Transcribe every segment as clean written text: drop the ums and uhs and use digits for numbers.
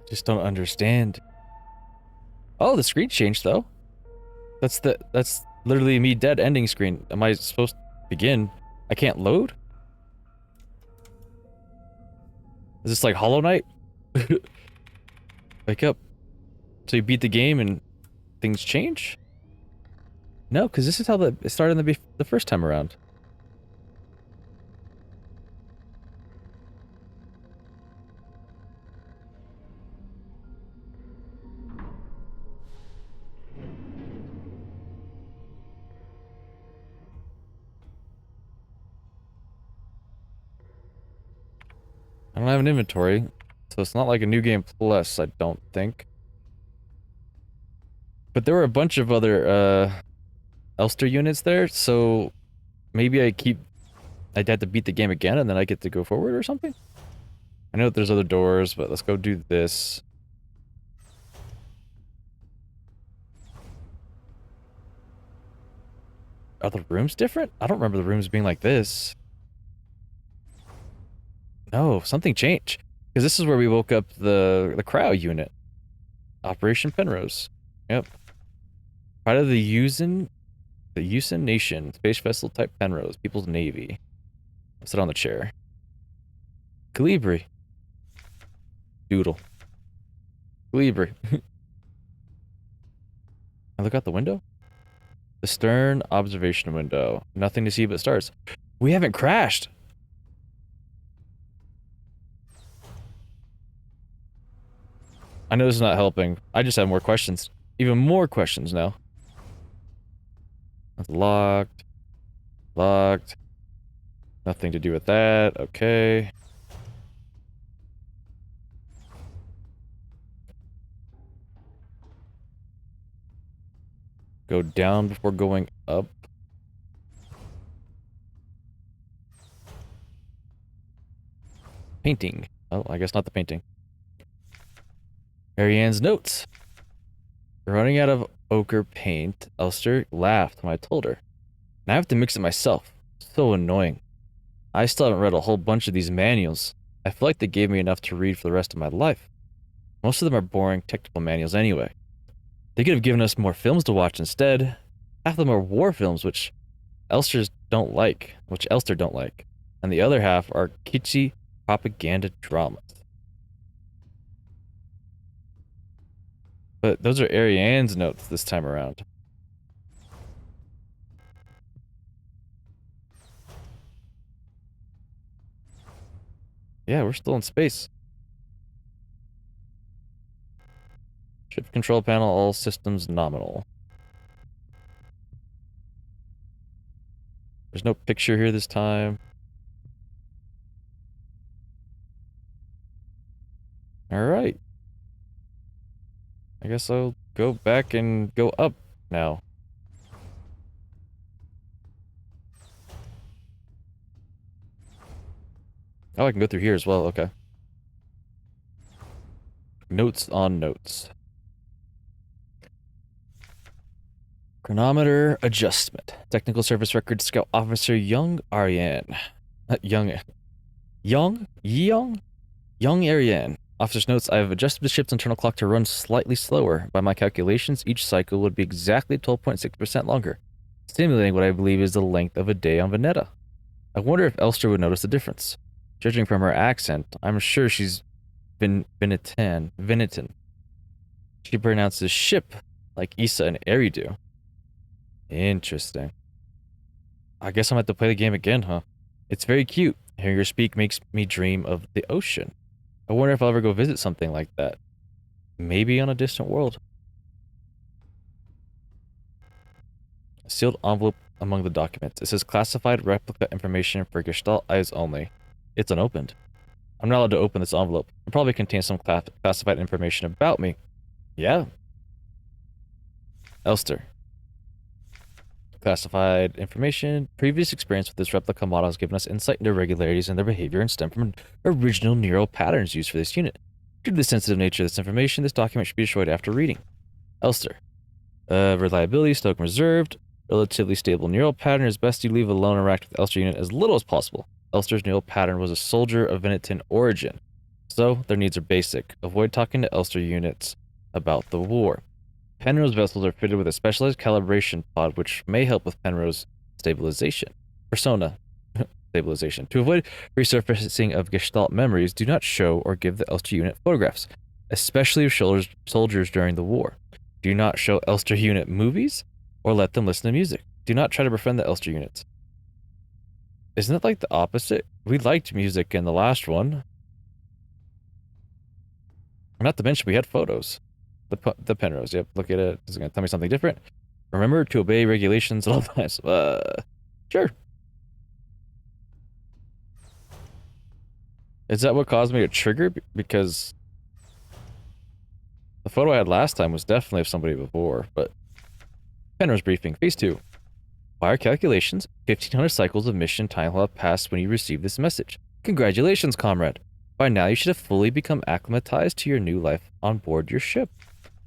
Just don't understand. Oh, the screen changed though. That's literally me dead ending screen. Am I supposed to begin? I can't load? Is this like Hollow Knight? Wake up. So you beat the game and things change? No, because this is how it started in the first time around. I don't have an inventory, so it's not like a new game plus, I don't think. But there were a bunch of other, Elster units there, so maybe I'd have to beat the game again and then I get to go forward or something? I know that there's other doors, but let's go do this. Are the rooms different? I don't remember the rooms being like this. No, something changed. Because this is where we woke up the Crow unit. Operation Penrose. Yep. Part of the Yuuzhan Nation. Space vessel type Penrose. People's Navy. I'll sit on the chair. Calibri. Doodle. Calibri. I look out the window? The stern observation window. Nothing to see but stars. We haven't crashed! I know this is not helping. I just have more questions. Even more questions now. That's locked. Locked. Nothing to do with that. Okay. Go down before going up. Painting. Oh, I guess not the painting. Marianne's notes. Running out of ochre paint, Elster laughed when I told her. And I have to mix it myself. So annoying. I still haven't read a whole bunch of these manuals. I feel like they gave me enough to read for the rest of my life. Most of them are boring technical manuals anyway. They could have given us more films to watch instead. Half of them are war films, which Elster don't like. And the other half are kitschy propaganda dramas. But those are Ariane's notes this time around. Yeah, we're still in space. Ship control panel, all systems nominal. There's no picture here this time. Alright. I guess I'll go back and go up now. Oh, I can go through here as well, okay. Notes on notes. Chronometer adjustment. Technical Service Record Scout Officer Young Ariane. Young Ariane. Officer's notes, I have adjusted the ship's internal clock to run slightly slower. By my calculations, each cycle would be exactly 12.6% longer, simulating what I believe is the length of a day on Veneta. I wonder if Elster would notice the difference. Judging from her accent, I'm sure she's Venetan. She pronounces ship like Issa and Eri do. Interesting. I guess I'm gonna have to play the game again, huh? It's very cute. Hearing her speak makes me dream of the ocean. I wonder if I'll ever go visit something like that. Maybe on a distant world. A sealed envelope among the documents. It says classified replica information for Gestalt eyes only. It's unopened. I'm not allowed to open this envelope. It probably contains some classified information about me. Yeah. Elster. Classified information. Previous experience with this replica model has given us insight into irregularities in their behavior and stem from original neural patterns used for this unit. Due to the sensitive nature of this information, this document should be destroyed after reading. Elster. Reliability, stoke reserved. Relatively stable neural pattern. It's best you leave alone and interact with Elster unit as little as possible. Elster's neural pattern was a soldier of Venetan origin. So, their needs are basic. Avoid talking to Elster units about the war. Penrose vessels are fitted with a specialized calibration pod which may help with Penrose stabilization. Persona stabilization. To avoid resurfacing of Gestalt memories, do not show or give the Elster unit photographs, especially of soldiers during the war. Do not show Elster unit movies or let them listen to music. Do not try to befriend the Elster units. Isn't it like the opposite? We liked music in the last one. Not to mention we had photos. The Penrose, yep, look at it. Is it going to tell me something different? Remember to obey regulations at all times. Sure. Is that what caused me to trigger? Because the photo I had last time was definitely of somebody before, but... Penrose briefing, phase 2. By our calculations, 1,500 cycles of mission time will have passed when you receive this message. Congratulations, comrade. By now, you should have fully become acclimatized to your new life on board your ship.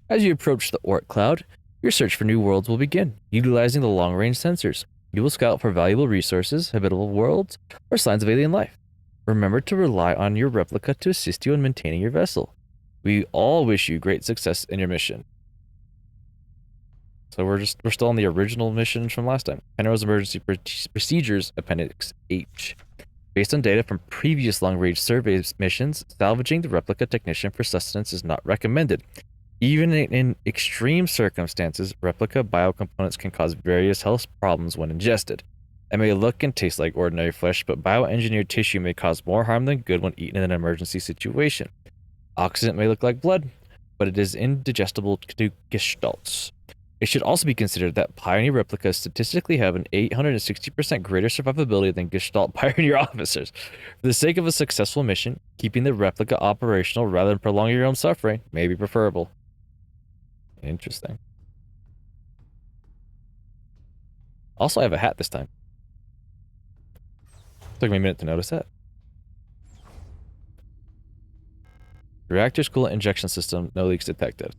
As you approach the Oort Cloud, your search for new worlds will begin, utilizing the long-range sensors. You will scout for valuable resources, habitable worlds, or signs of alien life. Remember to rely on your replica to assist you in maintaining your vessel. We all wish you great success in your mission. So we're still on the original mission from last time. Penrose Emergency Procedures, Appendix H. Based on data from previous long-range survey missions, salvaging the replica technician for sustenance is not recommended. Even in extreme circumstances, replica biocomponents can cause various health problems when ingested. It may look and taste like ordinary flesh, but bioengineered tissue may cause more harm than good when eaten in an emergency situation. Oxygen may look like blood, but it is indigestible to gestalts. It should also be considered that Pioneer replicas statistically have an 860% greater survivability than Gestalt Pioneer officers. For the sake of a successful mission, keeping the replica operational rather than prolonging your own suffering may be preferable. Interesting. Also, I have a hat this time. Took me a minute to notice that. Reactor's coolant injection system, no leaks detected.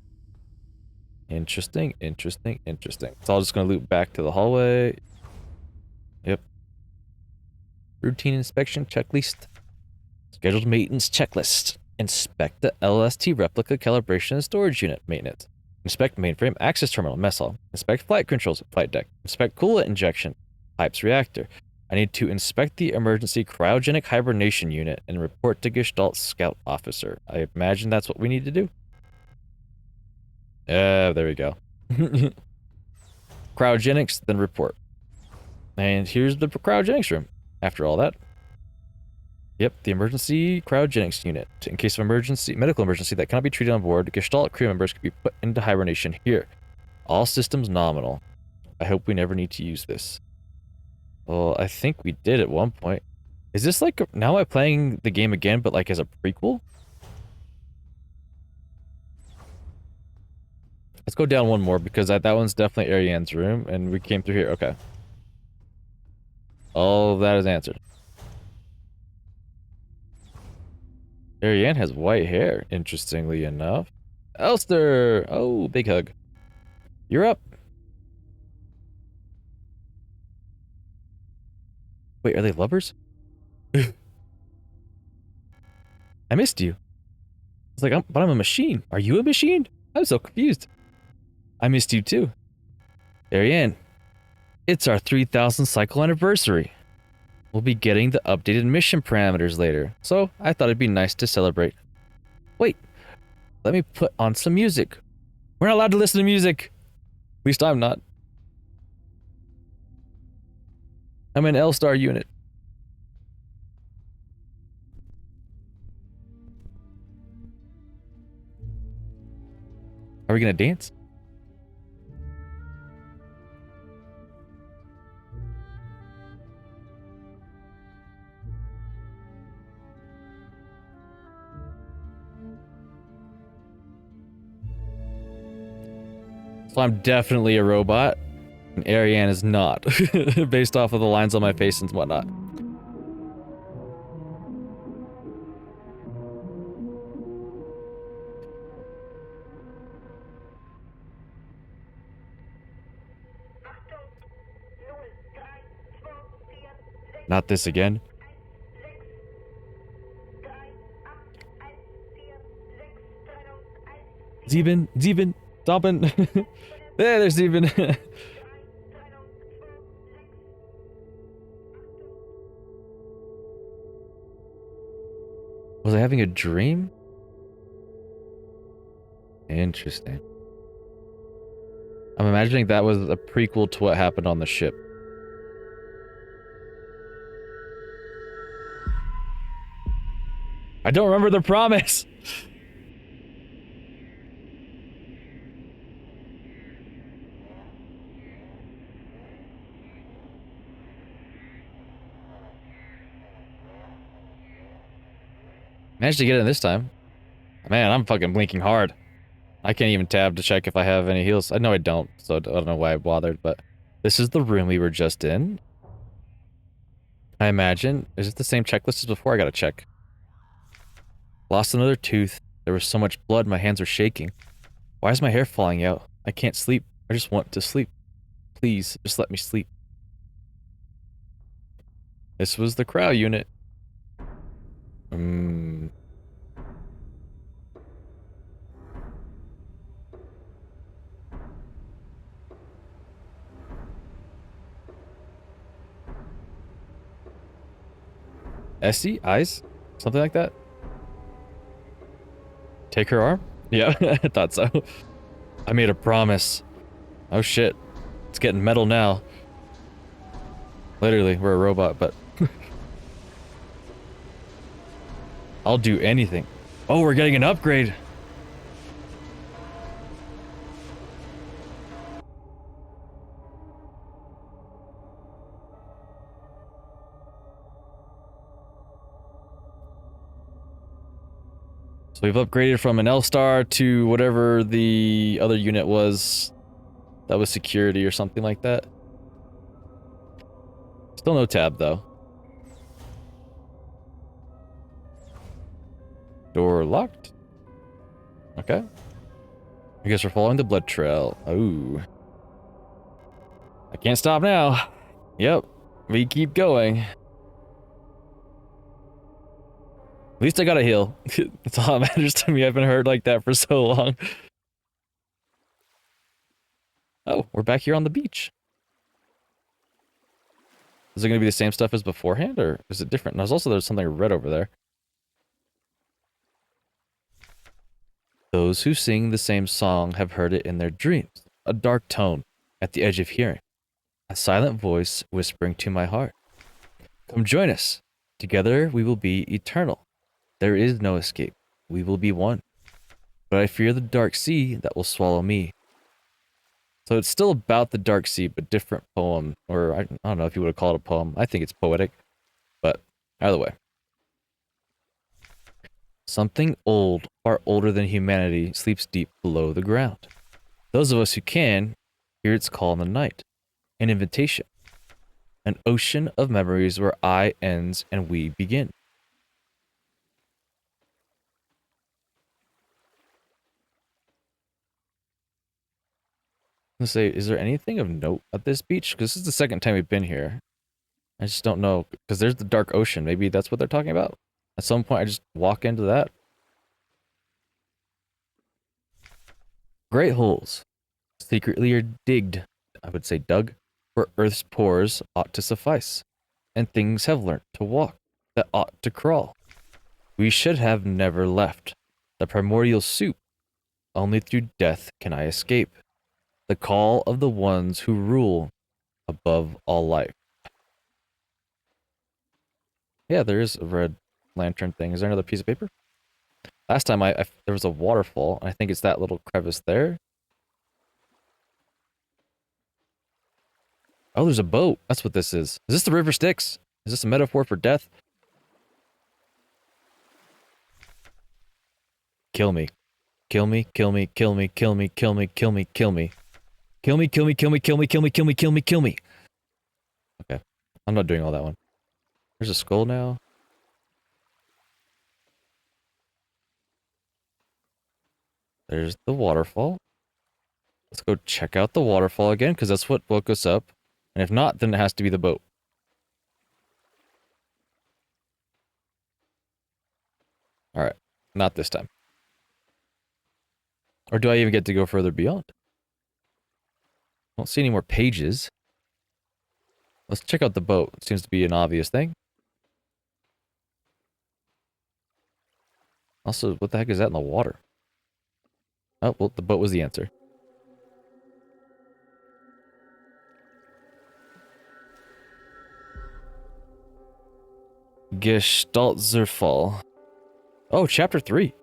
Interesting, interesting, interesting. It's all just going to loop back to the hallway. Yep. Routine inspection checklist. Scheduled maintenance checklist. Inspect the LST replica calibration and storage unit maintenance. Inspect mainframe access terminal mess hall. Inspect flight controls flight deck. Inspect coolant injection pipes reactor. I need to inspect the emergency cryogenic hibernation unit and report to Gestalt Scout Officer. I imagine that's what we need to do. There we go. Cryogenics, then report. And here's the cryogenics room. After all that. Yep, the emergency cryogenics unit. In case of medical emergency that cannot be treated on board, Gestalt crew members can be put into hibernation here. All systems nominal. I hope we never need to use this. Well, I think we did at one point. Is this like, now I'm playing the game again, but like as a prequel? Let's go down one more, because that one's definitely Ariane's room, and we came through here. Okay. All of that is answered. Ariane has white hair, interestingly enough. Elster! Oh, big hug. You're up. Wait, are they lovers? I missed you. It's like, but I'm a machine. Are you a machine? I'm so confused. I missed you too. Ariane, it's our 3,000 cycle anniversary. We'll be getting the updated mission parameters later, so I thought it'd be nice to celebrate. Wait, let me put on some music. We're not allowed to listen to music. At least I'm not. I'm an L-Star unit. Are we gonna dance? So I'm definitely a robot, and Ariane is not, based off of the lines on my face and whatnot. Not this again. Zeben, stopping. There's Zeben. Was I having a dream? Interesting. I'm imagining that was a prequel to what happened on the ship. I don't remember the promise. Managed to get it this time. Man, I'm fucking blinking hard. I can't even tab to check if I have any heals. I know I don't, so I don't know why I bothered, but this is the room we were just in. I imagine. Is it the same checklist as before? I gotta check. Lost another tooth. There was so much blood, my hands were shaking. Why is my hair falling out? I can't sleep. I just want to sleep. Please, just let me sleep. This was the Crow unit. Essie? Eyes? Something like that? Take her arm? Yeah, I thought so. I made a promise. Oh shit. It's getting metal now. Literally, we're a robot, but... I'll do anything. Oh, we're getting an upgrade! So we've upgraded from an L-Star to whatever the other unit was. That was security or something like that. Still no tab, though. Door locked. Okay. I guess we're following the blood trail. Ooh. I can't stop now. Yep. We keep going. At least I got a heal. That's all that matters to me. I've been hurt like that for so long. Oh, we're back here on the beach. Is it going to be the same stuff as beforehand, or is it different? And there's something red over there. Those who sing the same song have heard it in their dreams. A dark tone at the edge of hearing. A silent voice whispering to my heart. Come join us. Together we will be eternal. There is no escape. We will be one. But I fear the dark sea that will swallow me. So it's still about the dark sea, but different poem. Or I don't know if you would have called it a poem. I think it's poetic. But either way. Something old, far older than humanity, sleeps deep below the ground. Those of us who can, hear its call in the night. An invitation. An ocean of memories where I ends and we begin. I'm gonna say, is there anything of note at this beach? Because this is the second time we've been here. I just don't know, because there's the dark ocean. Maybe that's what they're talking about. At some point, I just walk into that. Great holes, secretly are digged, I would say dug, where earth's pores ought to suffice, and things have learnt to walk that ought to crawl. We should have never left the primordial soup. Only through death can I escape the call of the ones who rule above all life. Yeah, there is a red lantern thing. Is there another piece of paper? Last time there was a waterfall, and I think it's that little crevice there. Oh, there's a boat. That's what this is. Is this the River Styx? Is this a metaphor for death? Kill me. Kill me, kill me, kill me, kill me, kill me, kill me, kill me. Kill me, kill me, kill me, kill me, kill me, kill me, kill me, kill me. Okay. I'm not doing all that one. There's a skull now. There's the waterfall. Let's go check out the waterfall again, because that's what woke us up. And if not, then it has to be the boat. Alright. Not this time. Or do I even get to go further beyond? I don't see any more pages. Let's check out the boat. It seems to be an obvious thing. Also, what the heck is that in the water? Oh, well, the boat was the answer. Gestaltzerfall. Oh, chapter 3.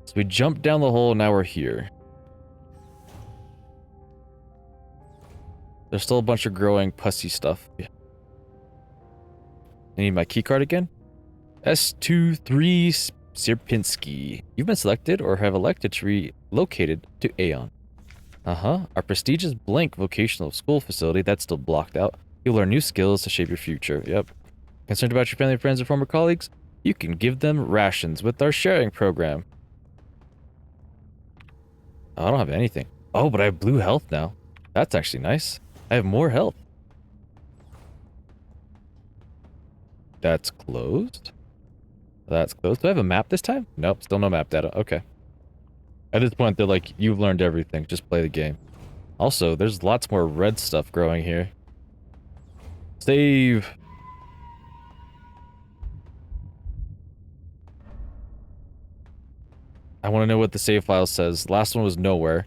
So we jumped down the hole, now we're here. There's still a bunch of growing pussy stuff. I need my keycard again? S23 Sierpinski. You've been selected or have elected to be relocated to Aeon. Uh-huh. Our prestigious blank vocational school facility, that's still blocked out. You'll learn new skills to shape your future. Yep. Concerned about your family, friends, and former colleagues? You can give them rations with our sharing program. Oh, I don't have anything. Oh, but I have blue health now. That's actually nice. I have more health. That's closed. That's closed. Do I have a map this time? Nope, still no map data. Okay. At this point, they're like, you've learned everything. Just play the game. Also, there's lots more red stuff growing here. Save. I want to know what the save file says. Last one was nowhere.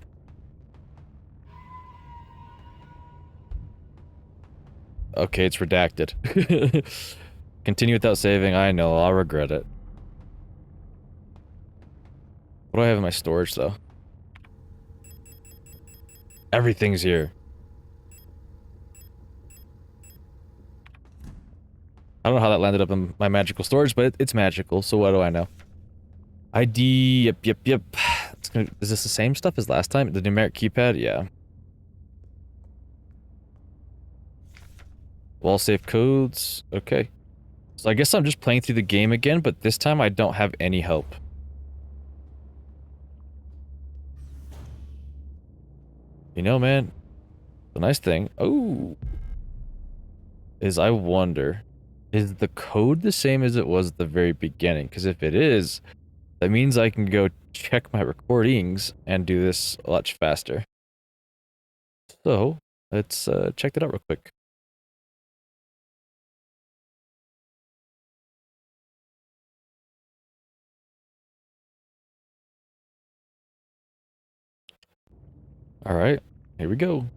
Okay, it's redacted. Continue without saving. I know, I'll regret it. What do I have in my storage, though? Everything's here. I don't know how that landed up in my magical storage, but it's magical, so what do I know? ID, yep. Is this the same stuff as last time? The numeric keypad? Yeah. Wall safe codes? Okay. So I guess I'm just playing through the game again, but this time I don't have any help. You know, man, the nice thing, is I wonder, is the code the same as it was at the very beginning? Because if it is, that means I can go check my recordings and do this a lot faster. So, let's check that out real quick. Alright, here we go.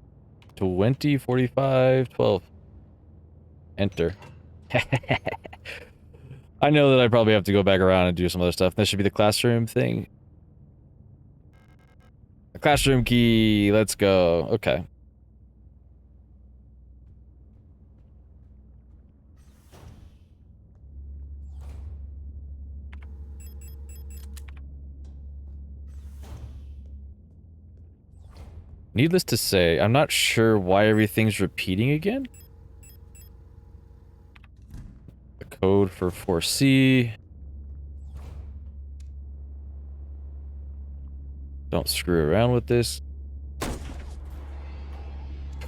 20, 45, 12. Enter. I know that I probably have to go back around and do some other stuff. That should be the classroom thing. The classroom key, let's go. Okay. Needless to say, I'm not sure why everything's repeating again. The code for 4C. Don't screw around with this.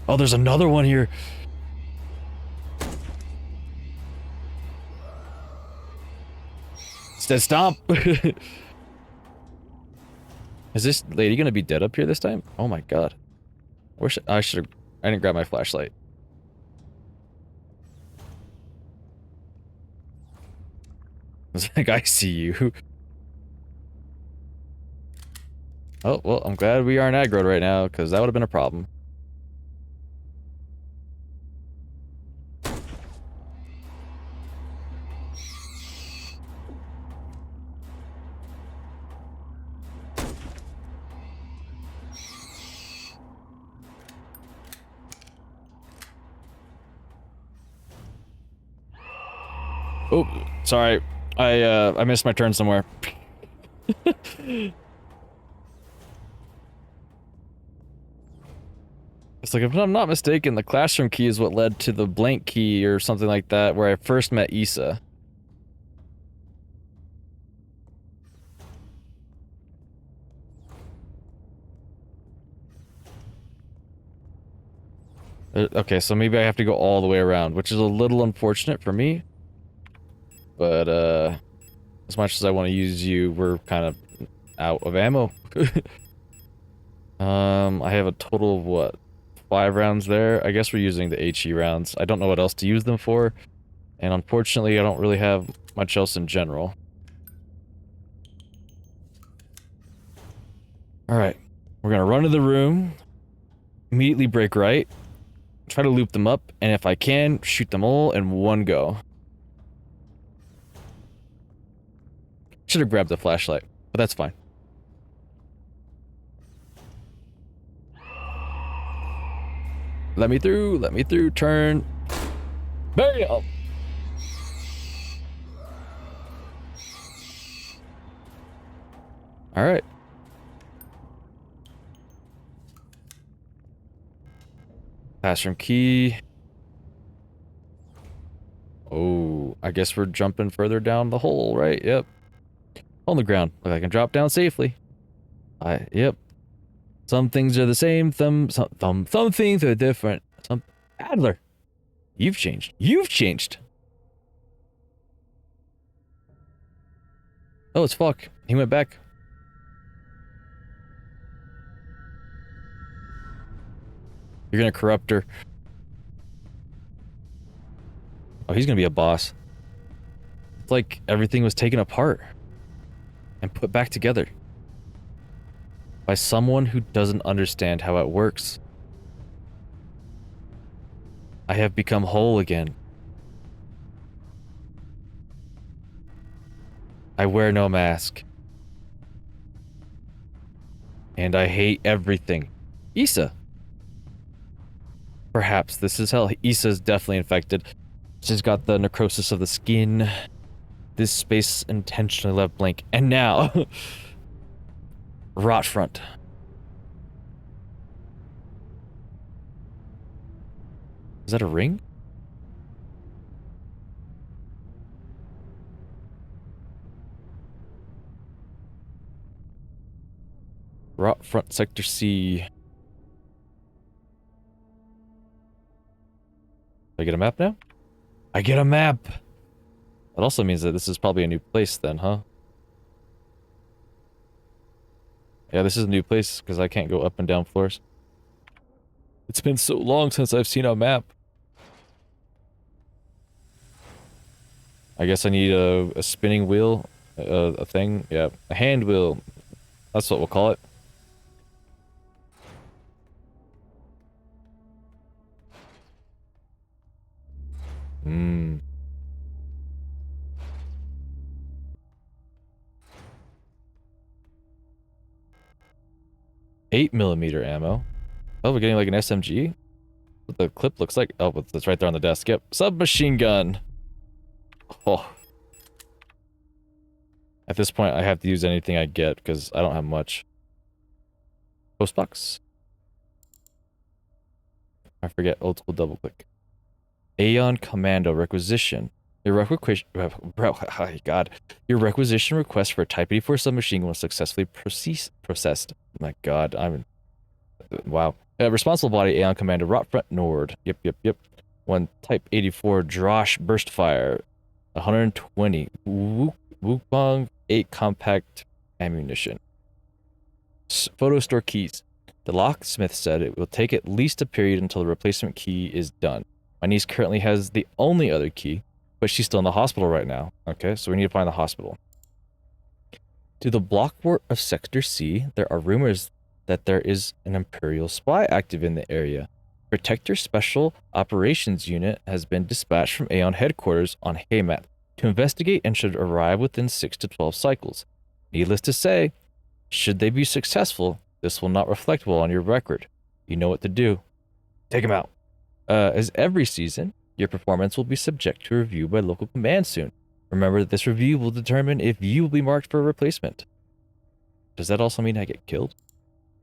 Oh, there's another one here. Said stop. Is this lady gonna be dead up here this time? Oh my god. I should have. I didn't grab my flashlight. It's like, I see you. Oh, well, I'm glad we aren't aggroed right now, because that would have been a problem. Oh, sorry. I missed my turn somewhere. It's like, if I'm not mistaken, the classroom key is what led to the blank key or something like that, where I first met Issa. Okay, so maybe I have to go all the way around, which is a little unfortunate for me. But, as much as I want to use you, we're kind of out of ammo. I have a total of what? 5 rounds there? I guess we're using the HE rounds. I don't know what else to use them for. And unfortunately, I don't really have much else in general. Alright. We're gonna run to the room. Immediately break right. Try to loop them up. And if I can, shoot them all in one go. Should have grabbed the flashlight. But that's fine. Let me through, turn. Bam! Alright. Classroom key. Oh, I guess we're jumping further down the hole, right? Yep. On the ground. Look, I can drop down safely. Yep. Some things are the same, some things are different. Adler, you've changed. You've changed. Oh, it's fuck. He went back. You're gonna corrupt her. Oh, he's gonna be a boss. It's like everything was taken apart and put back together by someone who doesn't understand how it works. I have become whole again. I wear no mask. And I hate everything. Issa. Perhaps this is hell. Issa's definitely infected. She's got the necrosis of the skin. This space intentionally left blank. And now... rot front. Is that a ring? Rot front sector C. I get a map now? I get a map! That also means that this is probably a new place then, huh? Yeah, this is a new place, because I can't go up and down floors. It's been so long since I've seen a map. I guess I need a spinning wheel, a thing, yeah, a hand wheel. That's what we'll call it. Hmm. 8mm ammo. Oh, we're getting like an SMG? What the clip looks like? Oh, it's right there on the desk. Yep. Submachine gun. Oh. At this point, I have to use anything I get because I don't have much. Postbox. I forget. Old school double click. Aeon Commando requisition. Your requisition. Oh, God. Your requisition request for a Type 84 submachine gun was successfully processed. My God, wow. Responsible body, Aeon Commando, Rotfront Nord. Yep. One Type 84 Drosh burst fire. 120. Wukong 8 compact ammunition. Photo store keys. The locksmith said it will take at least a period until the replacement key is done. My niece currently has the only other key, but she's still in the hospital right now. Okay, so we need to find the hospital. To the blockwart of Sector C, there are rumors that there is an Imperial spy active in the area. Protector Special Operations Unit has been dispatched from Aeon headquarters on Haymat to investigate and should arrive within 6 to 12 cycles. Needless to say, should they be successful, this will not reflect well on your record. You know what to do. Take him out. As every season, your performance will be subject to review by local command soon. Remember that this review will determine if you will be marked for a replacement. Does that also mean I get killed?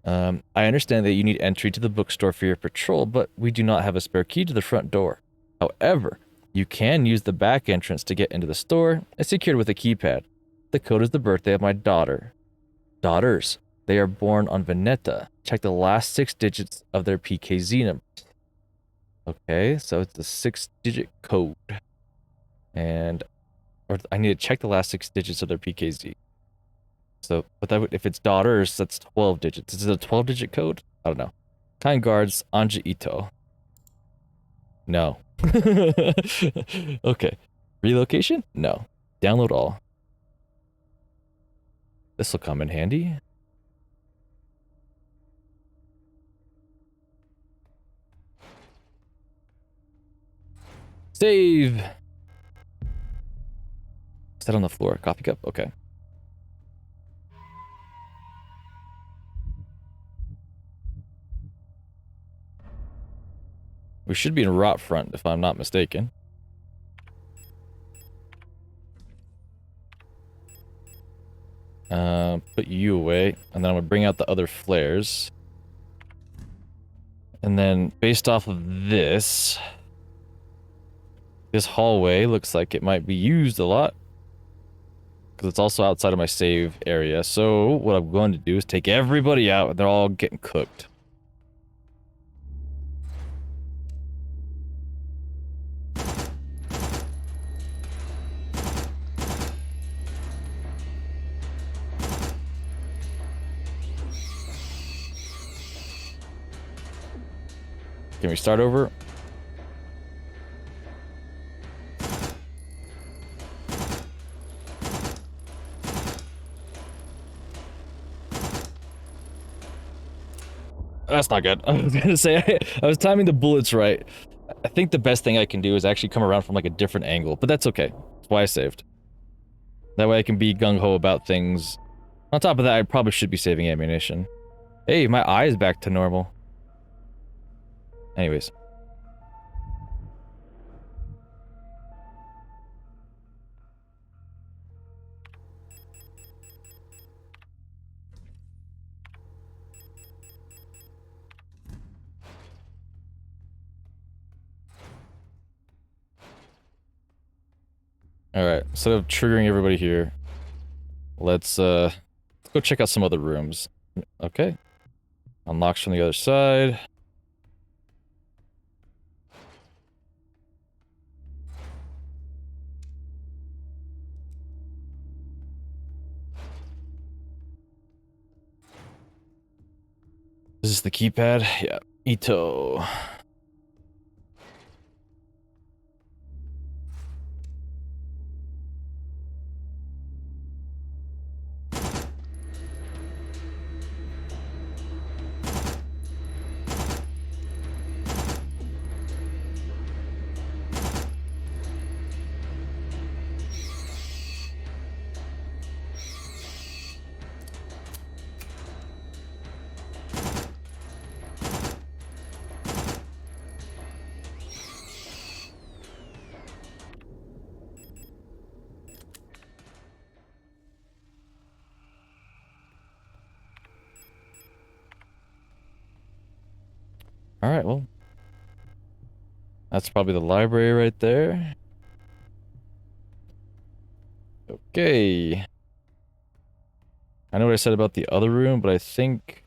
I understand that you need entry to the bookstore for your patrol, but we do not have a spare key to the front door. However, you can use the back entrance to get into the store. It's secured with a keypad. The code is the birthday of my daughter. Daughters. They are born on Veneta. Check the last 6 digits of their PKZ numbers. Okay, so it's a 6-digit code. And or I need to check the last 6 digits of their PKZ. So, but that would, if it's daughters, that's 12 digits. Is it a 12-digit code? I don't know. Kind Guards, Anja Ito. No. Okay. Relocation? No. Download all. This will come in handy. Save! Is that on the floor? Coffee cup? Okay. We should be in Rot Front, if I'm not mistaken. Put you away, and then I'm gonna bring out the other flares. And then, based off of this hallway looks like it might be used a lot. Because it's also outside of my save area. So, what I'm going to do is take everybody out, and they're all getting cooked. Can we start over? That's not good. I was gonna say, I was timing the bullets right. I think the best thing I can do is actually come around from like a different angle, but that's okay. That's why I saved. That way I can be gung-ho about things. On top of that, I probably should be saving ammunition. Hey, my eye is back to normal. Anyways. Alright, instead of triggering everybody here, let's go check out some other rooms. Okay. Unlocks from the other side. Is this the keypad? Yeah. Ito. Alright, well. That's probably the library right there. Okay. I know what I said about the other room, but I think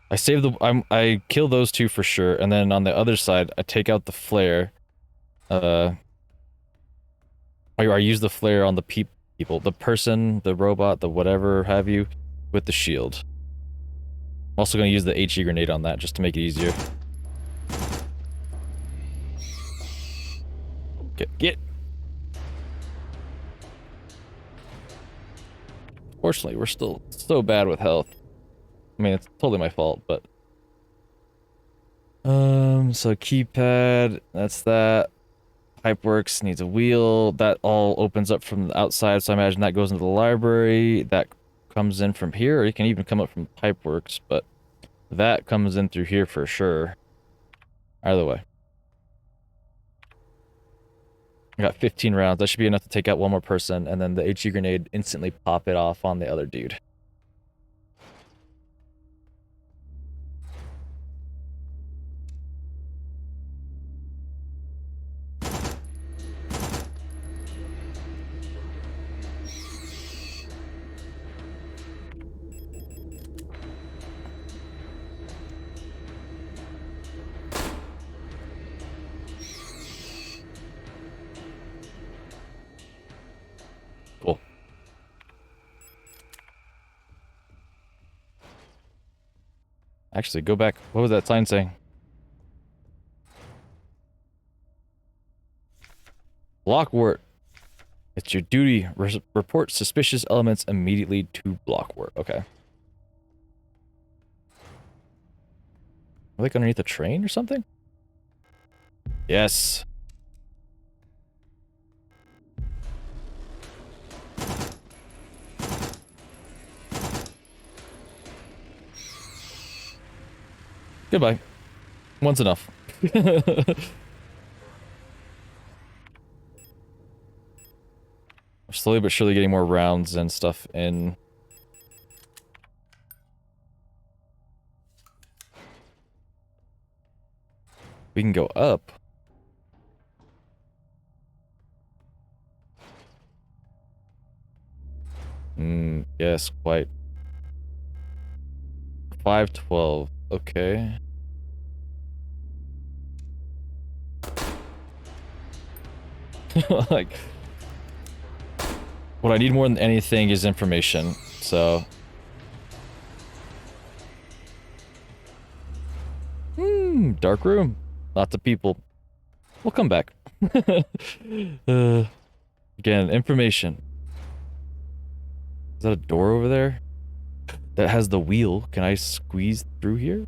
I saved I kill those two for sure, and then on the other side, I take out the flare. I use the flare on the people, the person, the robot, the whatever have you, with the shield. I'm also gonna use the HE grenade on that just to make it easier. Get. Fortunately, we're still so bad with health. I mean, it's totally my fault, but... so keypad, that's that. Pipeworks needs a wheel. That all opens up from the outside, so I imagine that goes into the library. That comes in from here, or it can even come up from Pipeworks, but that comes in through here for sure. Either way. I got 15 rounds. That should be enough to take out one more person, and then the HE grenade instantly pop it off on the other dude. Actually, go back. What was that sign saying? Blockwort. It's your duty. Report suspicious elements immediately to Blockwort. Okay. Are they like underneath the train or something? Yes. Goodbye. Once enough. We're slowly but surely getting more rounds and stuff in. We can go up. Yes, quite. 512. Okay. Like, what I need more than anything is information, so. Dark room. Lots of people. We'll come back. Again, information. Is that a door over there? That has the wheel. Can I squeeze through here?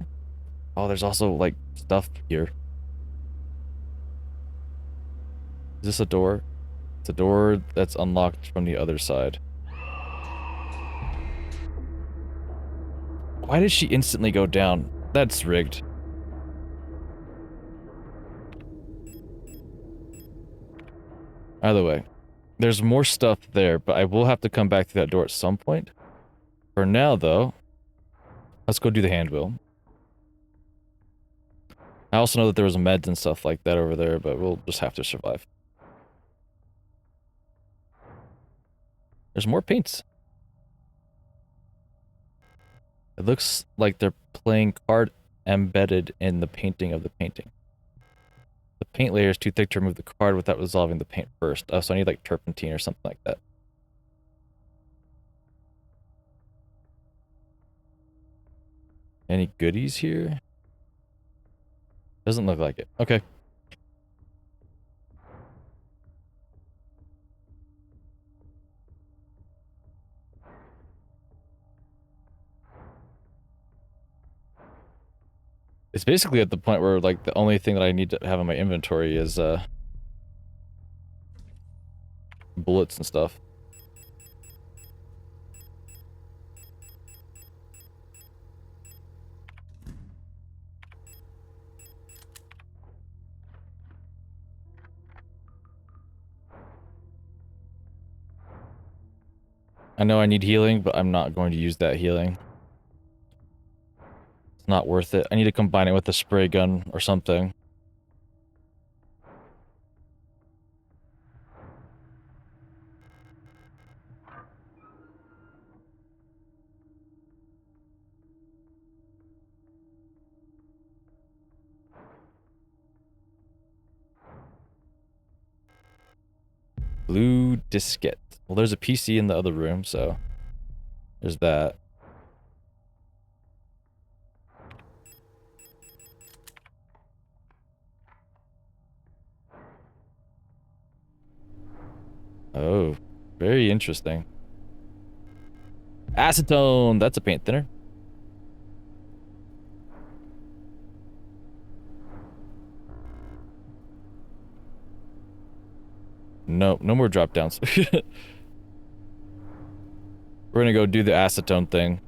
Oh, there's also, like, stuff here. Is this a door? It's a door that's unlocked from the other side. Why did she instantly go down? That's rigged. Either way, there's more stuff there, but I will have to come back to that door at some point. For now, though, let's go do the hand wheel. I also know that there was meds and stuff like that over there, but we'll just have to survive. There's more paints. It looks like they're playing card embedded in the painting of the painting. The paint layer is too thick to remove the card without dissolving the paint first. Oh, so I need like turpentine or something like that. Any goodies here? Doesn't look like it. Okay. It's basically at the point where, like, the only thing that I need to have in my inventory is, bullets and stuff. I know I need healing, but I'm not going to use that healing. It's not worth it. I need to combine it with a spray gun or something. Blue diskette. Well, there's a PC in the other room, so there's that. Oh, very interesting. Acetone! That's a paint thinner. No, no more drop downs. We're gonna go do the acetone thing.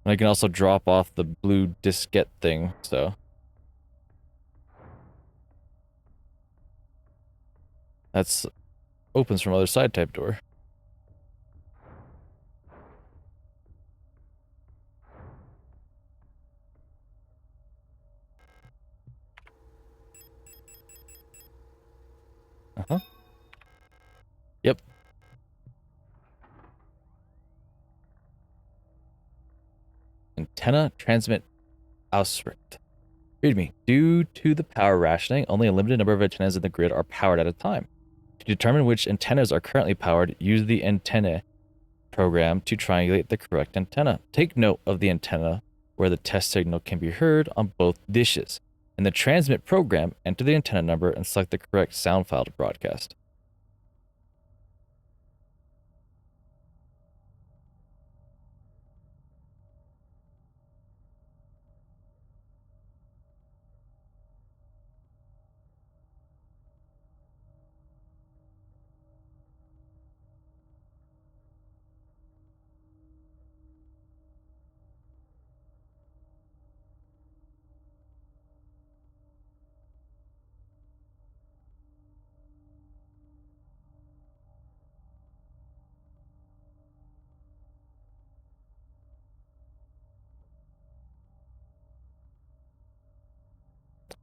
And I can also drop off the blue diskette thing, so. That's opens from other side type door. Uh-huh. Yep. Antenna transmit ausricht. Read me. Due to the power rationing, only a limited number of antennas in the grid are powered at a time. To determine which antennas are currently powered, use the antenna program to triangulate the correct antenna. Take note of the antenna where the test signal can be heard on both dishes. In the transmit program, enter the antenna number and select the correct sound file to broadcast.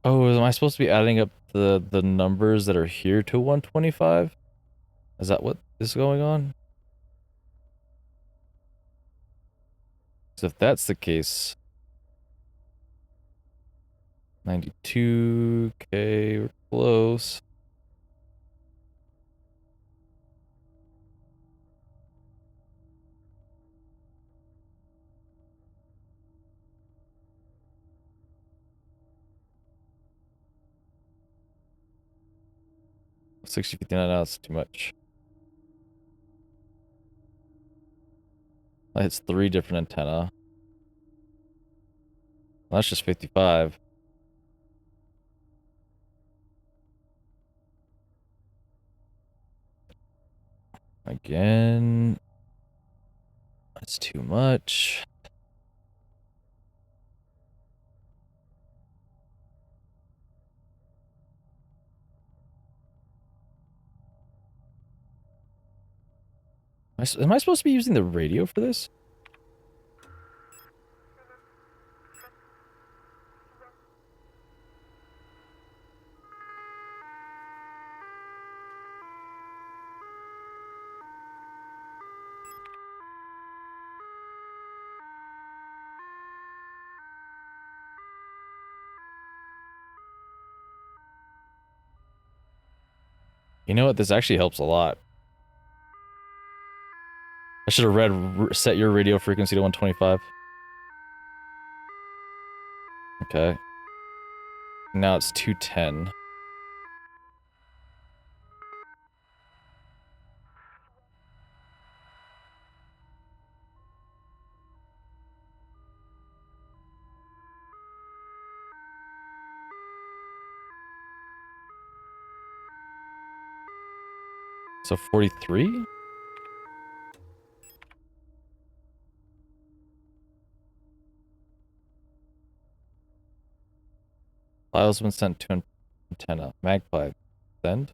Oh, am I supposed to be adding up the numbers that are here to 125? Is that what is going on? So if that's the case, 92, okay, we're close. $60.59, that's too much. That hits 3 different antenna. Well, that's just 55. Again, that's too much. Am I supposed to be using the radio for this? You know what? This actually helps a lot. I should have read set your radio frequency to 125. Okay. Now it's 210. So 43? Files been sent to antenna. Magpie. Send.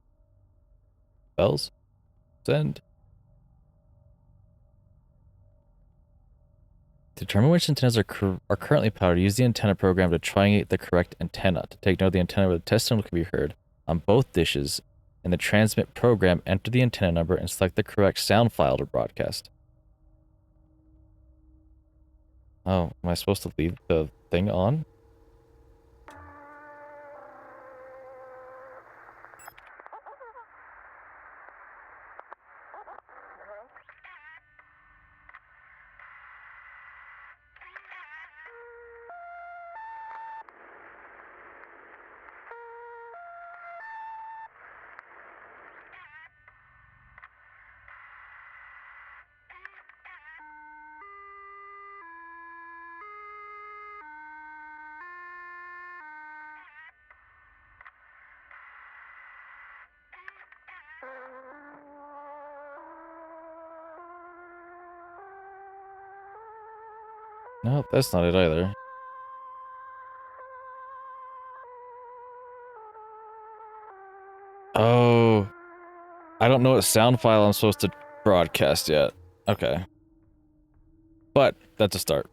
Bells. Send. Determine which antennas are currently powered. Use the antenna program to triangulate the correct antenna. To take note of the antenna where the test signal can be heard on both dishes. In the transmit program, enter the antenna number and select the correct sound file to broadcast. Oh, am I supposed to leave the thing on? No, that's not it either. Oh, I don't know what sound file I'm supposed to broadcast yet. Okay. But that's a start.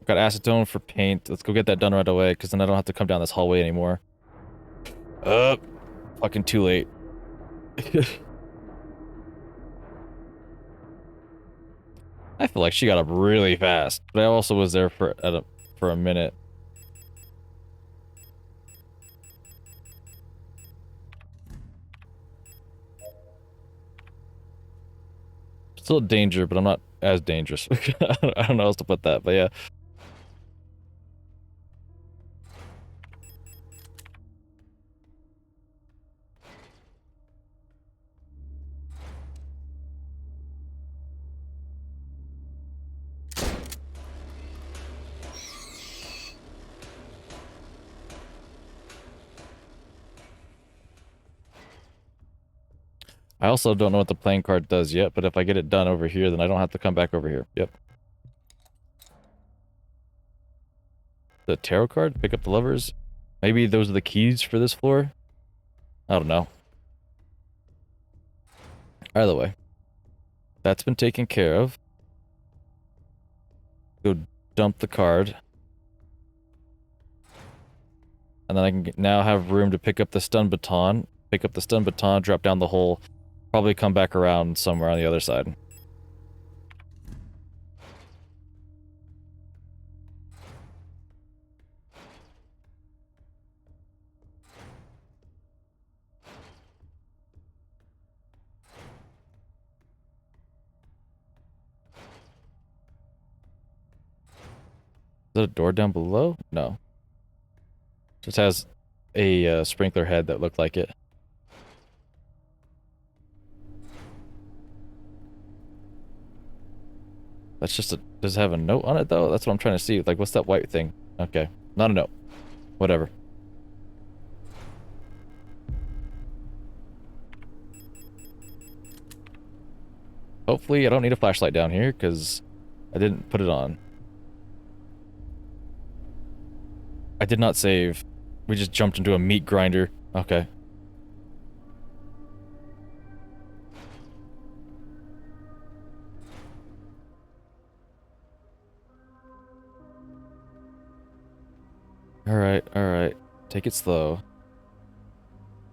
I've got acetone for paint. Let's go get that done right away, because then I don't have to come down this hallway anymore. Fucking too late. I feel like she got up really fast, but I also was there for a minute. Still a danger, but I'm not as dangerous. I don't know how else to put that, but yeah. I also don't know what the playing card does yet, but if I get it done over here, then I don't have to come back over here. Yep. The tarot card? Pick up the levers? Maybe those are the keys for this floor? I don't know. Either way. That's been taken care of. Go dump the card. And then I can now have room to pick up the stun baton. Pick up the stun baton, drop down the hole. Probably come back around somewhere on the other side. Is that a door down below? No. Just has a sprinkler head that looked like it. That's just a... Does it have a note on it, though? That's what I'm trying to see. Like, what's that white thing? Okay. Not a note. Whatever. Hopefully, I don't need a flashlight down here, because I didn't put it on. I did not save. We just jumped into a meat grinder. Okay. Alright, alright. Take it slow.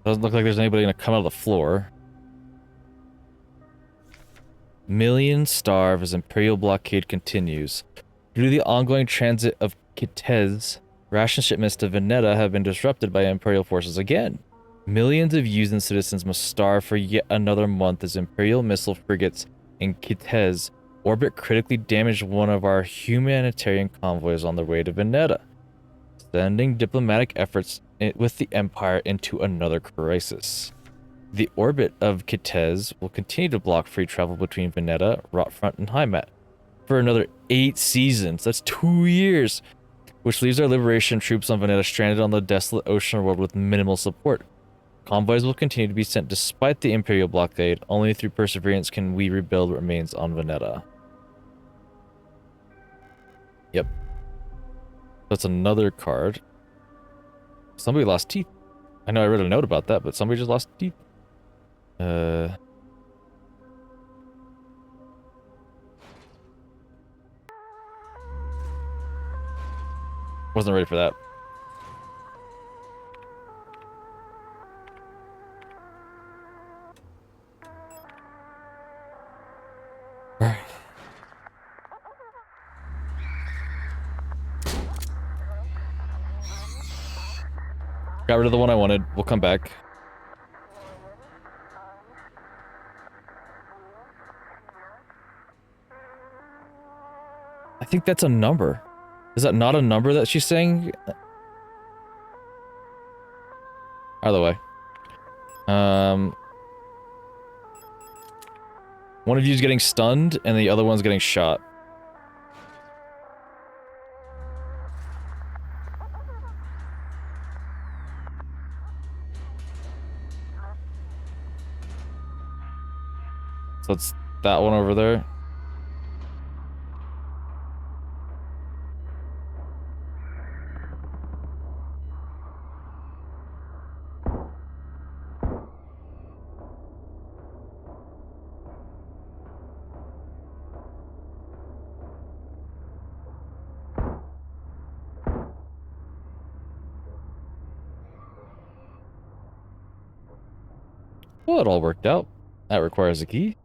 Doesn't look like there's anybody gonna come out of the floor. Millions starve as Imperial blockade continues. Due to the ongoing transit of Kitez, ration shipments to Veneta have been disrupted by Imperial forces again. Millions of Yuuzhan citizens must starve for yet another month as Imperial missile frigates in Kitez orbit critically damaged one of our humanitarian convoys on their way to Veneta, sending diplomatic efforts with the Empire into another crisis. The orbit of Kitez will continue to block free travel between Veneta, Rotfront, and Heimat for another 8 seasons. That's 2 years, which leaves our liberation troops on Veneta stranded on the desolate ocean world with minimal support. Convoys will continue to be sent despite the Imperial blockade. Only through perseverance can we rebuild what remains on Veneta. Yep. That's another card. Somebody lost teeth. I know I read a note about that, but somebody just lost teeth. Wasn't ready for that. Alright. Got rid of the one I wanted. We'll come back. I think that's a number. Is that not a number that she's saying? Either way. One of you is getting stunned, and the other one's getting shot. So it's that one over there. Well, it all worked out. That requires a key.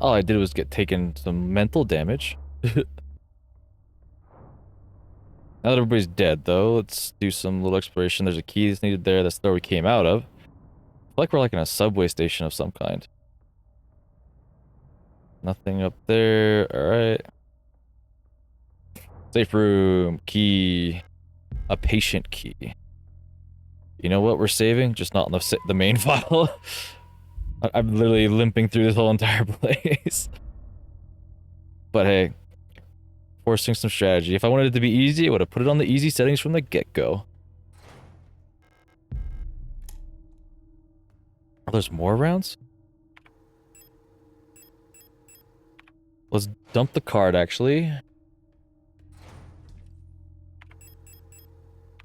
All I did was get taken some mental damage. Now that everybody's dead, though, let's do some little exploration. There's a key that's needed there. That's where we came out of. I feel like we're like in a subway station of some kind. Nothing up there. Alright. Safe room. Key. A patient key. You know what we're saving? Just not in the main file. I'm literally limping through this whole entire place. But hey. Forcing some strategy. If I wanted it to be easy, I would have put it on the easy settings from the get-go. Oh, there's more rounds? Let's dump the card, actually.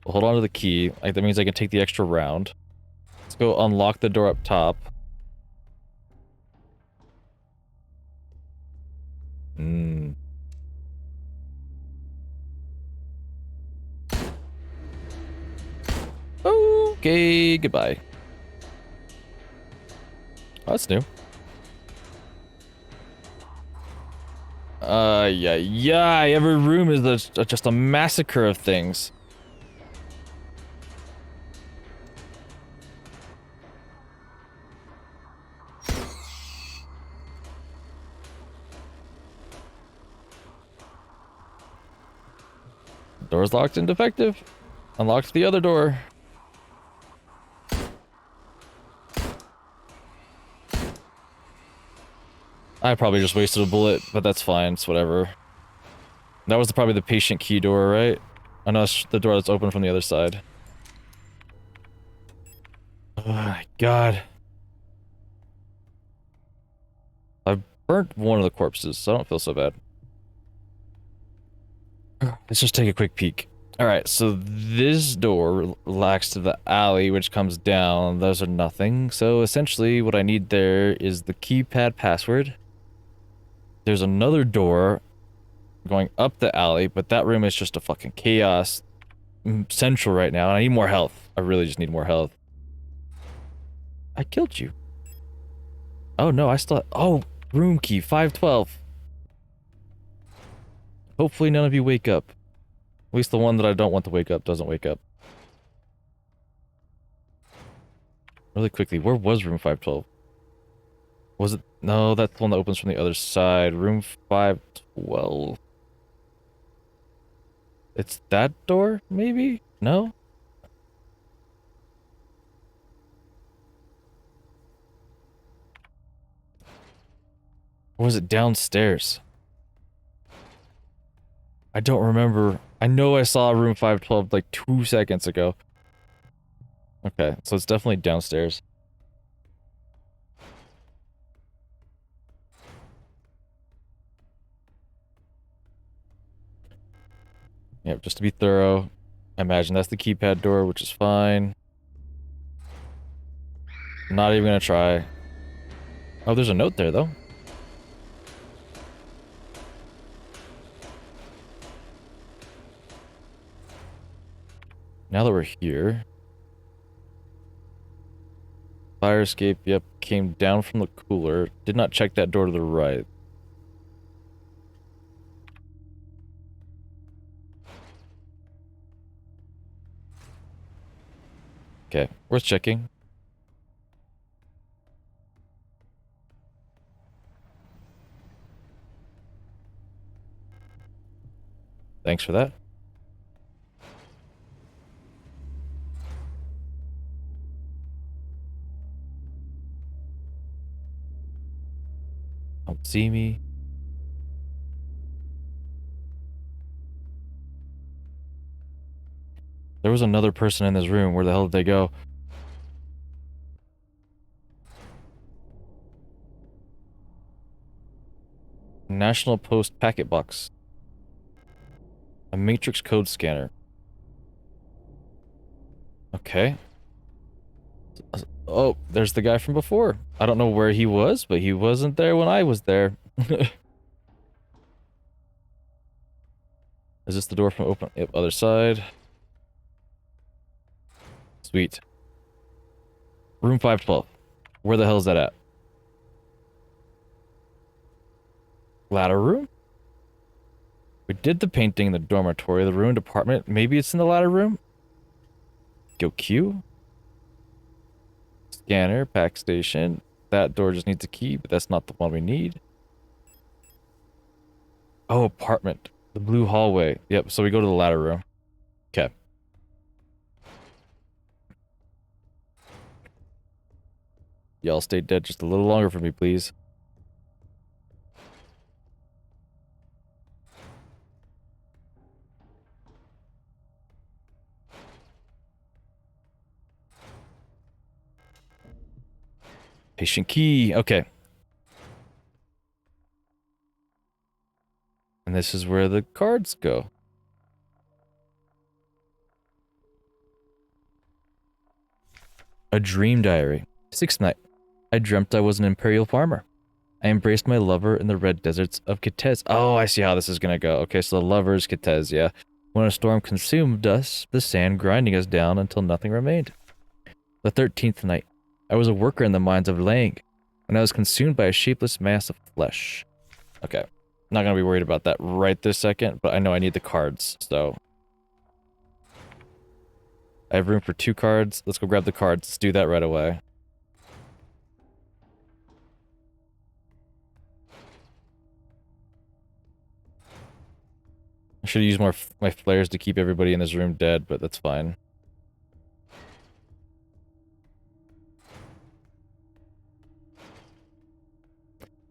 We'll hold on to the key. Like, that means I can take the extra round. Let's go unlock the door up top. Hmm. Okay, goodbye. Oh, that's new. Yeah, every room is just a massacre of things. Door's locked and defective. Unlocked the other door. I probably just wasted a bullet, but that's fine. It's whatever. That was probably the patient key door, right? I know it's the door that's open from the other side. Oh my god. I've burnt one of the corpses, so I don't feel so bad. Let's just take a quick peek. Alright, so this door relaxed to the alley, which comes down. Those are nothing. So essentially, what I need there is the keypad password. There's another door going up the alley, but that room is just a fucking chaos central right now. I need more health. I really just need more health. I killed you. Oh no, I still... Oh, room key, 512. Hopefully none of you wake up. At least the one that I don't want to wake up doesn't wake up. Really quickly, where was room 512? Was it? No, that's the one that opens from the other side. Room 512. It's that door, maybe? No? Or was it downstairs? I don't remember. I know I saw room 512 like 2 seconds ago. Okay, so it's definitely downstairs. Yep, just to be thorough. I imagine that's the keypad door, which is fine. Not even gonna try. Oh, there's a note there, though. Now that we're here... Fire escape, yep, came down from the cooler. Did not check that door to the right. Okay, worth checking. Thanks for that. Don't see me. There was another person in this room. Where the hell did they go? National Post packet box. A matrix code scanner. Okay. Oh, there's the guy from before. I don't know where he was, but he wasn't there when I was there. Is this the door from open? Yep, other side. Sweet. Room 512. Where the hell is that at? Ladder room? We did the painting in the dormitory, the ruined apartment. Maybe it's in the ladder room? Go Q. Scanner, pack station. That door just needs a key, but that's not the one we need. Oh, apartment. The blue hallway. Yep, so we go to the ladder room. Okay. Y'all stay dead just a little longer for me, please. Patient key. Okay. And this is where the cards go. A dream diary. 6th night. I dreamt I was an imperial farmer. I embraced my lover in the red deserts of Kitez. Oh, I see how this is gonna go. Okay, so the lover's Kitez, yeah. When a storm consumed us, the sand grinding us down until nothing remained. The 13th night. I was a worker in the mines of Lang, when I was consumed by a shapeless mass of flesh. Okay. Not gonna be worried about that right this second, but I know I need the cards, so... I have room for 2 cards. Let's go grab the cards. Let's do that right away. I should use more my flares to keep everybody in this room dead, but that's fine.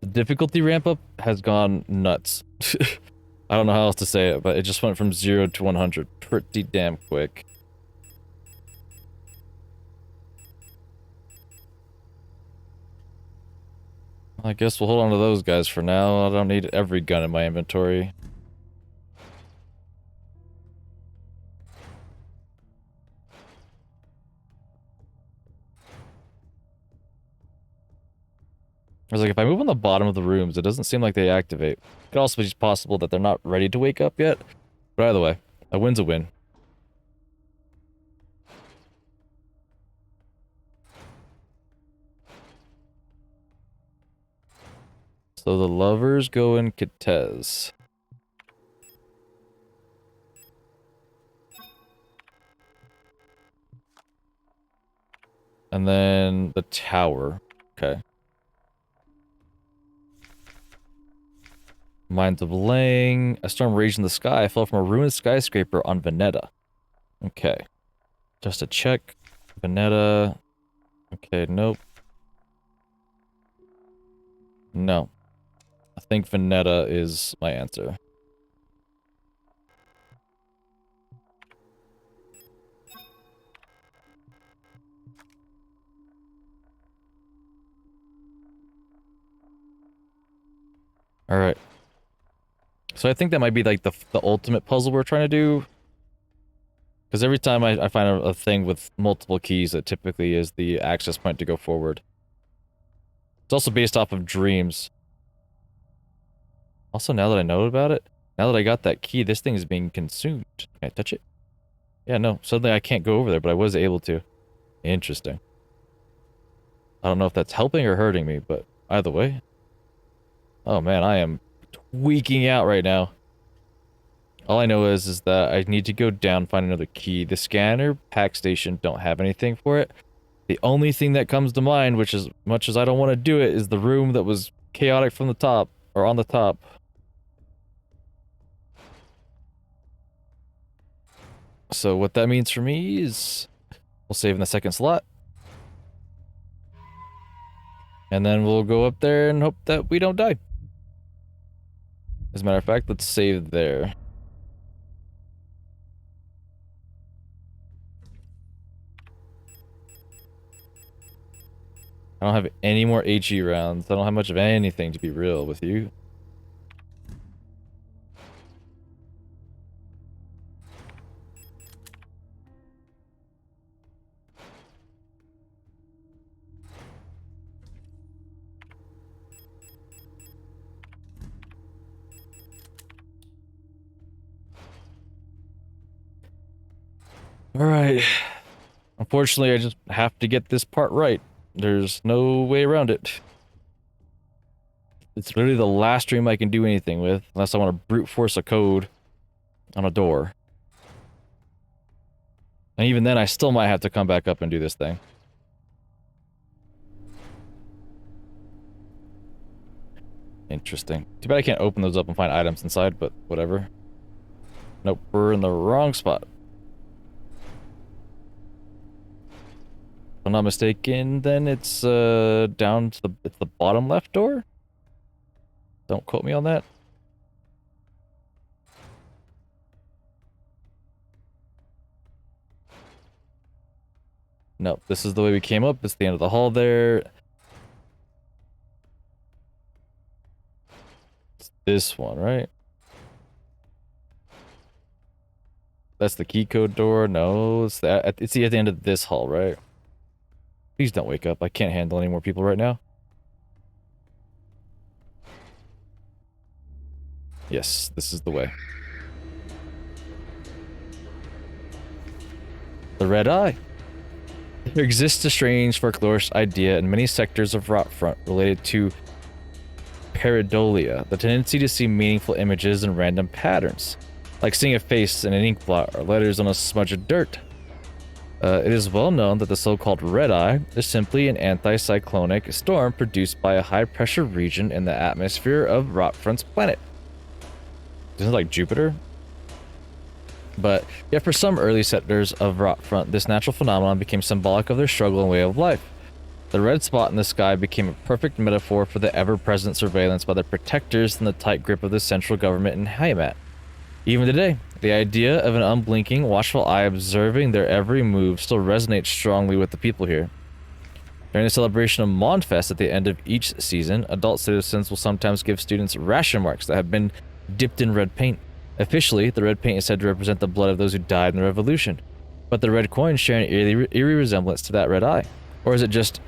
The difficulty ramp up has gone nuts. I don't know how else to say it, but it just went from 0 to 100 pretty damn quick. I guess we'll hold on to those guys for now. I don't need every gun in my inventory. I was like, if I move on the bottom of the rooms, it doesn't seem like they activate. It could also be possible that they're not ready to wake up yet. But either way, a win's a win. So the lovers go in Kitez. And then the tower. Okay. Mines of Lang. A storm raged in the sky. I fell from a ruined skyscraper on Veneta. Okay. Just a check. Veneta. Okay, nope. No. I think Veneta is my answer. Alright. So I think that might be like the ultimate puzzle we're trying to do. Because every time I find a thing with multiple keys, it typically is the access point to go forward. It's also based off of dreams. Also, now that I know about it, now that I got that key, this thing is being consumed. Can I touch it? Yeah, no. Suddenly I can't go over there, but I was able to. Interesting. I don't know if that's helping or hurting me, but either way. Oh man, I am tweaking out right now. All I know is that I need to go down, find another key. The scanner, pack station don't have anything for it. The only thing that comes to mind, which as much as I don't want to do it, is the room that was chaotic from the top, or on the top. So what that means for me is we'll save in the second slot. And then we'll go up there and hope that we don't die. As a matter of fact, let's save there. I don't have any more HE rounds. I don't have much of anything, to be real with you. Alright. Unfortunately, I just have to get this part right. There's no way around it. It's literally the last stream I can do anything with, unless I want to brute force a code on a door. And even then, I still might have to come back up and do this thing. Interesting. Too bad I can't open those up and find items inside, but whatever. Nope, we're in the wrong spot. If I'm not mistaken, then it's down to the bottom left door? Don't quote me on that. No, this is the way we came up. It's the end of the hall there. It's this one, right? That's the key code door. No, it's at the end of this hall, right? Please don't wake up. I can't handle any more people right now. Yes, this is the way. The red eye. There exists a strange folklorish idea in many sectors of Rotfront related to pareidolia, the tendency to see meaningful images in random patterns, like seeing a face in an ink blot or letters on a smudge of dirt. It is well known that the so-called red eye is simply an anticyclonic storm produced by a high-pressure region in the atmosphere of Rotfront's planet. Isn't it like Jupiter? But yet for some early settlers of Rotfront, this natural phenomenon became symbolic of their struggle and way of life. The red spot in the sky became a perfect metaphor for the ever-present surveillance by their protectors and the tight grip of the central government in Haymat. Even today, the idea of an unblinking, watchful eye observing their every move still resonates strongly with the people here. During the celebration of Monfest at the end of each season, adult citizens will sometimes give students ration marks that have been dipped in red paint. Officially, the red paint is said to represent the blood of those who died in the revolution, but the red coins share an eerie resemblance to that red eye. Or is it just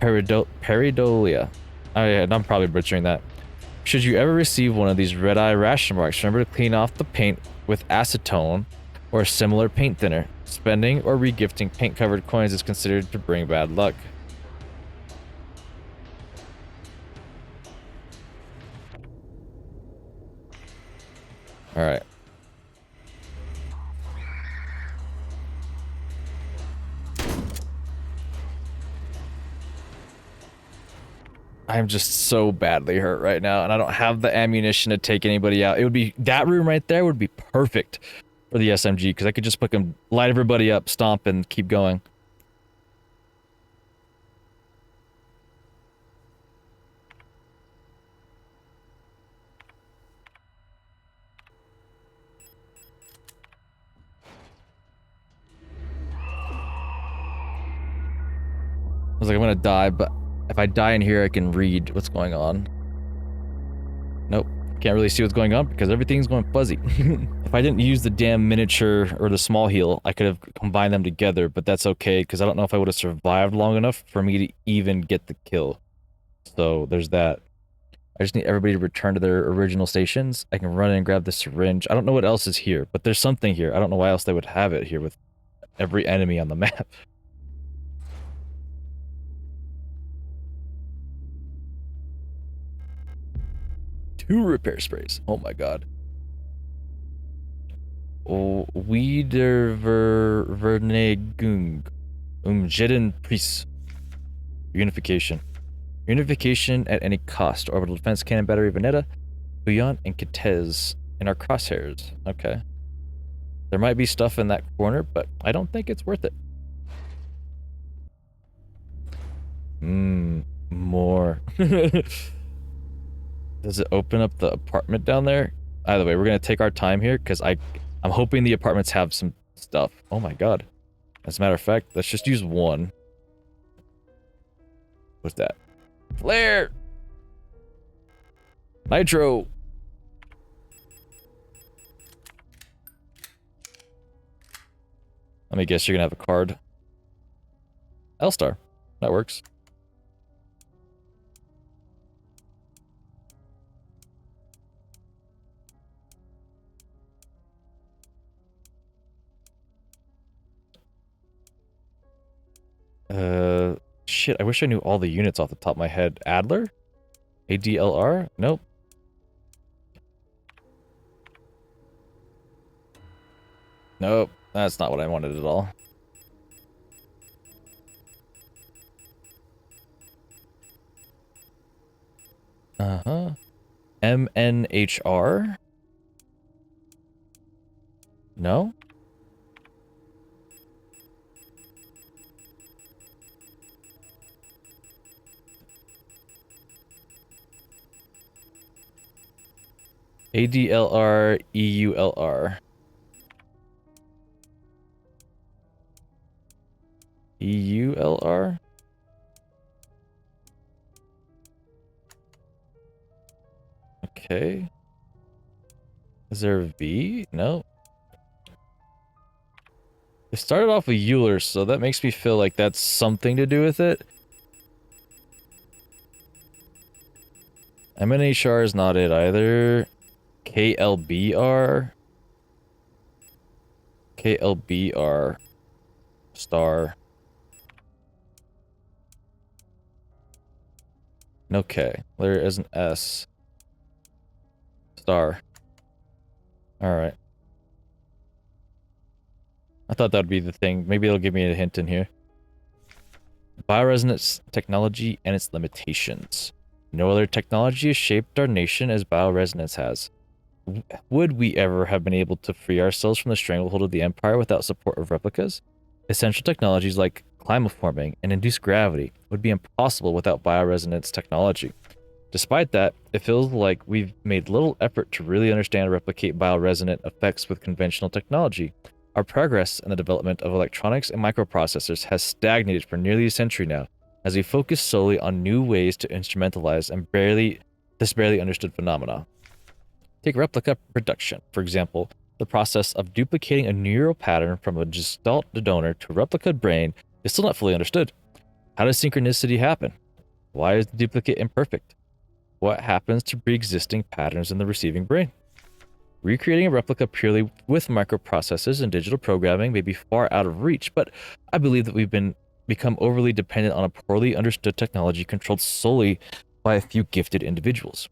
pareidolia? I'm probably butchering that. Should you ever receive one of these red eye ration marks, remember to clean off the paint with acetone or a similar paint thinner. Spending or regifting paint-covered coins is considered to bring bad luck. Alright. I'm just so badly hurt right now, and I don't have the ammunition to take anybody out. It would be, that room right there would be perfect for the SMG, because I could just fucking light everybody up, stomp, and keep going. I was like, I'm gonna die, but if I die in here, I can read what's going on. Nope. Can't really see what's going on because everything's going fuzzy. If I didn't use the damn miniature or the small heal, I could have combined them together, but that's okay because I don't know if I would have survived long enough for me to even get the kill. So there's that. I just need everybody to return to their original stations. I can run in and grab the syringe. I don't know what else is here, but there's something here. I don't know why else they would have it here with every enemy on the map. Two repair sprays. Oh my god. Oh, Wiedervernegung. Jeden Preis. Unification. Unification at any cost. Orbital defense cannon battery Veneta, Bouillon, and Kitez in our crosshairs. Okay. There might be stuff in that corner, but I don't think it's worth it. More. Does it open up the apartment down there? Either way, we're gonna take our time here because I'm hoping the apartments have some stuff. Oh my god. As a matter of fact, let's just use one. What's that? Flare! Nitro! Let me guess you're gonna have a card. L-Star. That works. Shit, I wish I knew all the units off the top of my head. Adler? ADLR? Nope. Nope, that's not what I wanted at all. Uh-huh. MNHR? No? ADLR, EULR. EULR? Okay. Is there a V? No. It started off with Euler, so that makes me feel like that's something to do with it. MNHR is not it either. KLBR? KLBR. Star. Okay. There is an S. Star. Alright. I thought that would be the thing. Maybe it'll give me a hint in here. Bioresonance technology and its limitations. No other technology has shaped our nation as bioresonance has. Would we ever have been able to free ourselves from the stranglehold of the Empire without support of replicas? Essential technologies like climaforming and induced gravity would be impossible without bioresonance technology. Despite that, it feels like we've made little effort to really understand and replicate bioresonant effects with conventional technology. Our progress in the development of electronics and microprocessors has stagnated for nearly a century now, as we focus solely on new ways to instrumentalize this barely understood phenomena. Take replica production, for example. The process of duplicating a neural pattern from a gestalt donor to a replica brain is still not fully understood. How does synchronicity happen? Why is the duplicate imperfect? What happens to pre-existing patterns in the receiving brain? Recreating a replica purely with microprocessors and digital programming may be far out of reach, but I believe that we've become overly dependent on a poorly understood technology controlled solely by a few gifted individuals.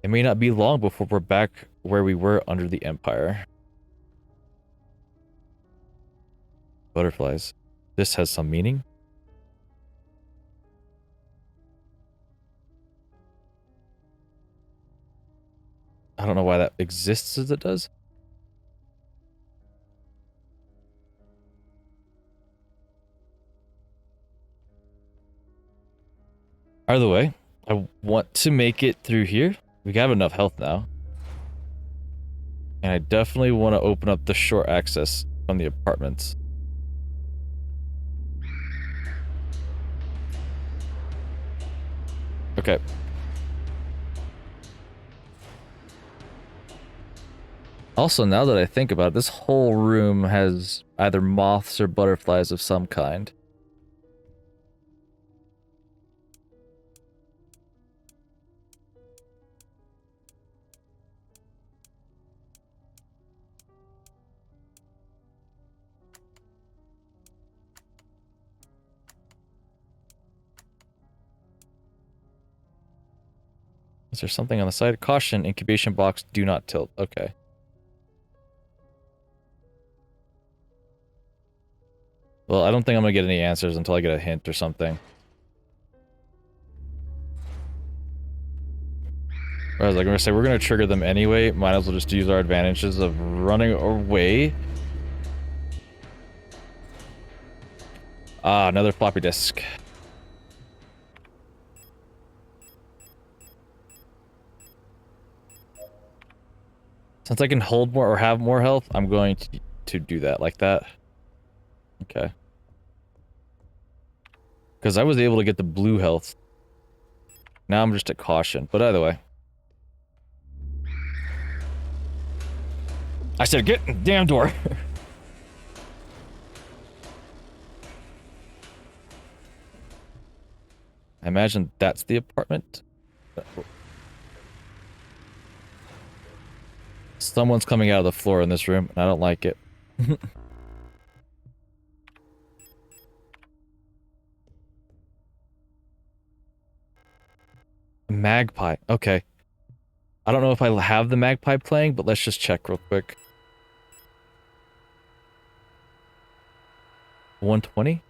It may not be long before we're back where we were under the Empire. Butterflies. This has some meaning. I don't know why that exists as it does. Either way, I want to make it through here. We have enough health now. And I definitely want to open up the short access from the apartments. Okay. Also, now that I think about it, this whole room has either moths or butterflies of some kind. Is there something on the side? Caution, incubation box, do not tilt. Okay. Well, I don't think I'm gonna get any answers until I get a hint or something. I was like, gonna say, we're gonna trigger them anyway. Might as well just use our advantages of running away. Ah, another floppy disk. Since I can hold more or have more health, I'm going to do that like that. Okay. Because I was able to get the blue health. Now I'm just at caution, but either way. I said, get in the damn door. I imagine that's the apartment. Someone's coming out of the floor in this room, and I don't like it. Magpie. Okay. I don't know if I have the magpie playing, but let's just check real quick. 120?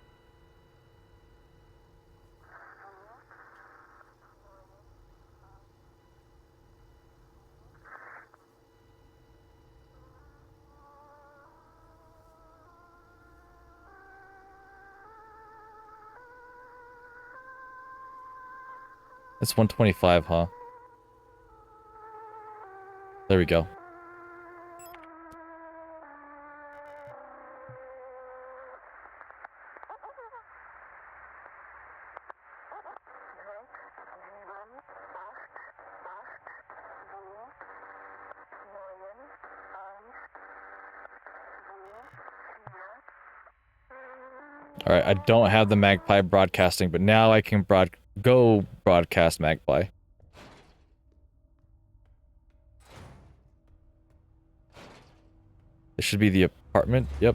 It's 125, huh? There we go. Alright, I don't have the Magpie broadcasting, but now I can go broadcast Magpie. This should be the apartment. Yep.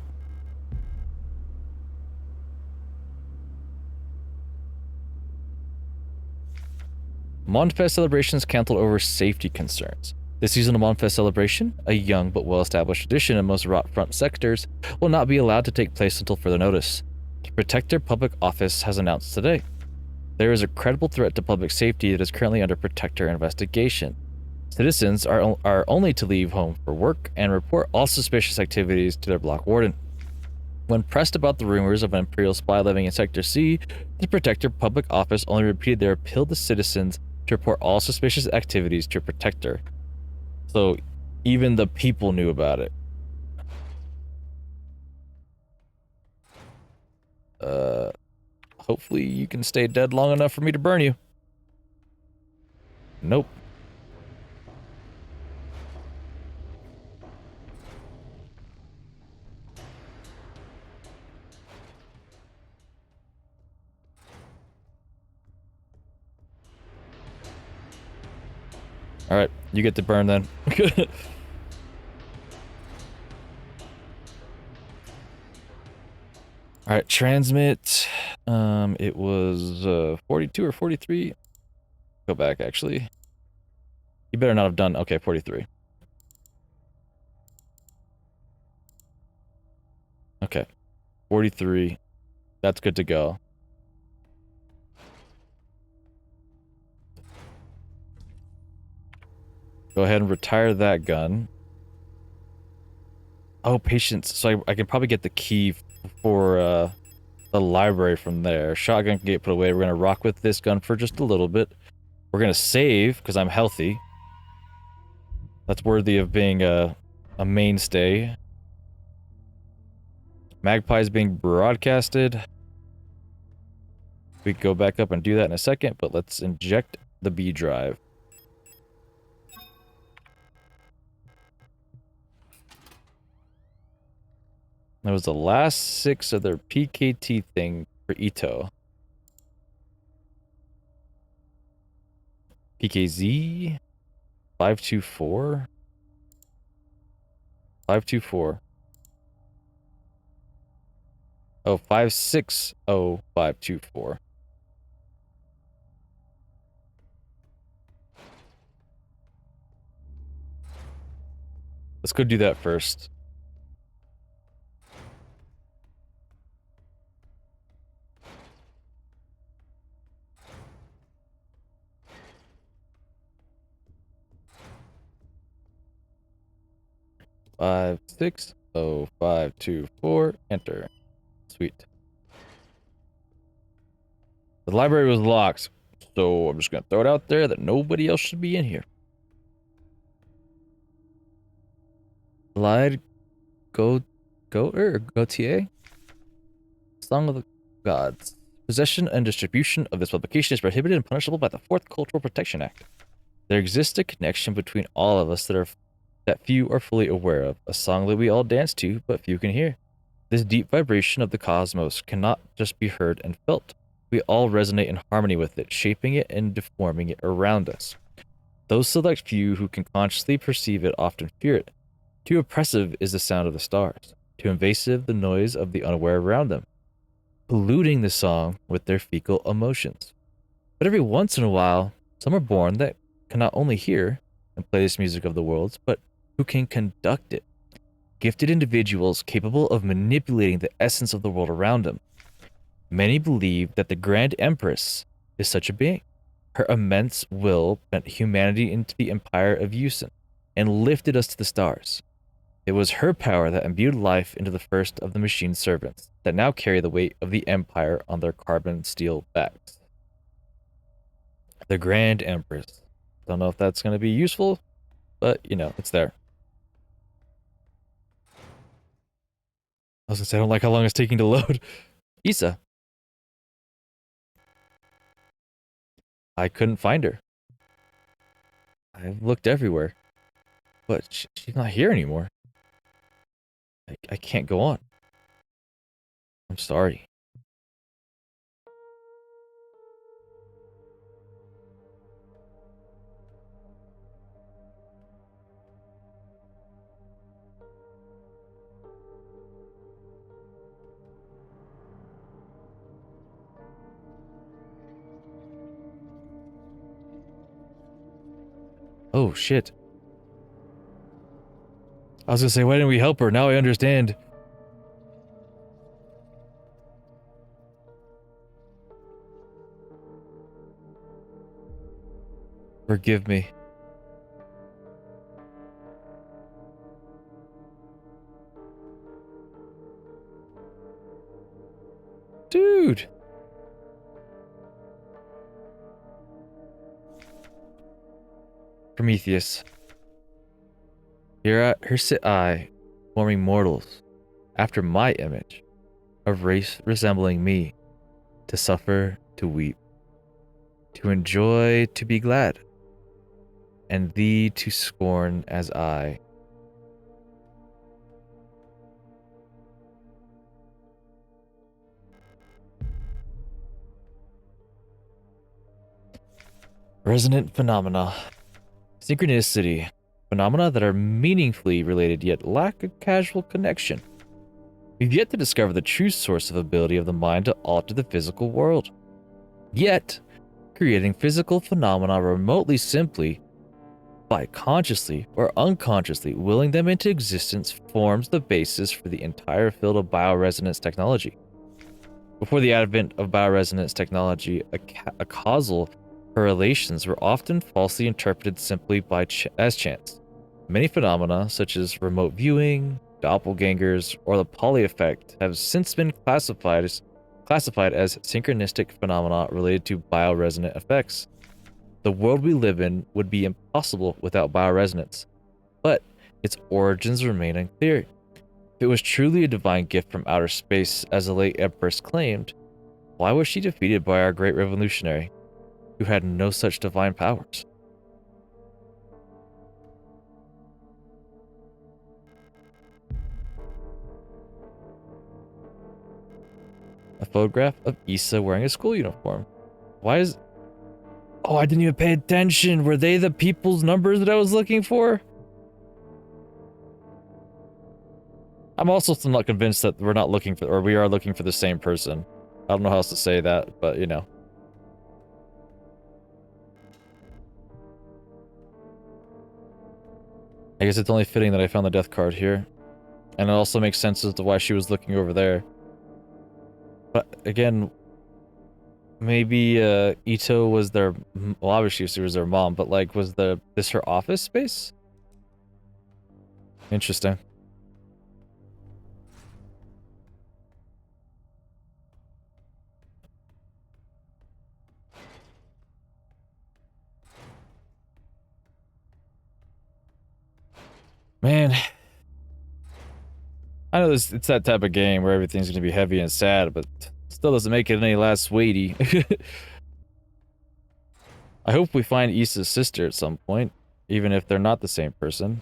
Monfest celebrations canceled over safety concerns. This seasonal Monfest celebration, a young but well-established tradition in most rock-front sectors, will not be allowed to take place until further notice. The Protector Public Office has announced today. There is a credible threat to public safety that is currently under Protector investigation. Citizens are only to leave home for work and report all suspicious activities to their block warden. When pressed about the rumors of an Imperial spy living in Sector C, the Protector Public Office only repeated their appeal to citizens to report all suspicious activities to a Protector. So, even the people knew about it. Hopefully you can stay dead long enough for me to burn you. Nope. Alright, you get to burn then. Alright, transmit. It was 42 or 43. Go back, actually. You better not have done. Okay, 43. Okay, 43. That's good to go. Go ahead and retire that gun. Oh, patience. So I can probably get the key for the library from there. Shotgun can get put away. We're gonna rock with this gun for just a little bit. We're gonna save because I'm healthy. That's worthy of being a mainstay. Magpie's being broadcasted. We can go back up and do that in a second, but let's inject the B drive. That was the last 6 of their PKT thing for Ito. PKZ 524 524. Oh, 560524. Let's go do that first. Five, 6, 0, 5, 2, 4, enter. Sweet. The library was locked, so I'm just gonna throw it out there that nobody else should be in here. Lied Gautier? Song of the Gods. Possession and distribution of this publication is prohibited and punishable by the 4th Cultural Protection Act. There exists a connection between all of us that few are fully aware of, a song that we all dance to, but few can hear. This deep vibration of the cosmos cannot just be heard and felt. We all resonate in harmony with it, shaping it and deforming it around us. Those select few who can consciously perceive it often fear it. Too oppressive is the sound of the stars, too invasive the noise of the unaware around them, polluting the song with their fecal emotions. But every once in a while, some are born that can not only hear and play this music of the worlds, but who can conduct it. Gifted individuals capable of manipulating the essence of the world around them. Many believe that the Grand Empress is such a being. Her immense will bent humanity into the empire of Yusin and lifted us to the stars. It was her power that imbued life into the first of the machine servants that now carry the weight of the empire on their carbon steel backs. The Grand Empress. Don't know if that's going to be useful, but, you know, it's there. I was going to say, I don't like how long it's taking to load. Issa. I couldn't find her. I've looked everywhere, but she's not here anymore. I can't go on. I'm sorry. Oh, shit. I was gonna say, why didn't we help her? Now I understand. Forgive me. Dude! Prometheus. Here sit I, forming mortals, after my image, a race resembling me, to suffer, to weep, to enjoy, to be glad, and thee to scorn as I. Resonant phenomena. Synchronicity. Phenomena that are meaningfully related yet lack a causal connection. We've yet to discover the true source of ability of the mind to alter the physical world. Yet, creating physical phenomena remotely simply by consciously or unconsciously willing them into existence forms the basis for the entire field of bioresonance technology. Before the advent of bioresonance technology, a causal correlations were often falsely interpreted simply as chance. Many phenomena, such as remote viewing, doppelgangers, or the Pauli effect, have since been classified as synchronistic phenomena related to bioresonant effects. The world we live in would be impossible without bioresonance, but its origins remain unclear. If it was truly a divine gift from outer space, as the late Empress claimed, why was she defeated by our great revolutionary, who had no such divine powers? A photograph of Issa wearing a school uniform. Why is... Oh, I didn't even pay attention. Were they the people's numbers that I was looking for? I'm also still not convinced that we're not looking for, or we are looking for the same person. I don't know how else to say that, but you know. I guess it's only fitting that I found the death card here. And it also makes sense as to why she was looking over there. But again, maybe Ito was their, well, obviously she was their mom, but like, was this her office space? Interesting. Man, I know it's that type of game where everything's going to be heavy and sad, but still doesn't make it any less weighty. I hope we find Issa's sister at some point, even if they're not the same person.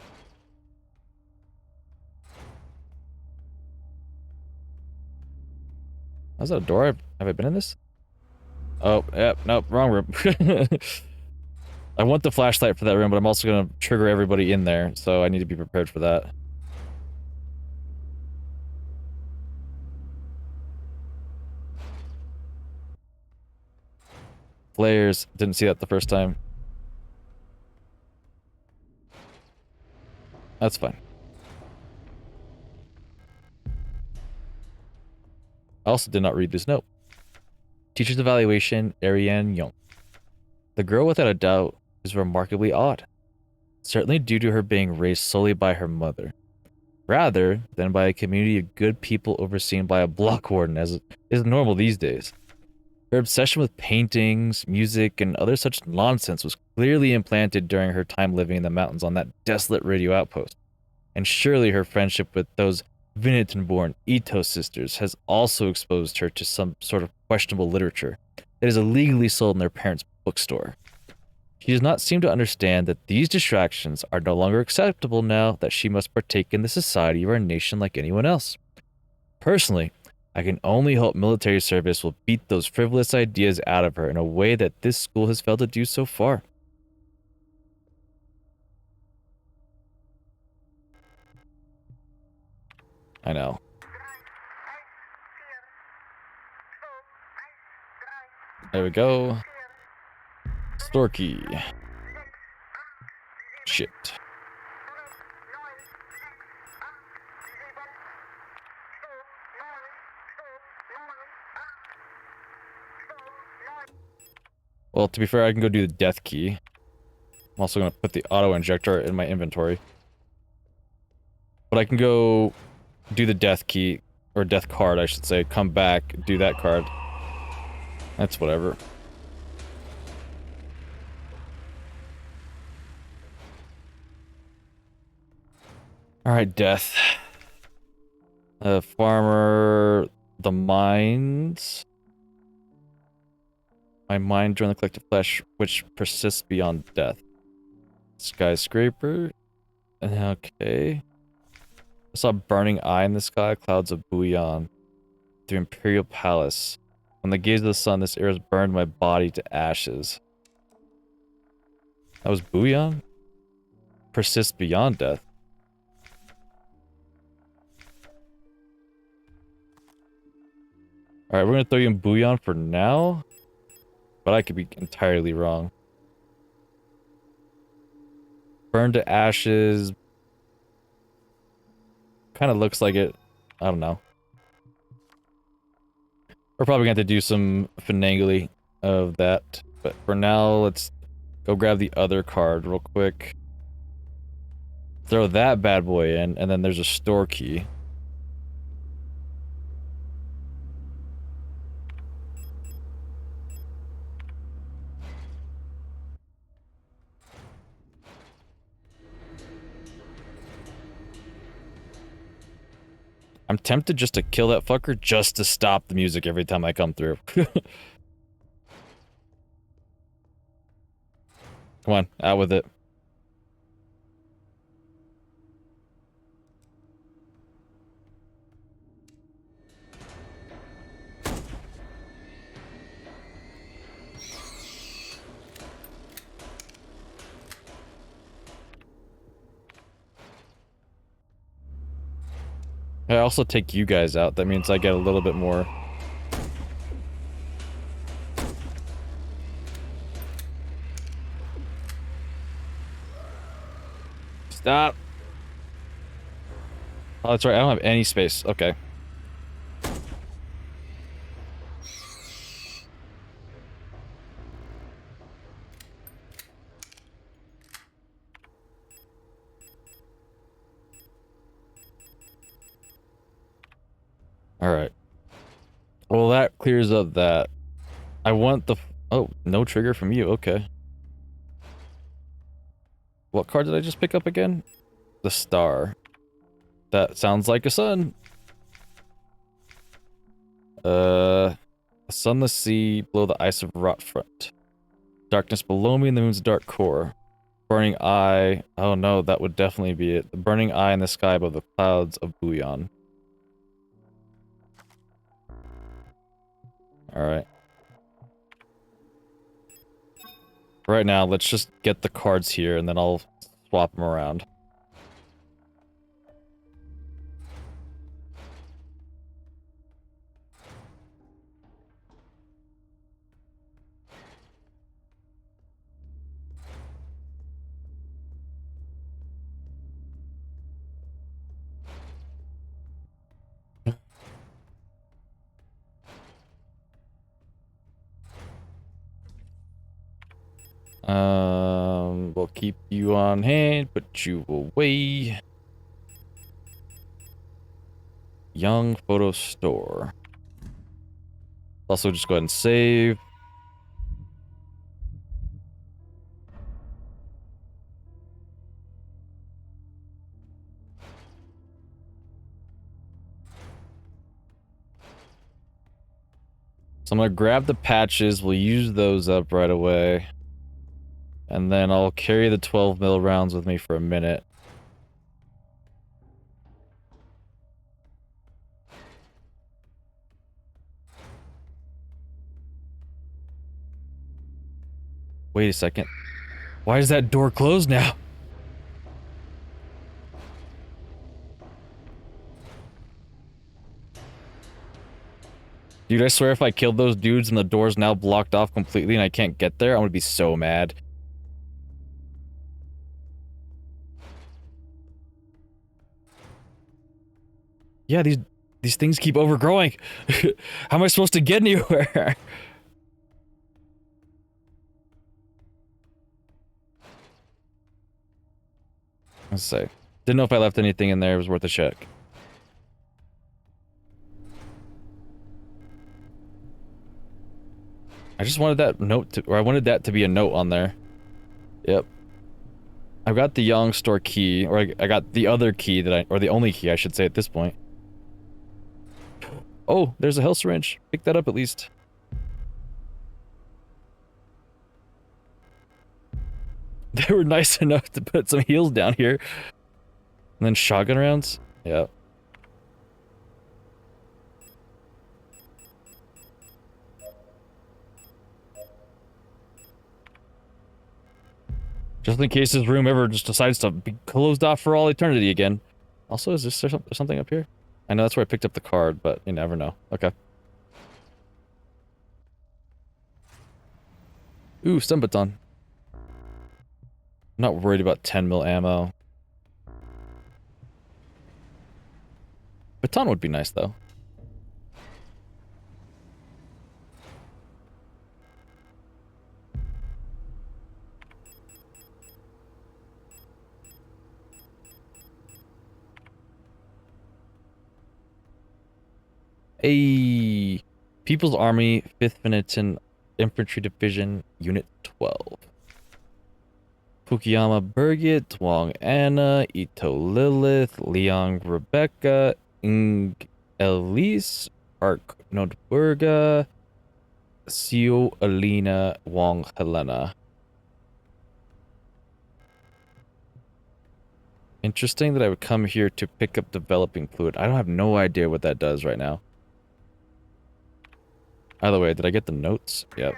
How's that a door? Have I been in this? Oh, yep, nope, wrong room. I want the flashlight for that room, but I'm also going to trigger everybody in there, so I need to be prepared for that. Flares, didn't see that the first time. That's fine. I also did not read this note. Teacher's evaluation, Ariane Young. The girl without a doubt is remarkably odd. Certainly due to her being raised solely by her mother, rather than by a community of good people overseen by a block warden, as is normal these days. Her obsession with paintings, music, and other such nonsense was clearly implanted during her time living in the mountains on that desolate radio outpost. And surely her friendship with those Vinneton-born Ito sisters has also exposed her to some sort of questionable literature that is illegally sold in their parents' bookstore. She does not seem to understand that these distractions are no longer acceptable now that she must partake in the society of our nation like anyone else. Personally, I can only hope military service will beat those frivolous ideas out of her in a way that this school has failed to do so far. I know. There we go. Storky. Shit. Well, to be fair, I can go do the death key. I'm also going to put the auto injector in my inventory. But I can go do the death key, or death card, I should say. Come back, do that card. That's whatever. Alright, death. Farmer... The mines... My mind during the collective flesh, which persists beyond death. Skyscraper. Okay. I saw a burning eye in the sky, clouds of bouillon. The Imperial Palace. When the gaze of the sun, this air has burned my body to ashes. That was bouillon? Persists beyond death. Alright, we're gonna throw you in bouillon for now. But I could be entirely wrong. Burn to ashes. Kind of looks like it. I don't know. We're probably going to have to do some finagly of that. But for now, let's go grab the other card real quick. Throw that bad boy in, and then there's a store key. I'm tempted just to kill that fucker just to stop the music every time I come through. Come on, out with it. I also take you guys out. That means I get a little bit more. Stop. Oh, that's right. I don't have any space. Okay. Alright. Well, that clears up that. I want the... Oh, no trigger from you. Okay. What card did I just pick up again? The star. That sounds like a sun. A sunless sea below the ice of rot front. Darkness below me and the moon's dark core. Burning eye. Oh no, that would definitely be it. The burning eye in the sky above the clouds of bouillon. Alright. Right now, let's just get the cards here and then I'll swap them around. We'll keep you on hand, put you away. Young photo store. Also, just go ahead and save. So I'm gonna grab the patches. We'll use those up right away. And then I'll carry the 12 mil rounds with me for a minute. Wait a second. Why is that door closed now? Dude, I swear if I killed those dudes and the door's now blocked off completely and I can't get there, I'm gonna be so mad. Yeah, these things keep overgrowing. How am I supposed to get anywhere? Let's see. Didn't know if I left anything in there. It was worth a check. I just wanted that note to, or I wanted that to be a note on there. Yep. I've got the Young store key, or I got the other key that or the only key I should say at this point. Oh, there's a health syringe. Pick that up at least. They were nice enough to put some heals down here. And then shotgun rounds? Yeah. Just in case this room ever just decides to be closed off for all eternity again. Also, is there something up here? I know that's where I picked up the card, but you never know. Okay. Ooh, stun baton. I'm not worried about 10 mil ammo. Baton would be nice, though. A People's Army, 5th Penitent Infantry Division, Unit 12. Fukuyama Birgit, Wong Anna, Ito Lilith, Leong Rebecca, Ing Elise, Ark Nordburga, Sio Alina, Wong Helena. Interesting that I would come here to pick up developing fluid. I don't have no idea what that does right now. Either way, did I get the notes? Yep.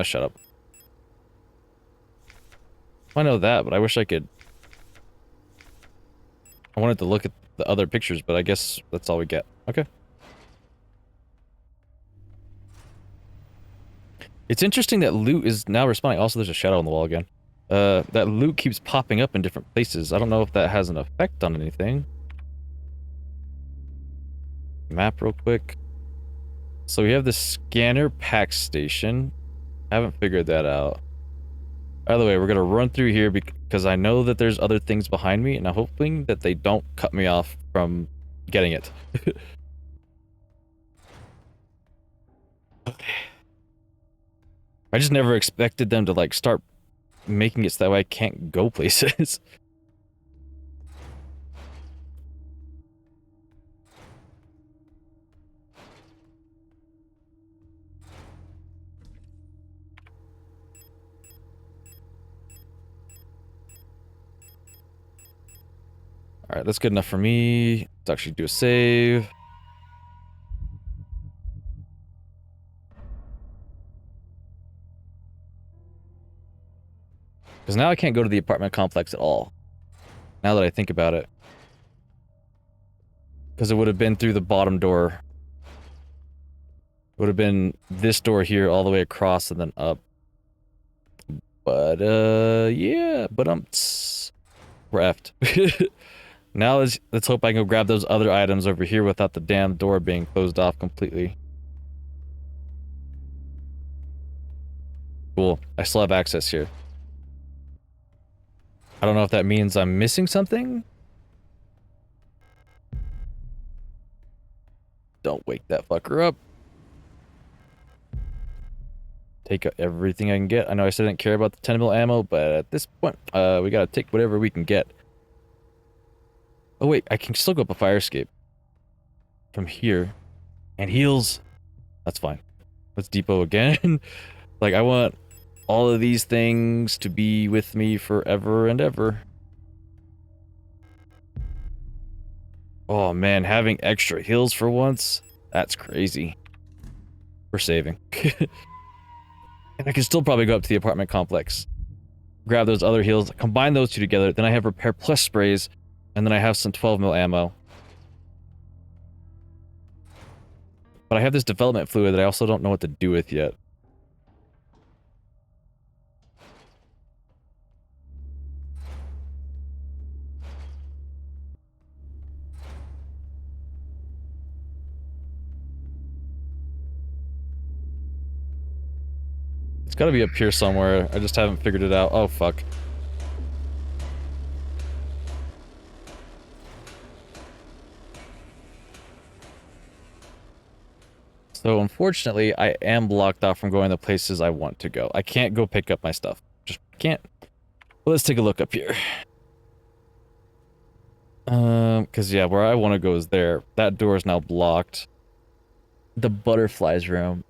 Shut up. I know that, but I wish I could... I wanted to look at the other pictures, but I guess that's all we get. Okay. It's interesting that loot is now responding. Also, there's a shadow on the wall again. That loot keeps popping up in different places. I don't know if that has an effect on anything. Map real quick. So we have the scanner pack station. Haven't figured that out. Either way, we're gonna run through here because I know that there's other things behind me, and I'm hoping that they don't cut me off from getting it. Okay. I just never expected them to, like, start making it so that way I can't go places. Alright, that's good enough for me. Let's actually do a save. Because now I can't go to the apartment complex at all. Now that I think about it. Because it would have been through the bottom door. It would have been this door here all the way across and then up. But, yeah. But, we're effed. Now let's hope I can go grab those other items over here without the damn door being closed off completely. Cool. I still have access here. I don't know if that means I'm missing something. Don't wake that fucker up. take everything I can get. I know I said I didn't care about the 10 mil ammo, but at this point, we gotta take whatever we can get. Oh wait, I can still go up a fire escape from here. And heals. That's fine. Let's depot again. Like, I want all of these things to be with me forever and ever. Oh man, having extra heals for once? That's crazy. We're saving. And I can still probably go up to the apartment complex. Grab those other heals, combine those two together, then I have repair plus sprays, and then I have some 12 mil ammo. But I have this development fluid that I also don't know what to do with yet. It's gotta be up here somewhere. I just haven't figured it out. Oh, fuck. So, unfortunately, I am blocked off from going the places I want to go. I can't go pick up my stuff. Just can't. Well, let's take a look up here. Because, yeah, where I want to go is there. That door is now blocked. The butterflies room.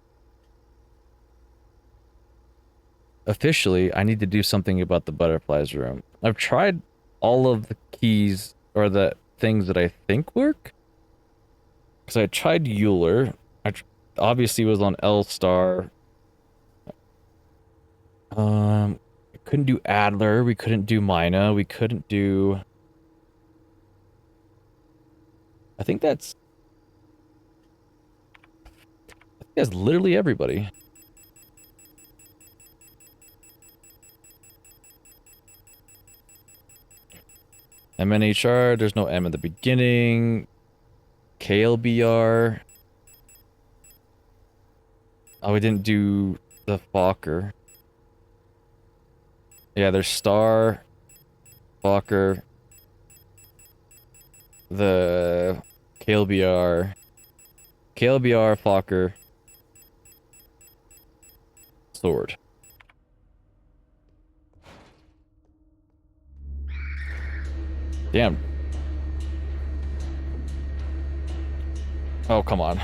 Officially, I need to do something about the butterflies room. I've tried all of the keys, or the things that I think work. Because I tried Euler. Obviously was on L star. We couldn't do Adler. We couldn't do Mina. We couldn't do... I think that's literally everybody. MNHR, there's no M at the beginning. KLBR. Oh, we didn't do the Fokker. Yeah, there's Star, Fokker, the KLBR, Fokker, Sword. Damn. Oh, come on.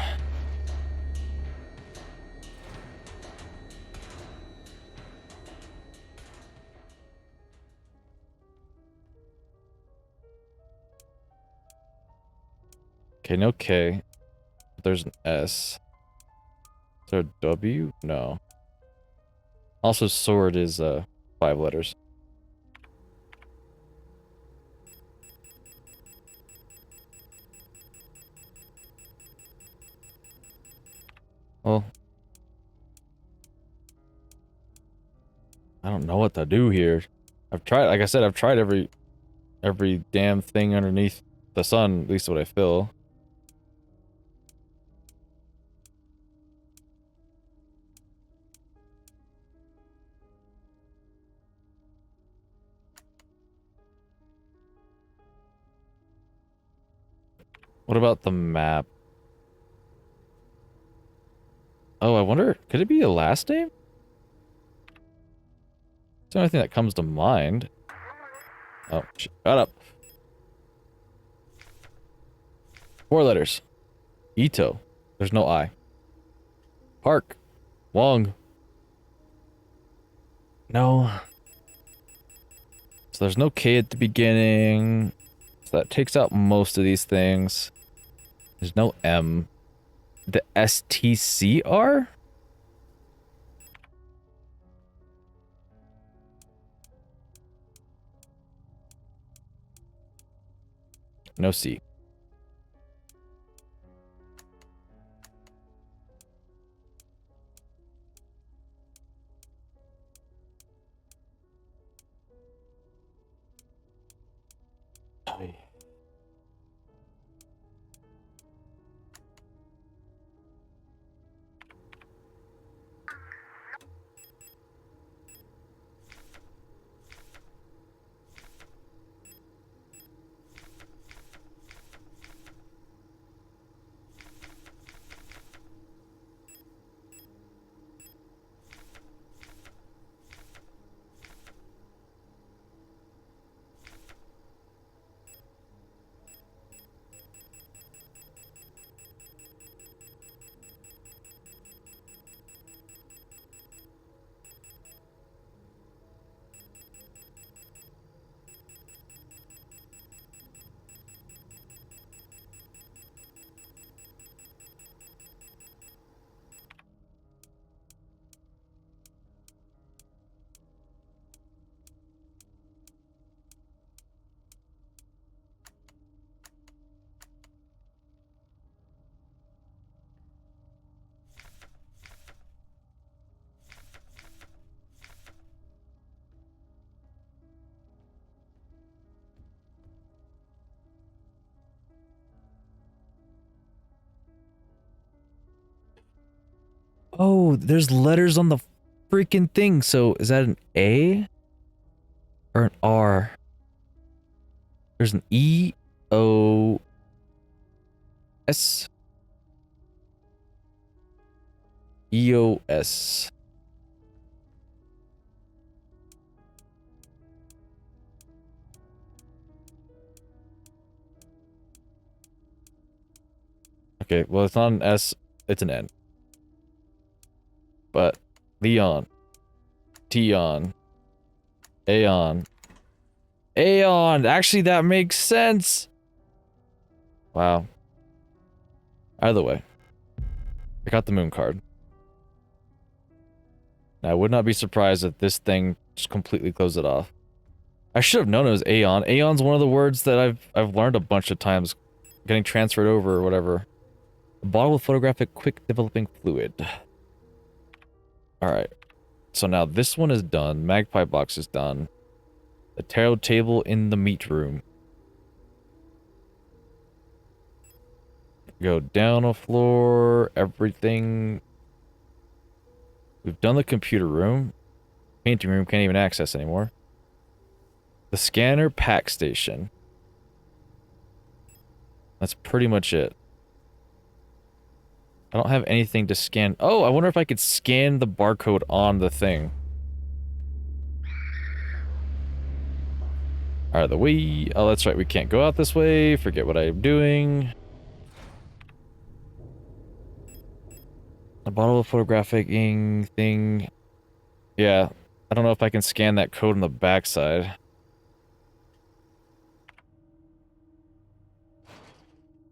Okay, no K. There's an S. Is there a W? No. Also, sword is 5 letters. Well, I don't know what to do here. I've tried, like I said, I've tried every damn thing underneath the sun, at least what I feel. What about the map? Oh, I wonder, could it be a last name? It's the only thing that comes to mind. Oh, shut up. 4 letters. Ito. There's no I. Park. Wong. No. So there's no K at the beginning. So that takes out most of these things. There's no M. The STCR? No C. Oh, there's letters on the freaking thing. So is that an A or an R? There's an E, O, S, E, O, S. Okay, well, it's not an S, it's an N. But Leon, Tion, Aeon. Aeon! Actually, that makes sense! Wow. Either way, I got the moon card. Now, I would not be surprised if this thing just completely closed it off. I should have known it was Aeon. Aeon's one of the words that I've learned a bunch of times, getting transferred over or whatever. A bottle of photographic quick developing fluid. Alright. So now this one is done. Magpie box is done. The tarot table in the meat room. Go down a floor. Everything. We've done the computer room. Painting room can't even access anymore. The scanner pack station. That's pretty much it. I don't have anything to scan. Oh, I wonder if I could scan the barcode on the thing. Alright, the way... Oh, that's right, we can't go out this way. Forget what I'm doing. A bottle of photographic thing. Yeah, I don't know if I can scan that code on the backside.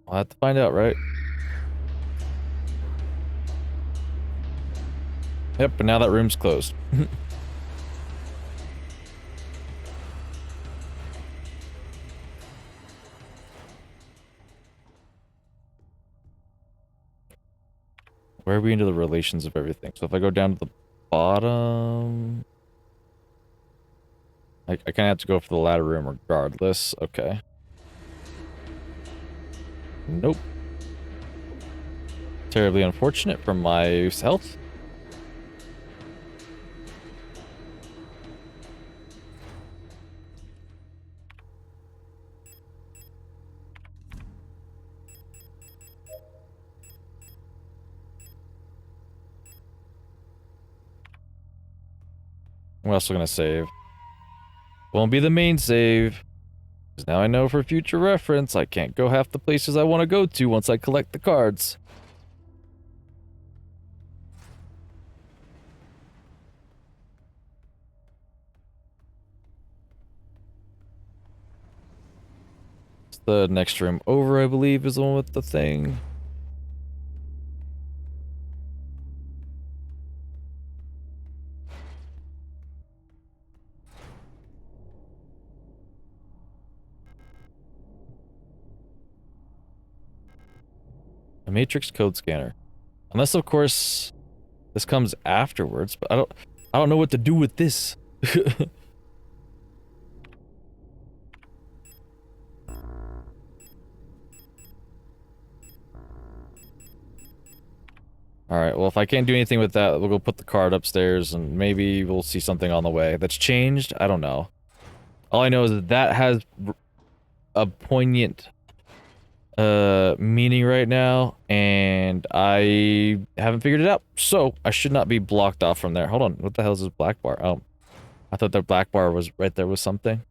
I'll have to find out, right? Yep, but now that room's closed. Where are we into the relations of everything? So if I go down to the bottom... I kind of have to go for the ladder room regardless. Okay. Nope. Terribly unfortunate for my health. What else are we gonna save? Won't be the main save. Because now I know for future reference, I can't go half the places I want to go to once I collect the cards. It's the next room over, I believe, is the one with the thing. A matrix code scanner. Unless, of course, this comes afterwards, but I don't know what to do with this. Alright, well, if I can't do anything with that, we'll go put the card upstairs, and maybe we'll see something on the way. That's changed? I don't know. All I know is that that has a poignant meaning right now, and I haven't figured it out, so I should not be blocked off from there. Hold on, what the hell is this black bar? Oh, I thought the black bar was right there with something.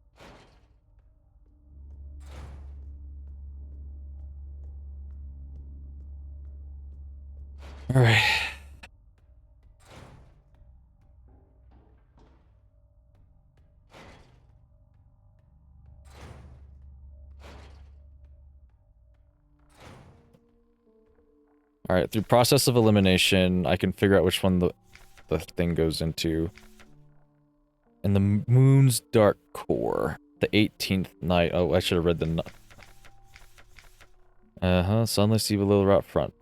Alright. Alright, through process of elimination, I can figure out which one the thing goes into. And the moon's dark core. The 18th night. Oh, I should have read the... Uh-huh, sunless evil little rot front.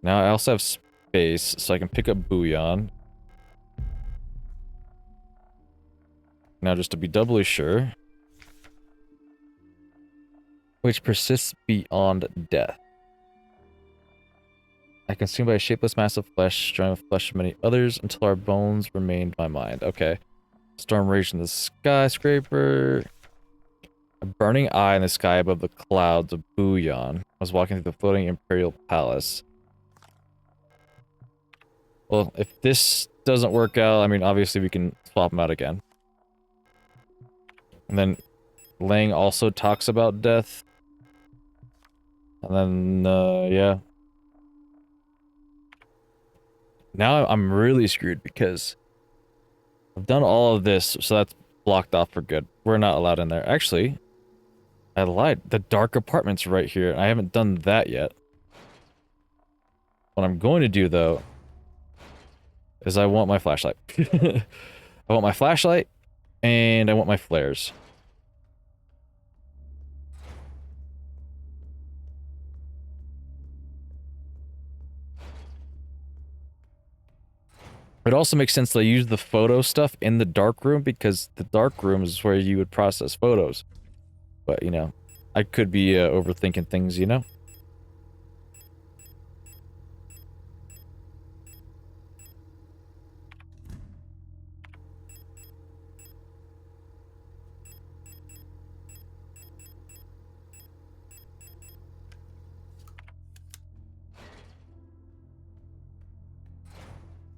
Now I also have space, so I can pick up Bouillon. Now just to be doubly sure. which persists beyond death. I consumed by a shapeless mass of flesh, drawn with flesh of many others, until our bones remained my mind. Okay. Storm raged in the skyscraper. A burning eye in the sky above the clouds of Bouillon. I was walking through the floating Imperial Palace. Well, if this doesn't work out, I mean, obviously we can swap them out again. And then Lang also talks about death. And then, yeah. Now I'm really screwed because I've done all of this, so that's blocked off for good. We're not allowed in there. Actually, I lied. The dark apartment's right here. I haven't done that yet. What I'm going to do, though, is I want my flashlight. I want my flashlight, and I want my flares. It also makes sense that I use the photo stuff in the dark room, because the dark room is where you would process photos. But, you know, I could be overthinking things, you know?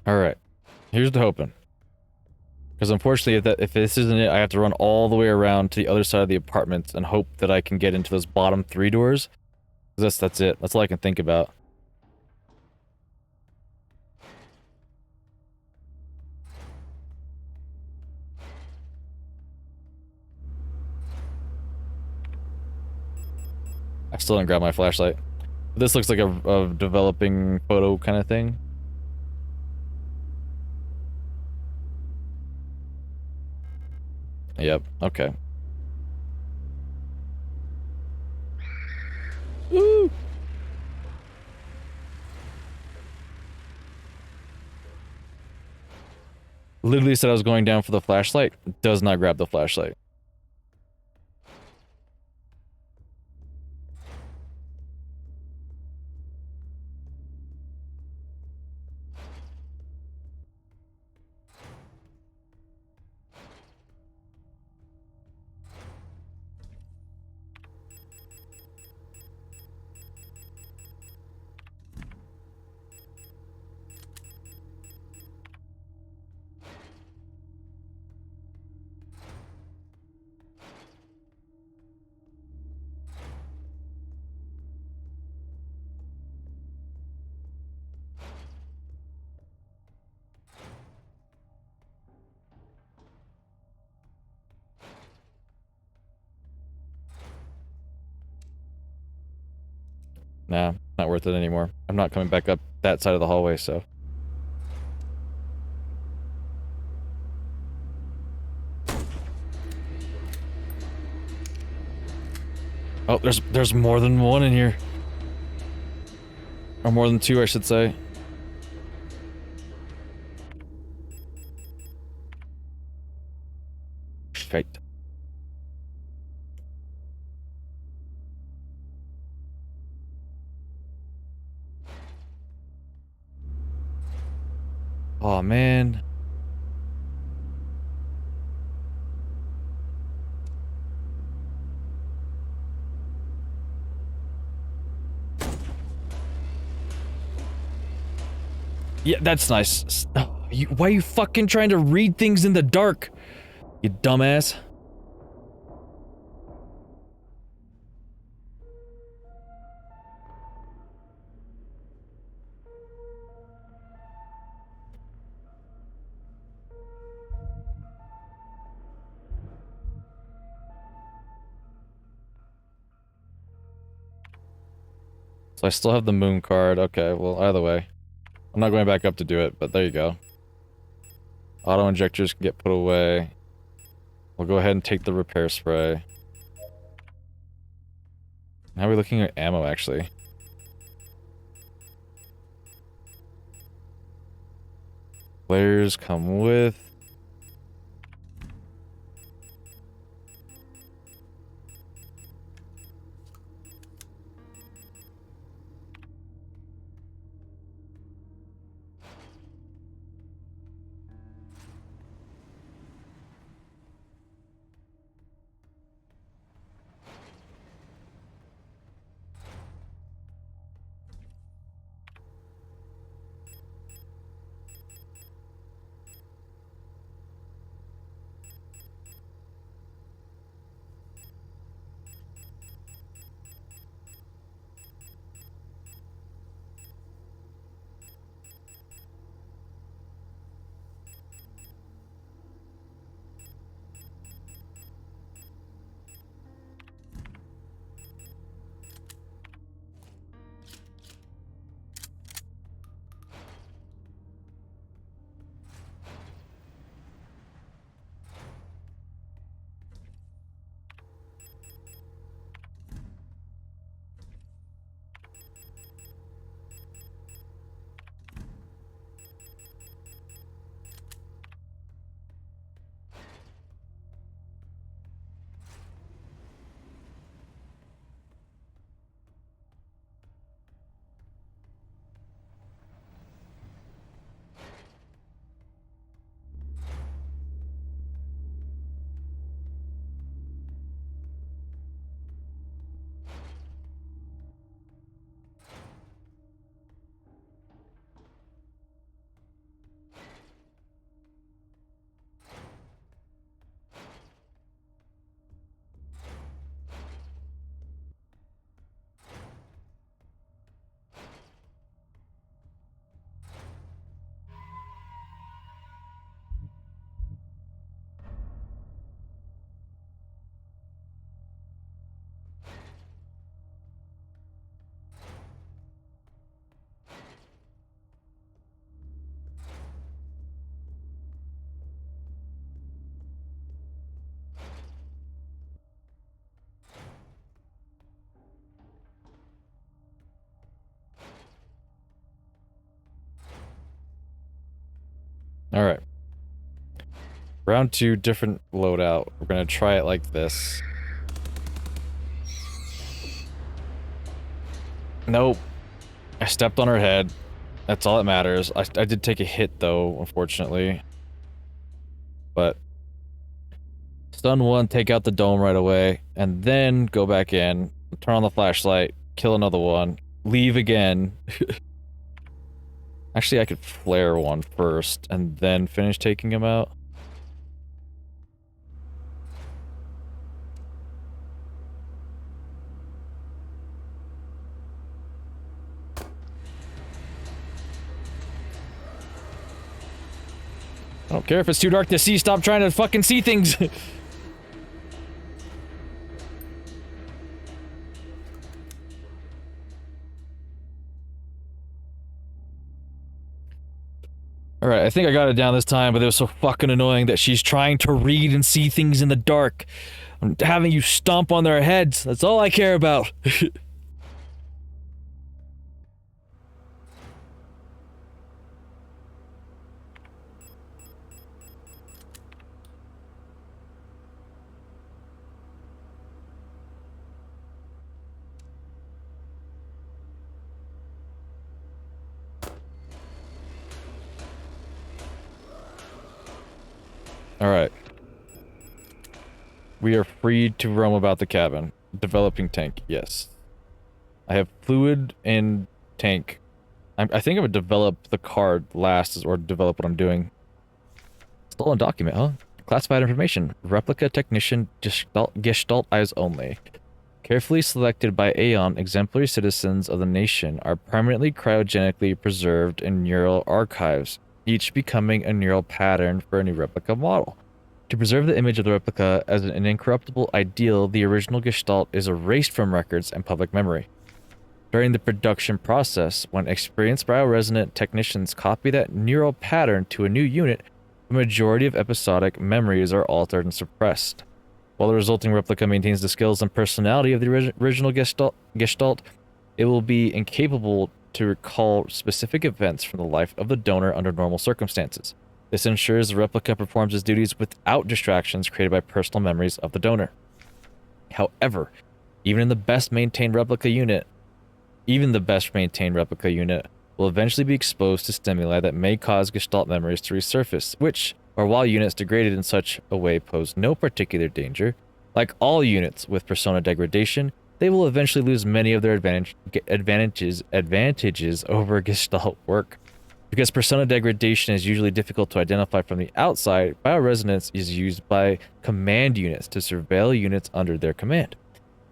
Alright. Here's the hoping. Because unfortunately, if this isn't it, I have to run all the way around to the other side of the apartment and hope that I can get into those bottom 3 doors. That's it. That's all I can think about. I still didn't grab my flashlight. This looks like a developing photo kind of thing. Yep, okay. Woo! Literally said I was going down for the flashlight. Does not grab the flashlight. Nah, not worth it anymore. I'm not coming back up that side of the hallway, so. Oh, there's more than one in here. Or more than 2, I should say. Shite. Oh man. Yeah, that's nice. Why are you fucking trying to read things in the dark? You dumbass. So I still have the moon card. Okay, well, either way. I'm not going back up to do it, but there you go. Auto injectors can get put away. We'll go ahead and take the repair spray. How are we looking at ammo, actually? Flares come with. Round 2, different loadout. We're gonna try it like this. Nope. I stepped on her head. That's all that matters. I did take a hit though, unfortunately. But stun one, take out the dome right away, and then go back in, turn on the flashlight, kill another one, leave again. Actually, I could flare one first, and then finish taking him out. I don't care if it's too dark to see, stop trying to fucking see things! Alright, I think I got it down this time, but it was so fucking annoying that she's trying to read and see things in the dark. I'm having you stomp on their heads, that's all I care about. Alright. We are free to roam about the cabin. Developing tank, yes. I have fluid and tank. I think I would develop the card last, or develop what I'm doing. Stolen document, huh? Classified information. Replica technician gestalt eyes only. Carefully selected by Aeon, exemplary citizens of the nation are permanently cryogenically preserved in neural archives, each becoming a neural pattern for a new replica model. To preserve the image of the replica as an incorruptible ideal, the original gestalt is erased from records and public memory. During the production process, when experienced bioresonant technicians copy that neural pattern to a new unit, the majority of episodic memories are altered and suppressed. While the resulting replica maintains the skills and personality of the original gestalt, it will be incapable to recall specific events from the life of the donor under normal circumstances. This ensures the replica performs its duties without distractions created by personal memories of the donor. However, even the best maintained replica unit will eventually be exposed to stimuli that may cause gestalt memories to resurface, which, or while units degraded in such a way pose no particular danger, like all units with persona degradation, they will eventually lose many of their advantages over gestalt work. Because persona degradation is usually difficult to identify from the outside, bioresonance is used by command units to surveil units under their command.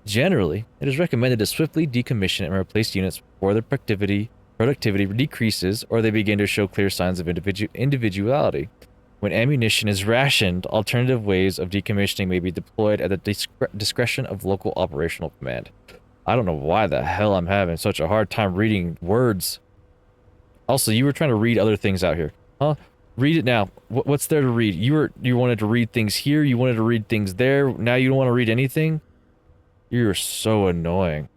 Generally, it is recommended to swiftly decommission and replace units before their productivity decreases or they begin to show clear signs of individuality. When ammunition is rationed, alternative ways of decommissioning may be deployed at the discretion of local operational command. I don't know why the hell I'm having such a hard time reading words. Also, you were trying to read other things out here. Huh? Read it now. What's there to read? You wanted to read things here, you wanted to read things there, now you don't want to read anything? You're so annoying.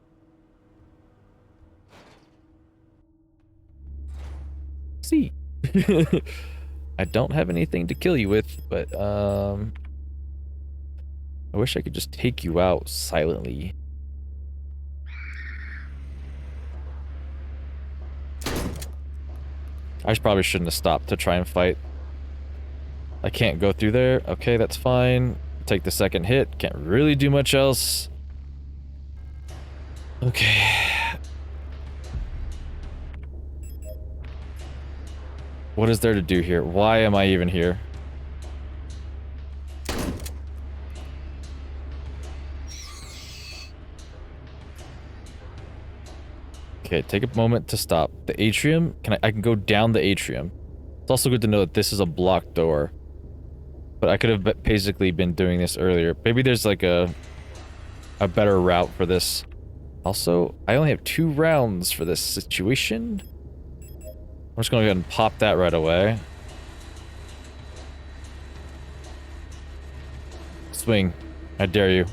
See. I don't have anything to kill you with, but, I wish I could just take you out silently. I probably shouldn't have stopped to try and fight. I can't go through there. Okay, that's fine. Take the second hit. Can't really do much else. Okay. What is there to do here? Why am I even here? Okay, take a moment to stop. The atrium, I can go down the atrium. It's also good to know that this is a blocked door. But I could have basically been doing this earlier. Maybe there's like a better route for this. Also, I only have 2 rounds for this situation. I'm just gonna go ahead and pop that right away. Swing. I dare you.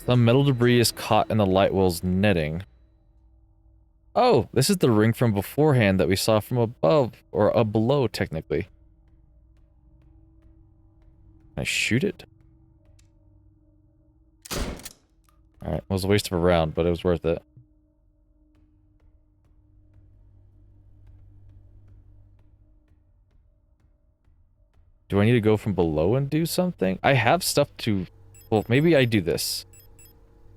Some metal debris is caught in the light well's netting. Oh, this is the ring from beforehand that we saw from above, or below, technically. Can I shoot it? Alright, it was a waste of a round, but it was worth it. Do I need to go from below and do something? I have stuff to... Well, maybe I do this.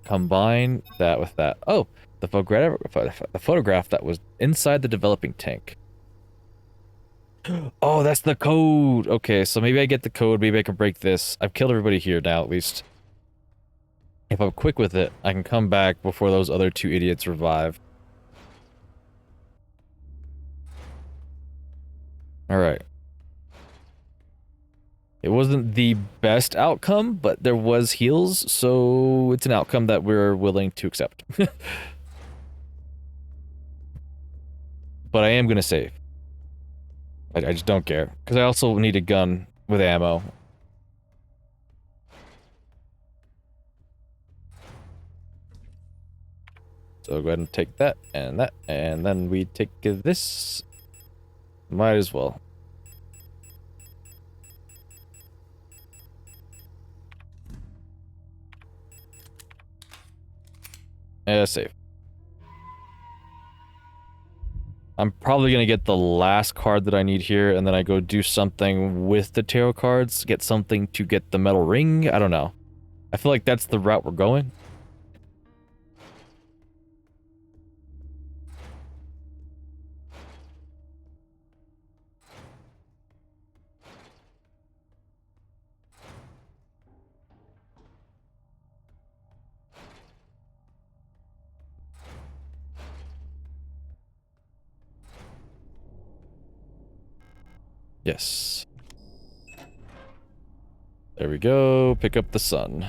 Combine that with that. Oh, the photograph that was inside the developing tank. Oh, that's the code! Okay, so maybe I get the code, maybe I can break this. I've killed everybody here now, at least. If I'm quick with it, I can come back before those other two idiots revive. Alright. It wasn't the best outcome, but there was heals, so it's an outcome that we're willing to accept. But I am gonna save. I just don't care. Because I also need a gun with ammo. So go ahead and take that, and then we take this. Might as well. Yeah, save. I'm probably gonna get the last card that I need here, and then I go do something with the tarot cards, get something to get the metal ring. I don't know. I feel like that's the route we're going. Yes. There we go. Pick up the sun.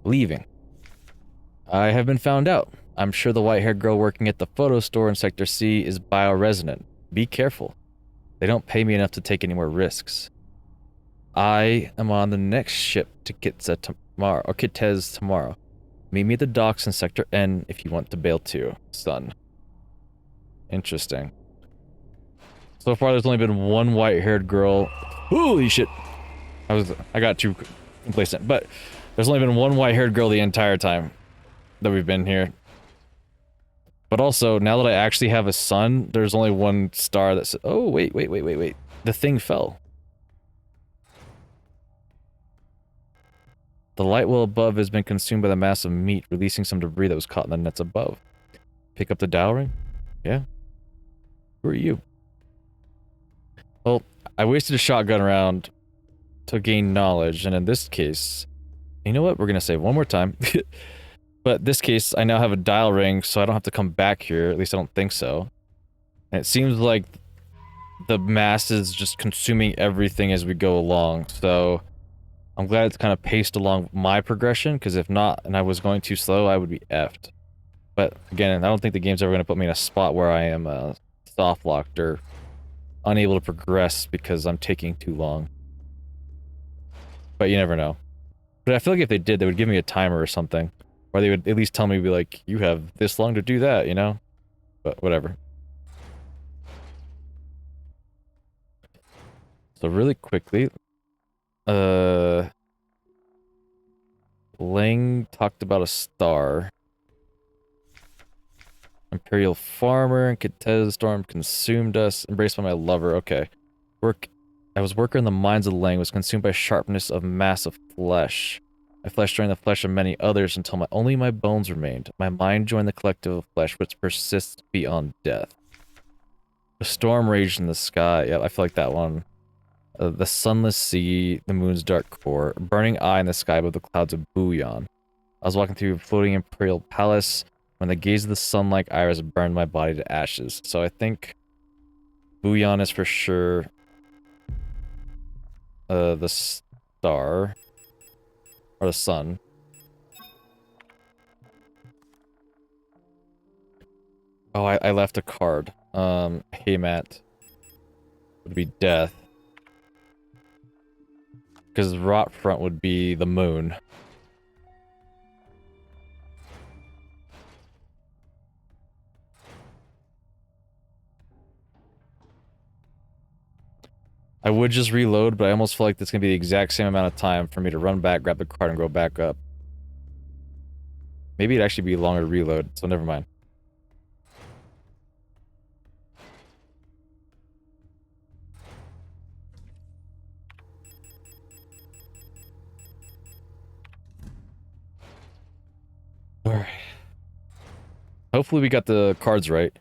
Leaving. I have been found out. I'm sure the white-haired girl working at the photo store in Sector C is bioresonant. Be careful. They don't pay me enough to take any more risks. I am on the next ship to Kitza tomorrow, or Kitez tomorrow. Meet me at the docks in Sector N if you want to bail too, son. Interesting. So far, there's only been one white-haired girl. Holy shit! I got too complacent, but there's only been one white-haired girl the entire time that we've been here. But also, now that I actually have a sun, there's only one star that says, oh, wait. The thing fell. The light well above has been consumed by the mass of meat, releasing some debris that was caught in the nets above. Pick up the dowel ring? Yeah. Who are you? Well, I wasted a shotgun round to gain knowledge, and in this case... You know what? We're gonna save one more time. But this case, I now have a dial ring, so I don't have to come back here. At least I don't think so. And it seems like the mass is just consuming everything as we go along, so... I'm glad it's kind of paced along my progression, because if not, and I was going too slow, I would be effed. But, again, I don't think the game's ever going to put me in a spot where I am soft-locked or unable to progress because I'm taking too long. But you never know. But I feel like if they did, they would give me a timer or something. Or they would at least tell me, be like, you have this long to do that, you know? But whatever. So really quickly... Lang talked about a star. Imperial Farmer and Kitez Storm consumed us. Embraced by my lover. Okay. I was worker in the mines of Lang, was consumed by sharpness of mass of flesh. My flesh joined the flesh of many others until only my bones remained. My mind joined the collective of flesh, which persists beyond death. The storm raged in the sky. Yeah, I feel like that one. The sunless sea, the moon's dark core, burning eye in the sky above the clouds of Bouillon. I was walking through a floating imperial palace when the gaze of the sun-like iris burned my body to ashes. So I think Bouillon is for sure the star or the sun. Oh, I left a card. Hey Matt. Would be death. Because rot front would be the moon. I would just reload, but I almost feel like that's gonna be the exact same amount of time for me to run back, grab the card, and go back up. Maybe it'd actually be longer to reload, so never mind. Alright. Hopefully we got the cards right.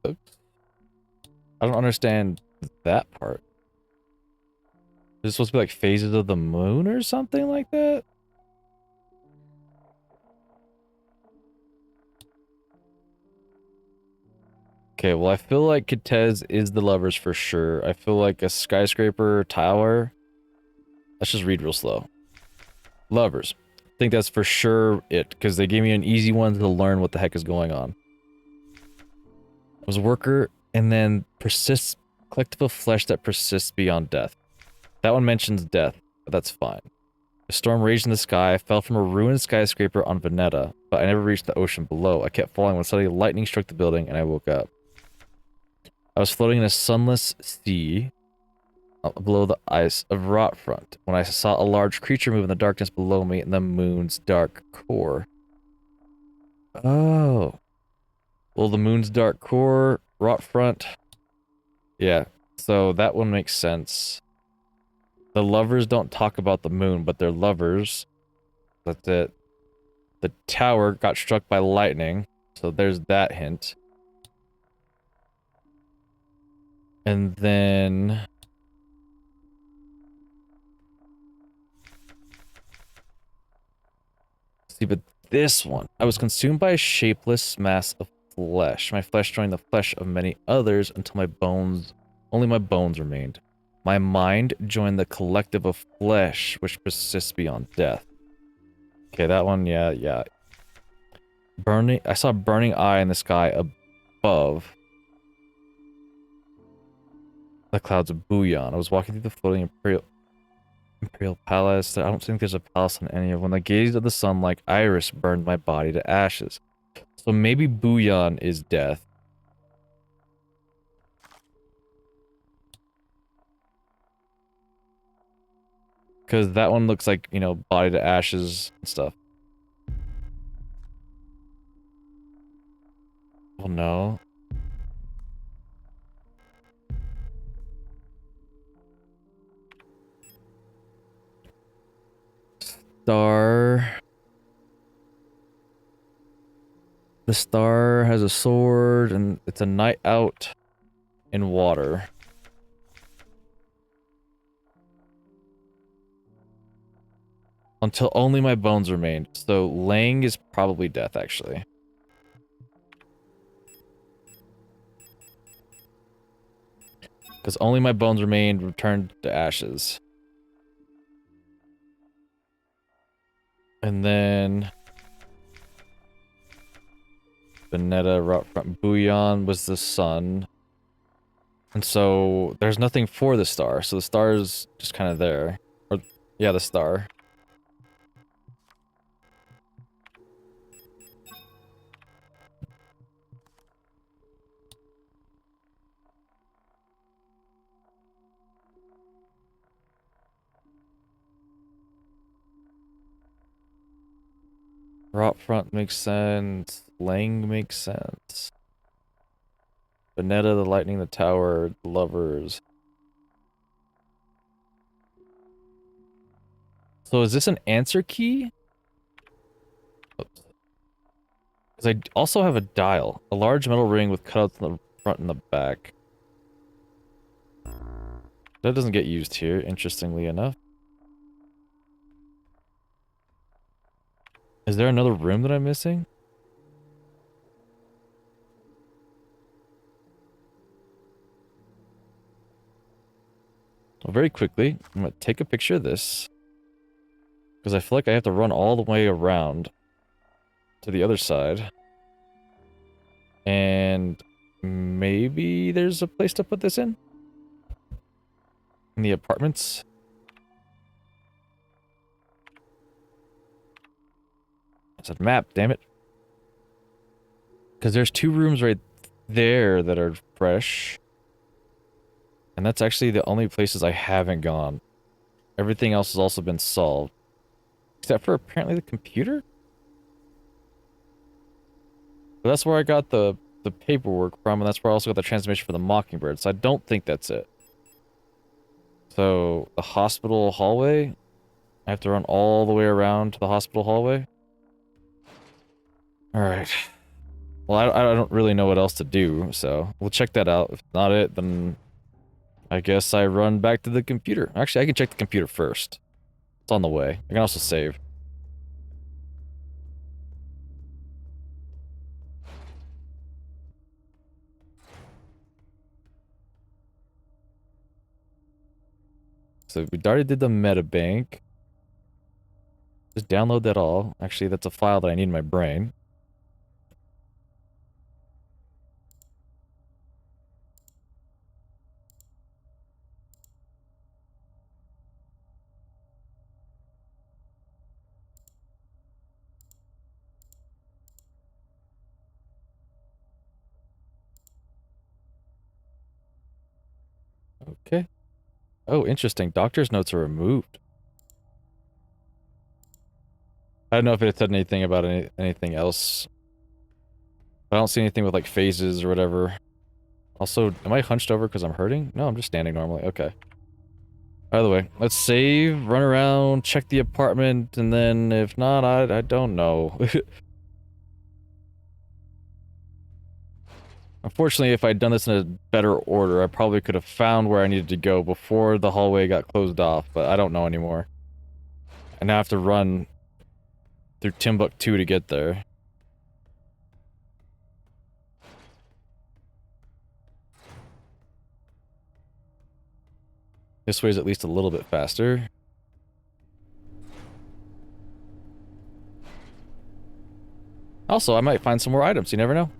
Oops. I don't understand that part. Is it supposed to be like phases of the moon or something like that? Okay, well I feel like Kitez is the lovers for sure. I feel like a skyscraper tower. Let's just read real slow. Lovers. I think that's for sure it, because they gave me an easy one to learn what the heck is going on. It was a worker, and then persists, collective of flesh that persists beyond death. That one mentions death, but that's fine. A storm raged in the sky. I fell from a ruined skyscraper on Veneta, but I never reached the ocean below. I kept falling when suddenly lightning struck the building, and I woke up. I was floating in a sunless sea below the ice of Rotfront when I saw a large creature move in the darkness below me in the moon's dark core. Oh. Well, the moon's dark core, Rotfront. Yeah, so that one makes sense. The lovers don't talk about the moon, but they're lovers. That's it. The tower got struck by lightning, so there's that hint. And then... see, but this one. I was consumed by a shapeless mass of flesh. My flesh joined the flesh of many others until my bones... only my bones remained. My mind joined the collective of flesh, which persists beyond death. Okay, that one, yeah. Burning... I saw a burning eye in the sky above the clouds of Bouillon. I was walking through the floating Imperial Palace. I don't think there's a palace on any of them. When the gaze of the sun like iris burned my body to ashes. So maybe Bouillon is death. Because that one looks like, you know, body to ashes and stuff. Oh no. Star. The star has a sword and it's a night out in water. Until only my bones remained. So Lang is probably death, actually. Because only my bones remained, returned to ashes. And then... Veneta, Rotfront, Bouillon was the sun. And so there's nothing for the star, so the star is just kind of there. Or, yeah, the star. Rotfront makes sense. Lang makes sense. Veneta, the lightning, the tower, the lovers. So is this an answer key? Oops. Because I also have a dial. A large metal ring with cutouts in the front and the back. That doesn't get used here, interestingly enough. Is there another room that I'm missing? very quickly, I'm gonna take a picture of this. Because I feel like I have to run all the way around to the other side. And maybe there's a place to put this in? In the apartments? It's a map, damn it. Because there's 2 rooms right there that are fresh. And that's actually the only places I haven't gone. Everything else has also been solved. Except for apparently the computer? But that's where I got the paperwork from, and that's where I also got the transmission for the Mockingbird, so I don't think that's it. So, the hospital hallway? I have to run all the way around to the hospital hallway? Alright. Well, I don't really know what else to do, so we'll check that out. If not it, then I guess I run back to the computer. Actually, I can check the computer first. It's on the way. I can also save. So we already did the metabank. Just download that all. Actually, that's a file that I need in my brain. Okay. Oh, interesting. Doctor's notes are removed. I don't know if it said anything about anything else. I don't see anything with, like, phases or whatever. Also, am I hunched over because I'm hurting? No, I'm just standing normally. Okay. By the way, let's save, run around, check the apartment, and then if not, I don't know. Unfortunately, if I'd done this in a better order, I probably could have found where I needed to go before the hallway got closed off, but I don't know anymore. I now have to run through Timbuktu to get there. This way is at least a little bit faster. Also, I might find some more items, you never know.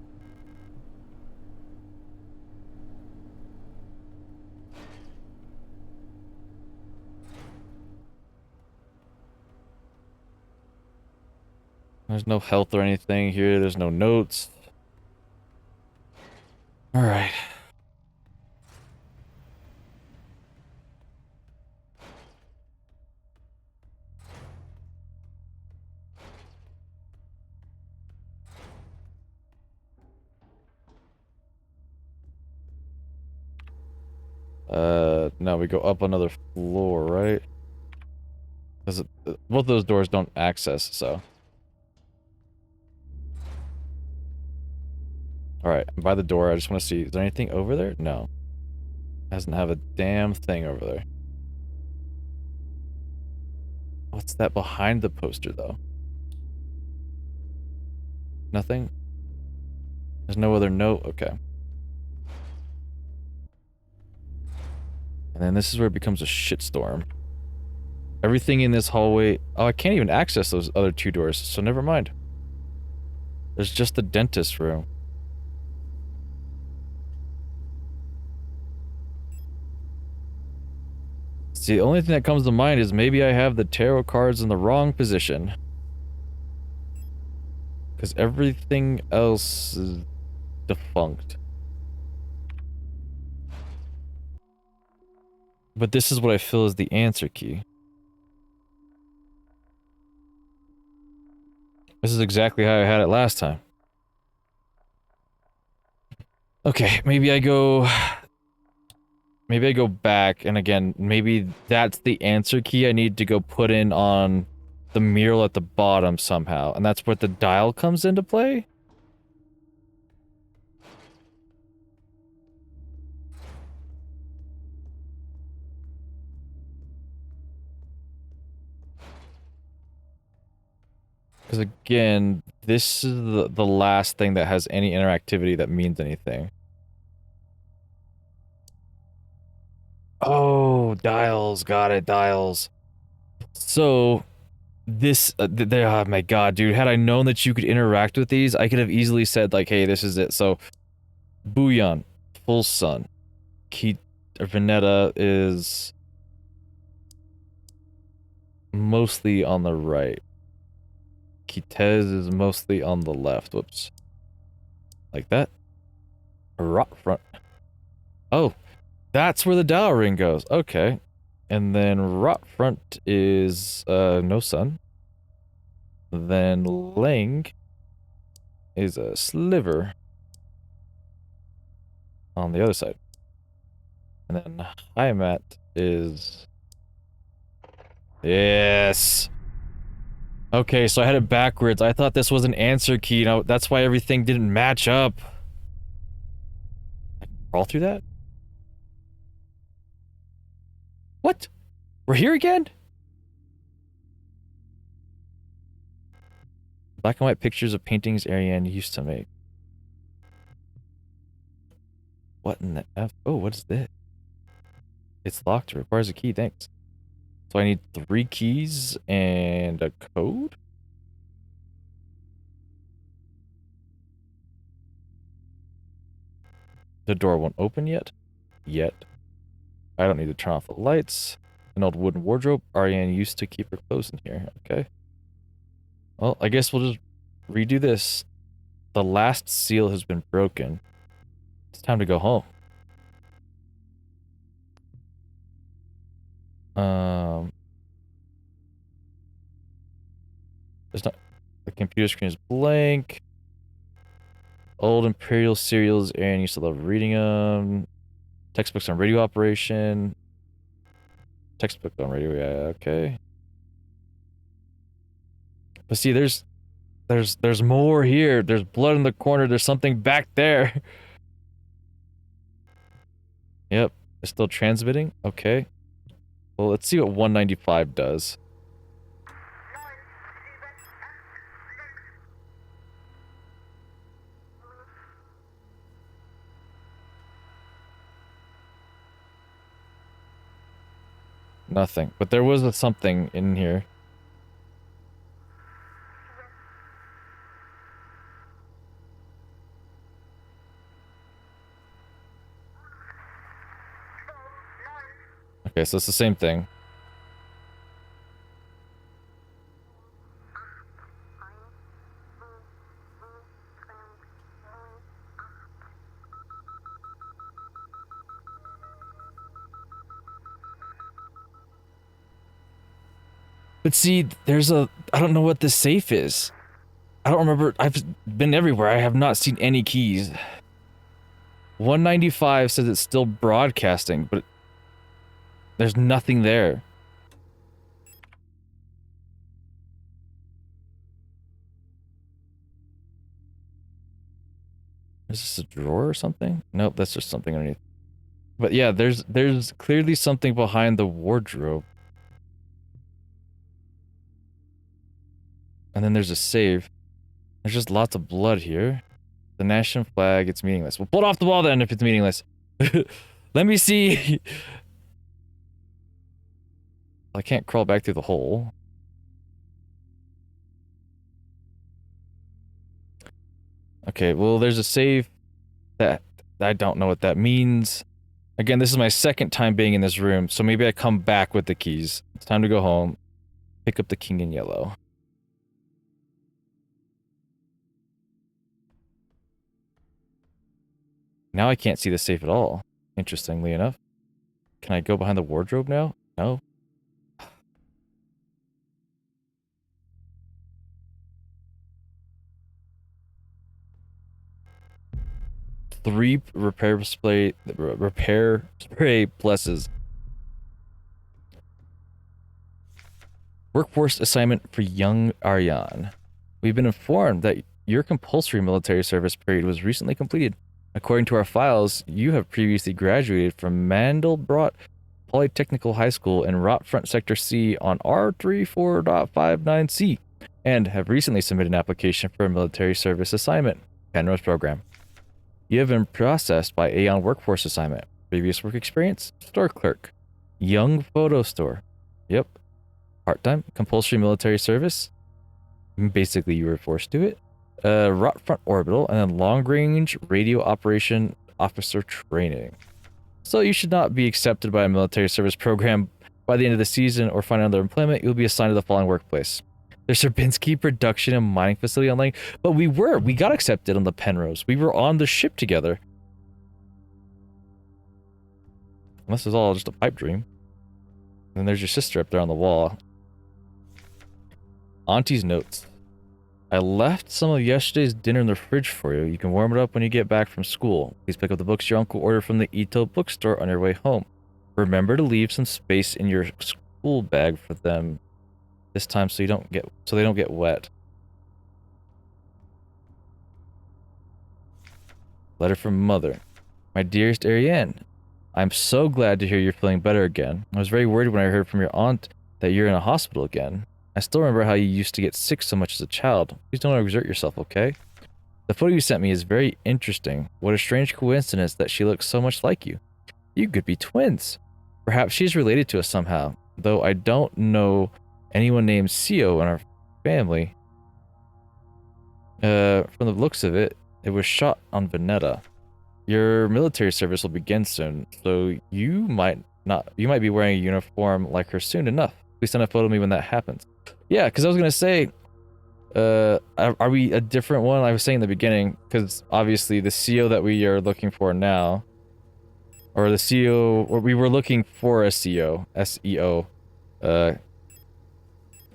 There's no health or anything here, there's no notes. Alright. No, we go up another floor, right? Because both those doors don't access, so. Alright, by the door, I just want to see, is there anything over there? No. Doesn't have a damn thing over there. What's that behind the poster, though? Nothing? There's no other note? Okay. And then this is where it becomes a shitstorm. Everything in this hallway... Oh, I can't even access those other 2 doors, so never mind. There's just the dentist room. See, the only thing that comes to mind is maybe I have the tarot cards in the wrong position. Because everything else is defunct. But this is what I feel is the answer key. This is exactly how I had it last time. Okay, maybe I go... Maybe I go back, and again, maybe that's the answer key I need to go put in on the mural at the bottom somehow, and that's where the dial comes into play? Because again, this is the last thing that has any interactivity that means anything. Oh, Oh, dials. Got it, dials. So, this, oh my god, dude. Had I known that you could interact with these, I could have easily said, like, hey, this is it. So, Bouillon, full sun. Veneta is mostly on the right. Kitez is mostly on the left. Whoops. Like that. Rot front. Oh, that's where the dial ring goes. Okay. And then rot front is no sun. Then Lang is a sliver on the other side. And then Heimat is... Yes! Okay, so I had it backwards. I thought this was an answer key. Now that's why everything didn't match up. I can crawl through that? What? We're here again? Black and white pictures of paintings Ariane used to make. What in the F? Oh, what is this? It's locked. It requires a key. Thanks. So I need 3 keys and a code? The door won't open yet. I don't need to turn off the lights. An old wooden wardrobe. Ariane used to keep her clothes in here. Okay. Well, I guess we'll just redo this. The last seal has been broken. It's time to go home. There's not... The computer screen is blank. Old Imperial serials, Aaron used to love reading them. Textbooks on radio operation. Textbook on radio, yeah, okay. But see, there's more here. There's blood in the corner. There's something back there. Yep, it's still transmitting. Okay. Well, let's see what 195 does. Nothing. But there was something in here. Okay, so it's the same thing. But see, there's a... I don't know what this safe is. I don't remember... I've been everywhere. I have not seen any keys. 195 says it's still broadcasting, but... There's nothing there. Is this a drawer or something? Nope, that's just something underneath. But yeah, there's clearly something behind the wardrobe. And then there's a save. There's just lots of blood here. The national flag, it's meaningless. Well, pull it off the wall then if it's meaningless. Let me see. I can't crawl back through the hole. Okay, well, there's a save that I don't know what that means. Again, this is my second time being in this room, so maybe I come back with the keys. It's time to go home. Pick up the king in yellow. Now I can't see the safe at all, interestingly enough. Can I go behind the wardrobe now? No. Three repair spray pluses. Workforce assignment for young Ariane. We've been informed that your compulsory military service period was recently completed. According to our files, you have previously graduated from Mandelbrot Polytechnical High School in Rotfront Sector C on R34.59C and have recently submitted an application for a military service assignment, Penrose Program. You have been processed by Aeon Workforce Assignment. Previous work experience? Store clerk. Young photo store. Yep. Part-time. Compulsory military service. Basically, you were forced to it. Rot front orbital, and then long-range radio operation officer training. So you should not be accepted by a military service program by the end of the season or find another employment. You'll be assigned to the following workplace. There's Serbinsky production and mining facility online. But we got accepted on the Penrose. We were on the ship together. Unless it's all just a pipe dream. And then there's your sister up there on the wall. Auntie's notes. I left some of yesterday's dinner in the fridge for you. You can warm it up when you get back from school. Please pick up the books your uncle ordered from the Ito bookstore on your way home. Remember to leave some space in your school bag for them this time so they don't get wet. Letter from Mother. My dearest Ariane, I'm so glad to hear you're feeling better again. I was very worried when I heard from your aunt that you're in a hospital again. I still remember how you used to get sick so much as a child. Please don't exert yourself, okay? The photo you sent me is very interesting. What a strange coincidence that she looks so much like you. You could be twins. Perhaps she's related to us somehow, though I don't know anyone named Sio in our family. From the looks of it, it was shot on Veneta. Your military service will begin soon, so you might be wearing a uniform like her soon enough. Please send a photo of me when that happens. Yeah, because I was gonna say, are we a different one? I was saying in the beginning, because obviously the CO that we are looking for now, or the CO, or we were looking for a CO, SEO,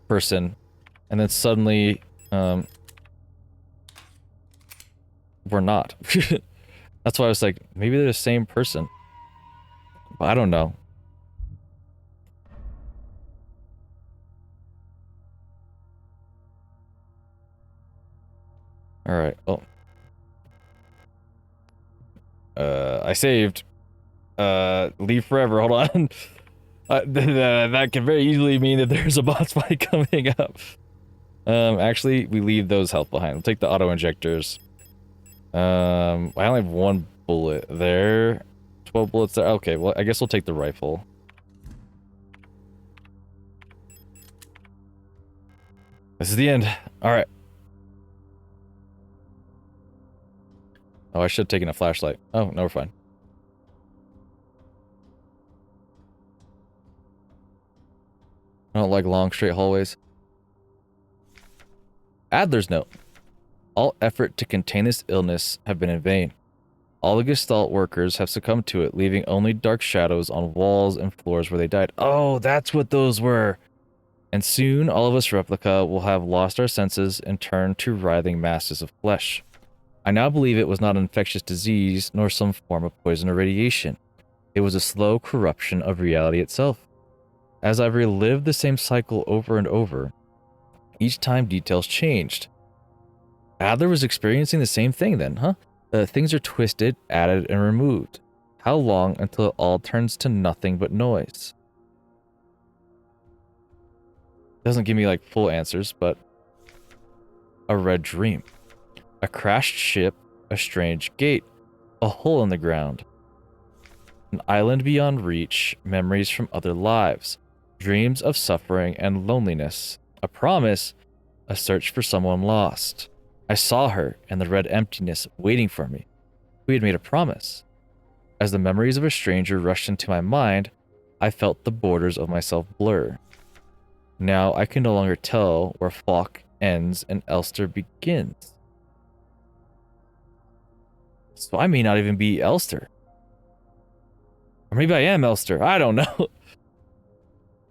person, and then suddenly, we're not. That's why I was like, maybe they're the same person. But I don't know. Alright, oh. I saved. Leave forever, hold on. That can very easily mean that there's a boss fight coming up. Actually, we leave those health behind. We'll take the auto-injectors. I only have one bullet there. 12 bullets there. Okay, well, I guess we'll take the rifle. This is the end. Alright. Oh, I should have taken a flashlight. Oh, no, we're fine. I don't like long, straight hallways. Adler's note. All effort to contain this illness have been in vain. All the Gestalt workers have succumbed to it, leaving only dark shadows on walls and floors where they died. Oh, that's what those were! And soon, all of us replica will have lost our senses and turned to writhing masses of flesh. I now believe it was not an infectious disease, nor some form of poison or radiation. It was a slow corruption of reality itself. As I've relived the same cycle over and over, each time details changed. Adler was experiencing the same thing then, huh? Things are twisted, added, and removed. How long until it all turns to nothing but noise? Doesn't give me like full answers, but a red dream. A crashed ship, a strange gate, a hole in the ground. An island beyond reach, memories from other lives, dreams of suffering and loneliness, a promise, a search for someone lost. I saw her in the red emptiness waiting for me. We had made a promise. As the memories of a stranger rushed into my mind, I felt the borders of myself blur. Now I can no longer tell where Falk ends and Elster begins. So I may not even be Elster. Or maybe I am Elster. I don't know.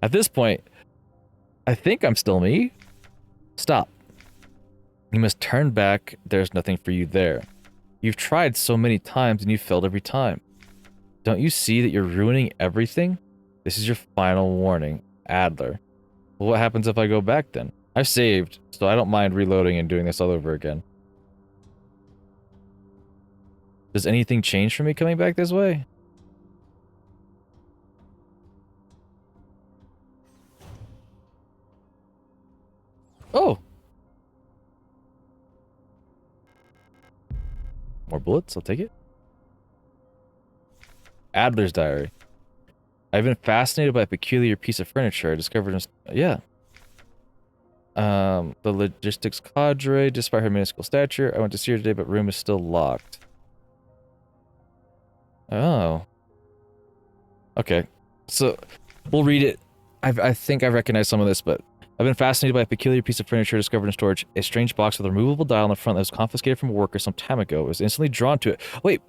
At this point, I think I'm still me. Stop. You must turn back. There's nothing for you there. You've tried so many times and you've failed every time. Don't you see that you're ruining everything? This is your final warning, Adler. Well, what happens if I go back then? I've saved, so I don't mind reloading and doing this all over again. Does anything change for me coming back this way? Oh! More bullets, I'll take it. Adler's diary. I've been fascinated by a peculiar piece of furniture I discovered in... Yeah. The logistics cadre, despite her minuscule stature, I went to see her today, but room is still locked. Oh. Okay. So, we'll read it. I think I recognize some of this, but I've been fascinated by a peculiar piece of furniture discovered in storage. A strange box with a removable dial on the front that was confiscated from a worker some time ago. I was instantly drawn to it. Wait,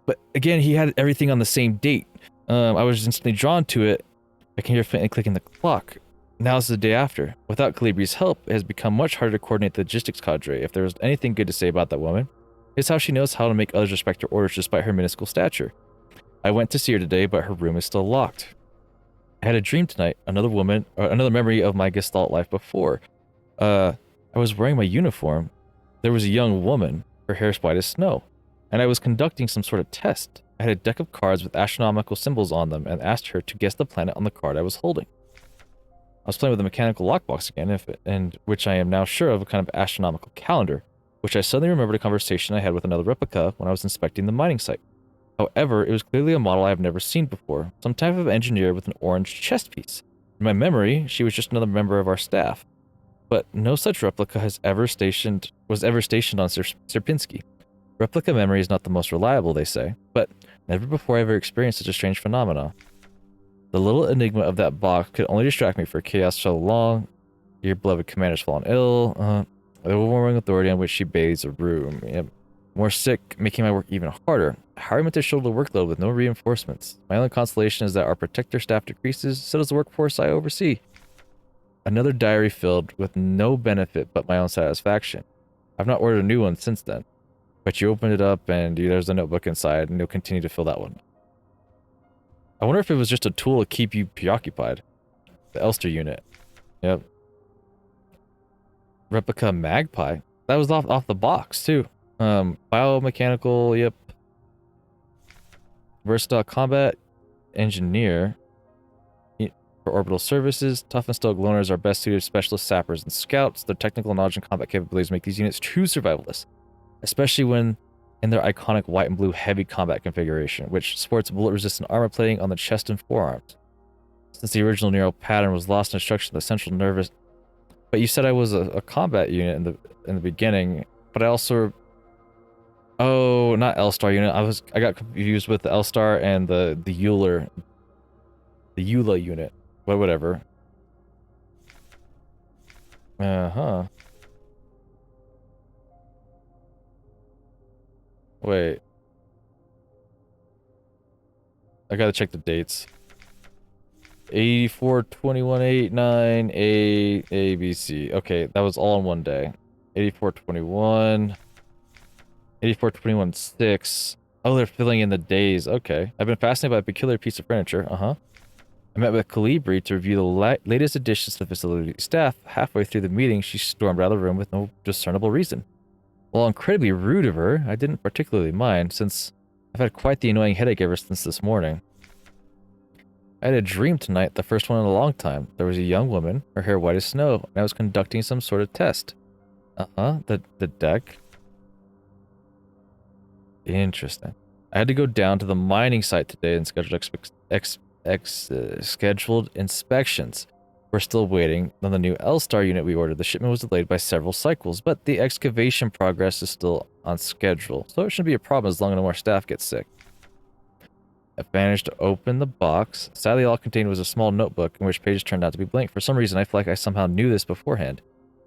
but again, he had everything on the same date. I was instantly drawn to it. I can hear faintly clicking the clock. Now is the day after. Without Calibri's help, it has become much harder to coordinate the logistics cadre. If there was anything good to say about that woman, it's how she knows how to make others respect her orders despite her minuscule stature. I went to see her today, but her room is still locked. I had a dream tonight, another memory of my Gestalt life before. I was wearing my uniform. There was a young woman, her hair white as snow, and I was conducting some sort of test. I had a deck of cards with astronomical symbols on them and asked her to guess the planet on the card I was holding. I was playing with a mechanical lockbox again, which I am now sure of a kind of astronomical calendar, which I suddenly remembered a conversation I had with another replica when I was inspecting the mining site. However, it was clearly a model I have never seen before, some type of engineer with an orange chest piece. In my memory, she was just another member of our staff, but no such replica was ever stationed on Sierpinski. Replica memory is not the most reliable, they say, but never before I ever experienced such a strange phenomena. The little enigma of that box could only distract me for chaos so long. Your beloved commander's fallen ill. The overwhelming authority on which she bathes a room. Yep. More sick, making my work even harder. How are we meant to shoulder the workload with no reinforcements? My only consolation is that our protector staff decreases, so does the workforce I oversee. Another diary filled with no benefit but my own satisfaction. I've not ordered a new one since then. But you opened it up and there's a notebook inside and you'll continue to fill that one. I wonder if it was just a tool to keep you preoccupied. The Elster unit. Yep. Replica Magpie. That was off the box too. Biomechanical, yep. Versatile combat engineer for orbital services. Tough and stoic loners are best suited specialist sappers and scouts. Their technical knowledge and combat capabilities make these units true survivalists, especially when in their iconic white and blue heavy combat configuration, which sports bullet-resistant armor plating on the chest and forearms. Since the original neural pattern was lost in destruction of the central nervous... But you said I was a combat unit in the beginning, but I also... Oh, not L-Star unit. I got confused with the L-Star and the Euler... The Eula unit. But whatever. Uh-huh. Wait. I gotta check the dates. 84-21-8-9 A B C. Okay, that was all in one day. 84-21. 84-21-6. Oh, they're filling in the days. Okay. I've been fascinated by a peculiar piece of furniture. Uh-huh. I met with Calibri to review the latest additions to the facility staff. Halfway through the meeting, she stormed out of the room with no discernible reason. While incredibly rude of her, I didn't particularly mind, since I've had quite the annoying headache ever since this morning. I had a dream tonight, the first one in a long time. There was a young woman, her hair white as snow, and I was conducting some sort of test. Uh-huh, the deck. Interesting. I had to go down to the mining site today and schedule scheduled inspections. We're still waiting on the new L-Star unit we ordered. The shipment was delayed by several cycles, but the excavation progress is still on schedule, so it shouldn't be a problem as long as no more staff gets sick. I managed to open the box. Sadly, all it contained was a small notebook in which pages turned out to be blank. For some reason, I feel like I somehow knew this beforehand,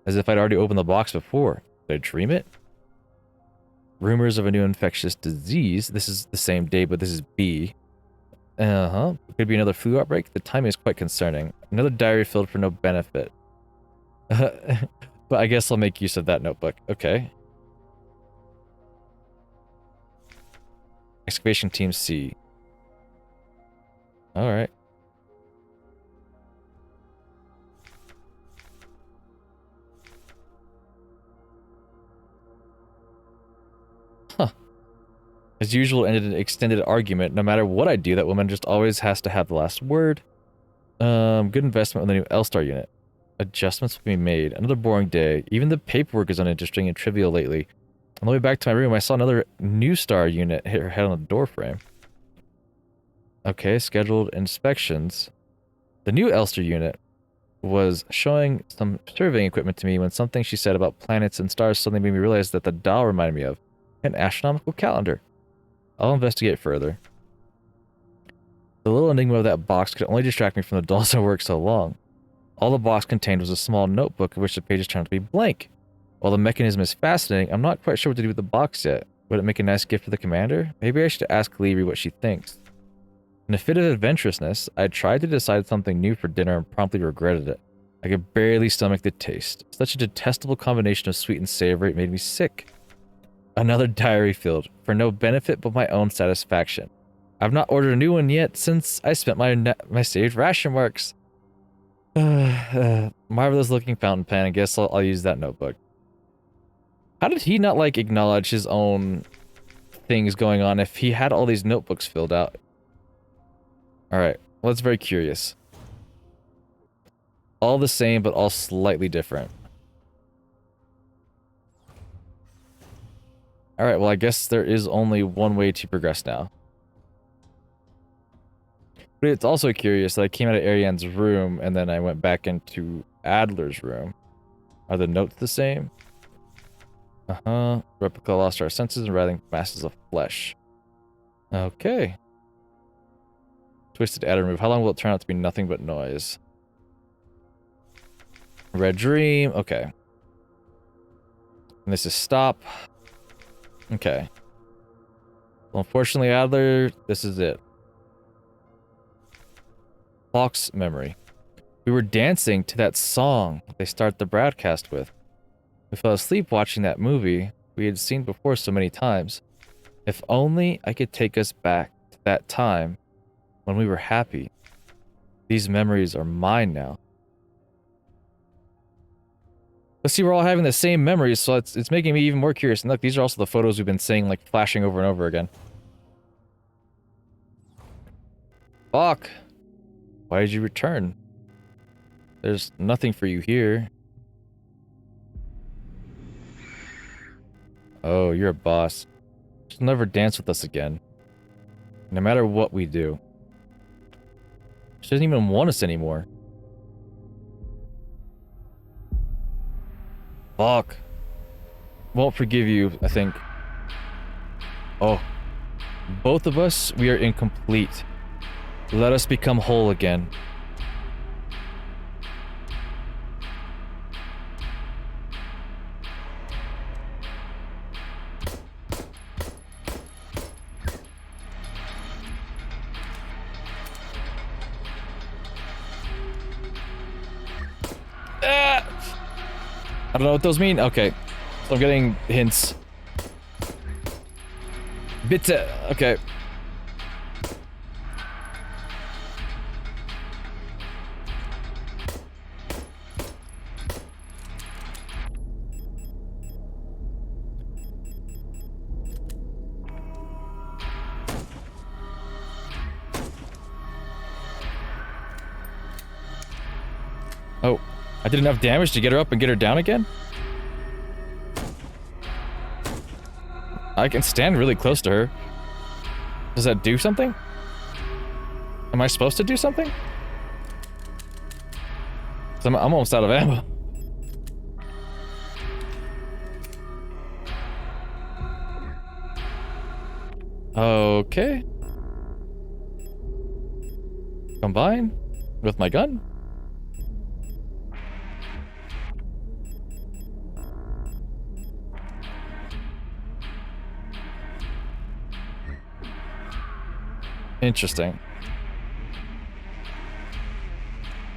as if I'd already opened the box before. Did I dream it? Rumors of a new infectious disease. This is the same day, but this is B. Uh-huh. Could be another flu outbreak. The timing is quite concerning. Another diary filled for no benefit. But I guess I'll make use of that notebook. Okay. Excavation Team C. Alright. Huh. As usual, ended an extended argument. No matter what I do, that woman just always has to have the last word. Good investment on the new L-Star unit. Adjustments will be made. Another boring day. Even the paperwork is uninteresting and trivial lately. On the way back to my room, I saw another new star unit hit her head on the doorframe. Okay, scheduled inspections. The new Elster unit was showing some surveying equipment to me when something she said about planets and stars suddenly made me realize that the dial reminded me of an astronomical calendar. I'll investigate further. The little enigma of that box could only distract me from the dolls I worked so long. All the box contained was a small notebook of which the pages turned out to be blank. While the mechanism is fascinating, I'm not quite sure what to do with the box yet. Would it make a nice gift for the commander? Maybe I should ask Levy what she thinks. In a fit of adventurousness, I tried to decide something new for dinner and promptly regretted it. I could barely stomach the taste. Such a detestable combination of sweet and savory, it made me sick. Another diary filled, for no benefit but my own satisfaction. I've not ordered a new one yet since I spent my saved ration marks. Marvelous looking fountain pen. I guess I'll use that notebook. How did he not, like, acknowledge his own things going on if he had all these notebooks filled out? Alright, well, that's very curious. All the same, but all slightly different. Alright, well, I guess there is only one way to progress now. But it's also curious that I came out of Ariane's room, and then I went back into Adler's room. Are the notes the same? Uh-huh. Replica lost our senses and writhing masses of flesh. Okay. Twisted adder move. How long will it turn out to be nothing but noise? Red dream. Okay. And this is stop. Okay. Well, unfortunately, Adler, this is it. Clock's memory. We were dancing to that song they start the broadcast with. We fell asleep watching that movie we had seen before so many times. If only I could take us back to that time when we were happy. These memories are mine now. But see, we're all having the same memories, so it's making me even more curious. And look, these are also the photos we've been seeing, like, flashing over and over again. Fuck! Why did you return? There's nothing for you here. Oh, you're a boss. She'll never dance with us again. No matter what we do. She doesn't even want us anymore. Fuck. Won't forgive you, I think. Oh. Both of us, we are incomplete. Let us become whole again. I don't know what those mean. Okay. So I'm getting hints. Bitte. Okay. Oh. I did enough damage to get her up and get her down again? I can stand really close to her. Does that do something? Am I supposed to do something? 'Cause I'm almost out of ammo. Okay. Combine with my gun. Interesting.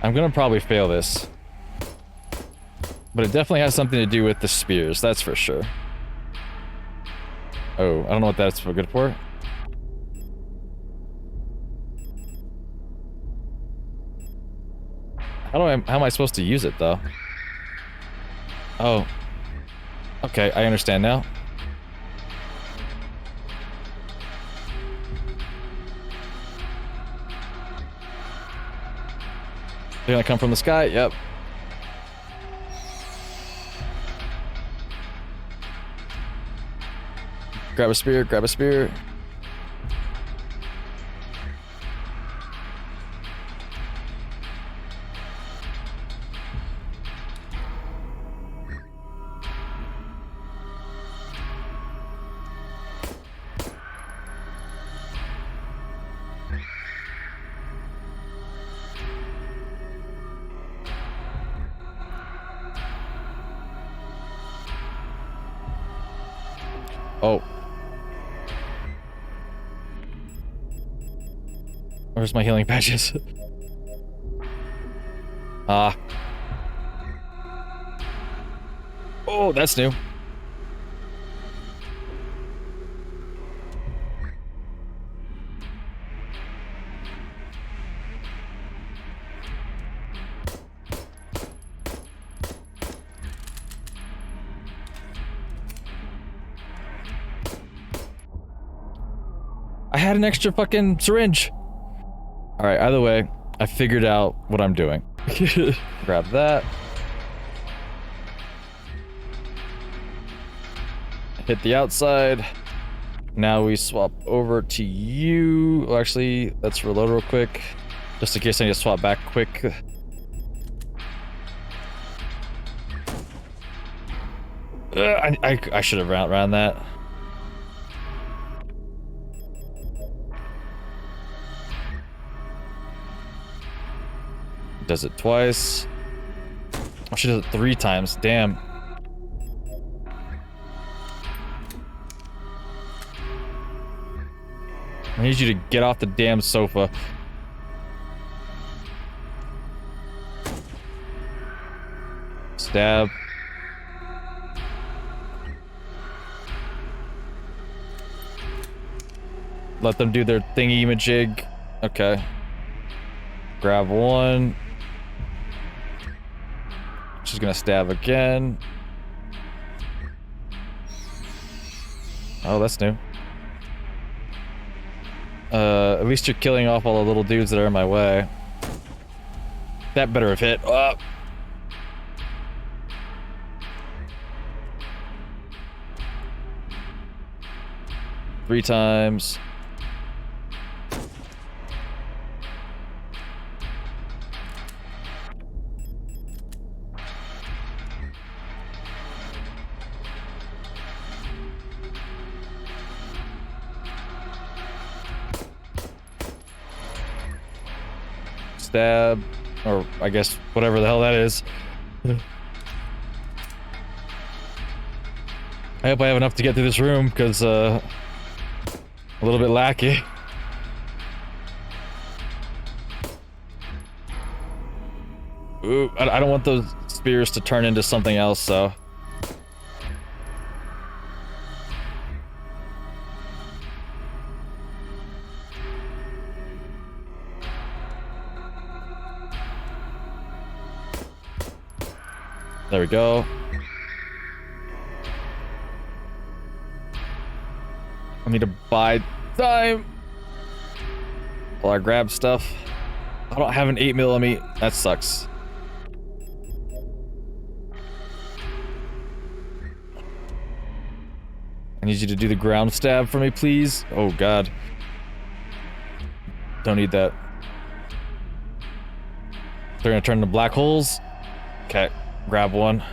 I'm gonna probably fail this. But it definitely has something to do with the spears, that's for sure. Oh, I don't know what that's good for. How am I supposed to use it, though? Oh. Okay, I understand now. They're gonna come from the sky? Yep. Grab a spear, grab a spear. Oh. Where's my healing patches? Ah. Oh, that's new. I had an extra fucking syringe. Alright, either way, I figured out what I'm doing. Grab that. Hit the outside. Now we swap over to you. Well, actually, let's reload real quick. Just in case I need to swap back quick. I should have ran that. Does it twice. Oh, she does it 3 times. Damn. I need you to get off the damn sofa. Stab. Let them do their thingy-majig. Okay. Grab one. She's gonna stab again. Oh, that's new. At least you're killing off all the little dudes that are in my way. That better have hit. 3 times. Stab, or I guess whatever the hell that is. I hope I have enough to get through this room, because a little bit lacky. Ooh, I don't want those spears to turn into something else, so. There we go. I need to buy time while I grab stuff. I don't have an 8mm on me. That sucks. I need you to do the ground stab for me, please. Oh, God. Don't need that. They're gonna turn into black holes. Okay. Grab one.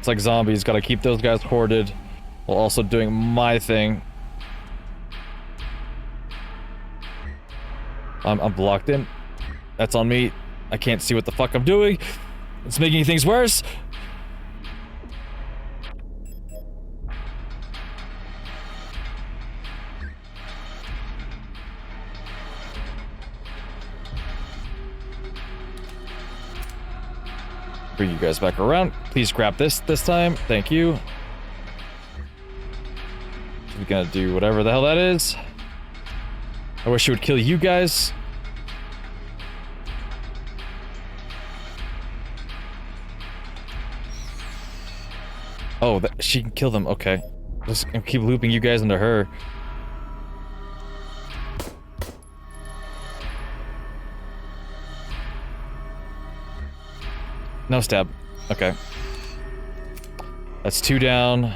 It's like zombies, gotta keep those guys hoarded while also doing my thing. I'm blocked in. That's on me. I can't see what the fuck I'm doing. It's making things worse. Bring you guys back around. Please grab this time. Thank you. We're gonna do whatever the hell that is. I wish it would kill you guys. Oh, she can kill them. Okay. Just keep looping you guys into her. No stab. Okay. That's 2 down.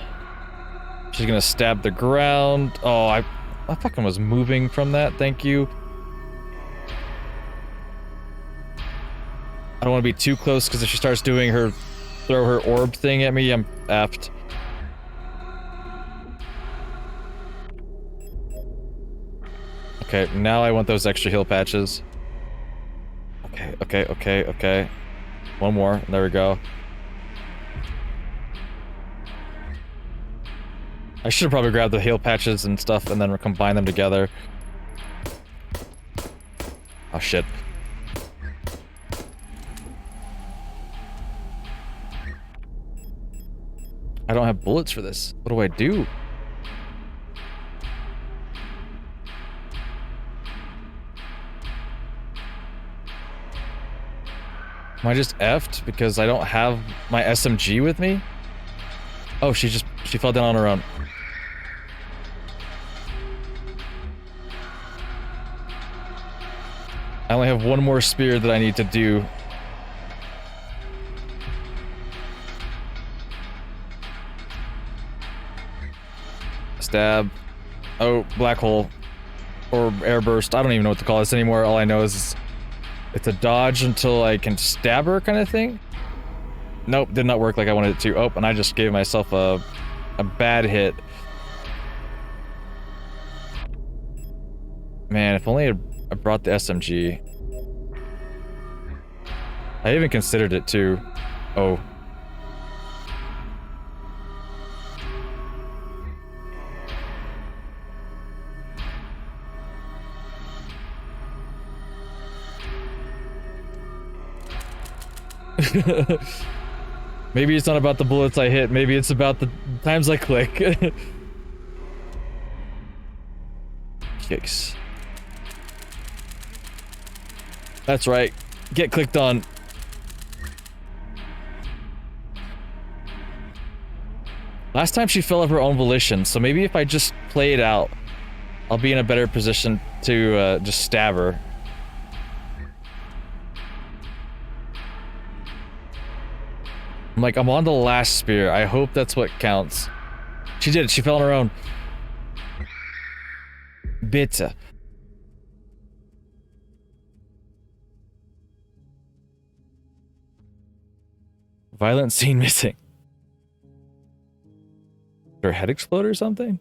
She's gonna stab the ground. Oh, I fucking was moving from that. Thank you. I don't want to be too close, because if she starts doing her throw her orb thing at me, I'm effed. Okay, now I want those extra heal patches. Okay. One more. There we go. I should have probably grabbed the heal patches and stuff and then combine them together. Oh shit. I don't have bullets for this. What do I do? Am I just effed because I don't have my SMG with me? Oh, she fell down on her own. I only have one more spear that I need to do. Stab. Oh, black hole. Or air burst. I don't even know what to call this anymore. All I know is it's a dodge until I can stab her kind of thing. Nope, did not work like I wanted it to. Oh, and I just gave myself a bad hit. Man, if only I brought the SMG. I even considered it too. Oh. Maybe it's not about the bullets I hit, maybe it's about the times I click. Kicks. That's right. Get clicked on. Last time she fell of her own volition, so maybe if I just play it out, I'll be in a better position to just stab her. I'm like, I'm on the last spear. I hope that's what counts. She did. She fell on her own. Bitte. Violent scene missing. Did her head explode or something?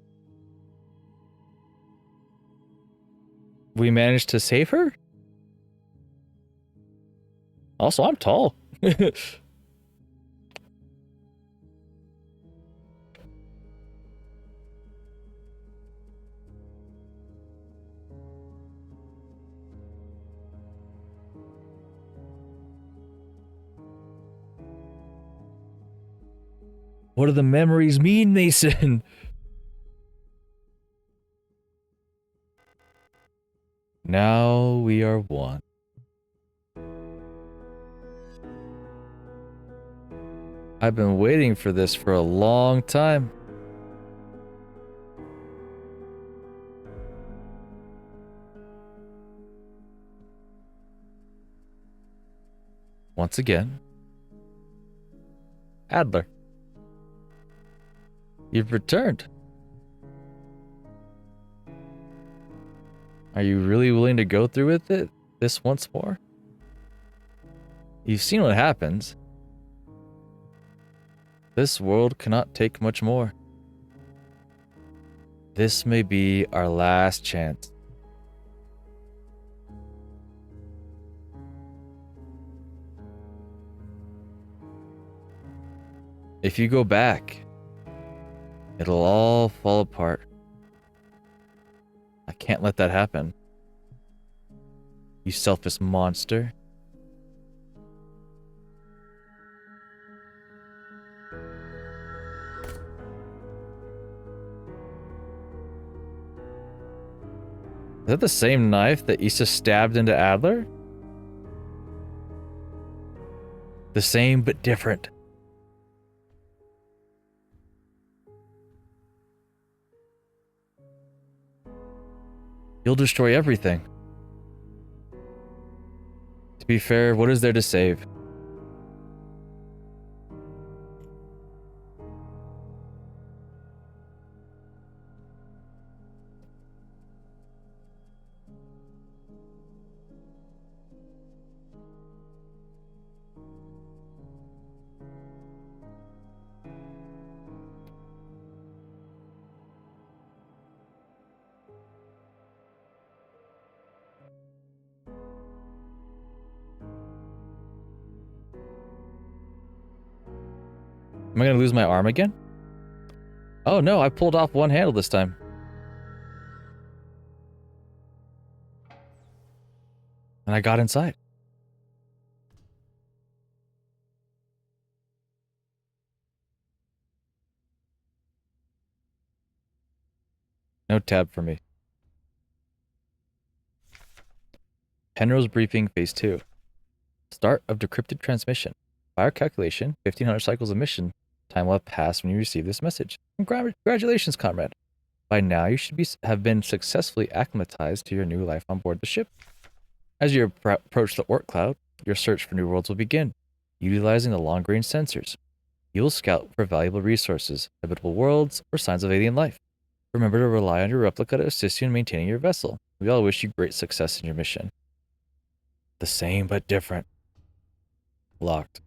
We managed to save her? Also, I'm tall. What do the memories mean, Mason? Now we are one. I've been waiting for this for a long time. Once again, Adler. You've returned. Are you really willing to go through with it this once more? You've seen what happens. This world cannot take much more. This may be our last chance. If you go back, it'll all fall apart. I can't let that happen. You selfish monster. Is that the same knife that Issa stabbed into Adler? The same but different. You'll destroy everything. To be fair, what is there to save? Am I gonna lose my arm again? Oh no, I pulled off one handle this time. And I got inside. No tab for me. Penrose Briefing Phase 2. Start of decrypted transmission. By our calculation, 1500 cycles of mission time will have passed when you receive this message. Congratulations, comrade. By now, you should have been successfully acclimatized to your new life on board the ship. As you approach the Oort cloud, your search for new worlds will begin, utilizing the long-range sensors. You will scout for valuable resources, habitable worlds, or signs of alien life. Remember to rely on your replica to assist you in maintaining your vessel. We all wish you great success in your mission. The same but different. Locked.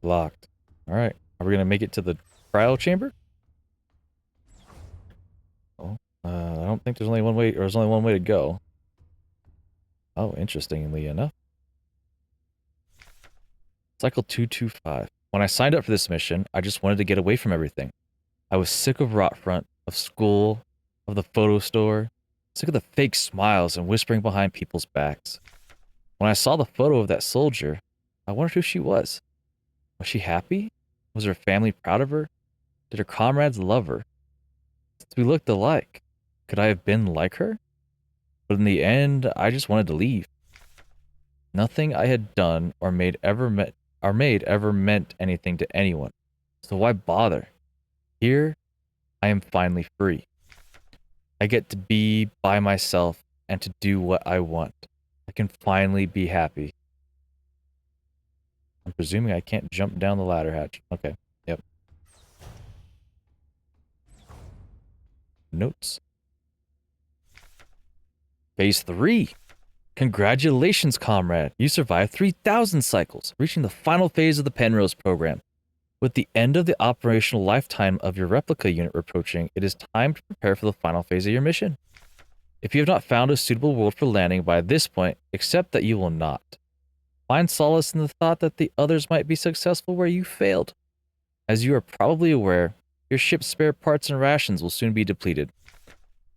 Locked. Alright. Are we gonna make it to the cryo chamber? Oh, I don't think there's only one way, or there's only one way to go. Oh, interestingly enough. Cycle 225. When I signed up for this mission, I just wanted to get away from everything. I was sick of Rotfront, of school, of the photo store, sick of the fake smiles and whispering behind people's backs. When I saw the photo of that soldier, I wondered who she was. Was she happy? Was her family proud of her? Did her comrades love her? Since we looked alike, could I have been like her? But in the end, I just wanted to leave. Nothing I had done or made ever meant anything to anyone. So why bother? Here, I am finally free. I get to be by myself and to do what I want. I can finally be happy. I'm presuming I can't jump down the ladder hatch. Okay, yep. Notes. Phase 3. Congratulations, comrade. You survived 3,000 cycles, reaching the final phase of the Penrose program. With the end of the operational lifetime of your replica unit approaching, it is time to prepare for the final phase of your mission. If you have not found a suitable world for landing by this point, accept that you will not. Find solace in the thought that the others might be successful where you failed. As you are probably aware, your ship's spare parts and rations will soon be depleted.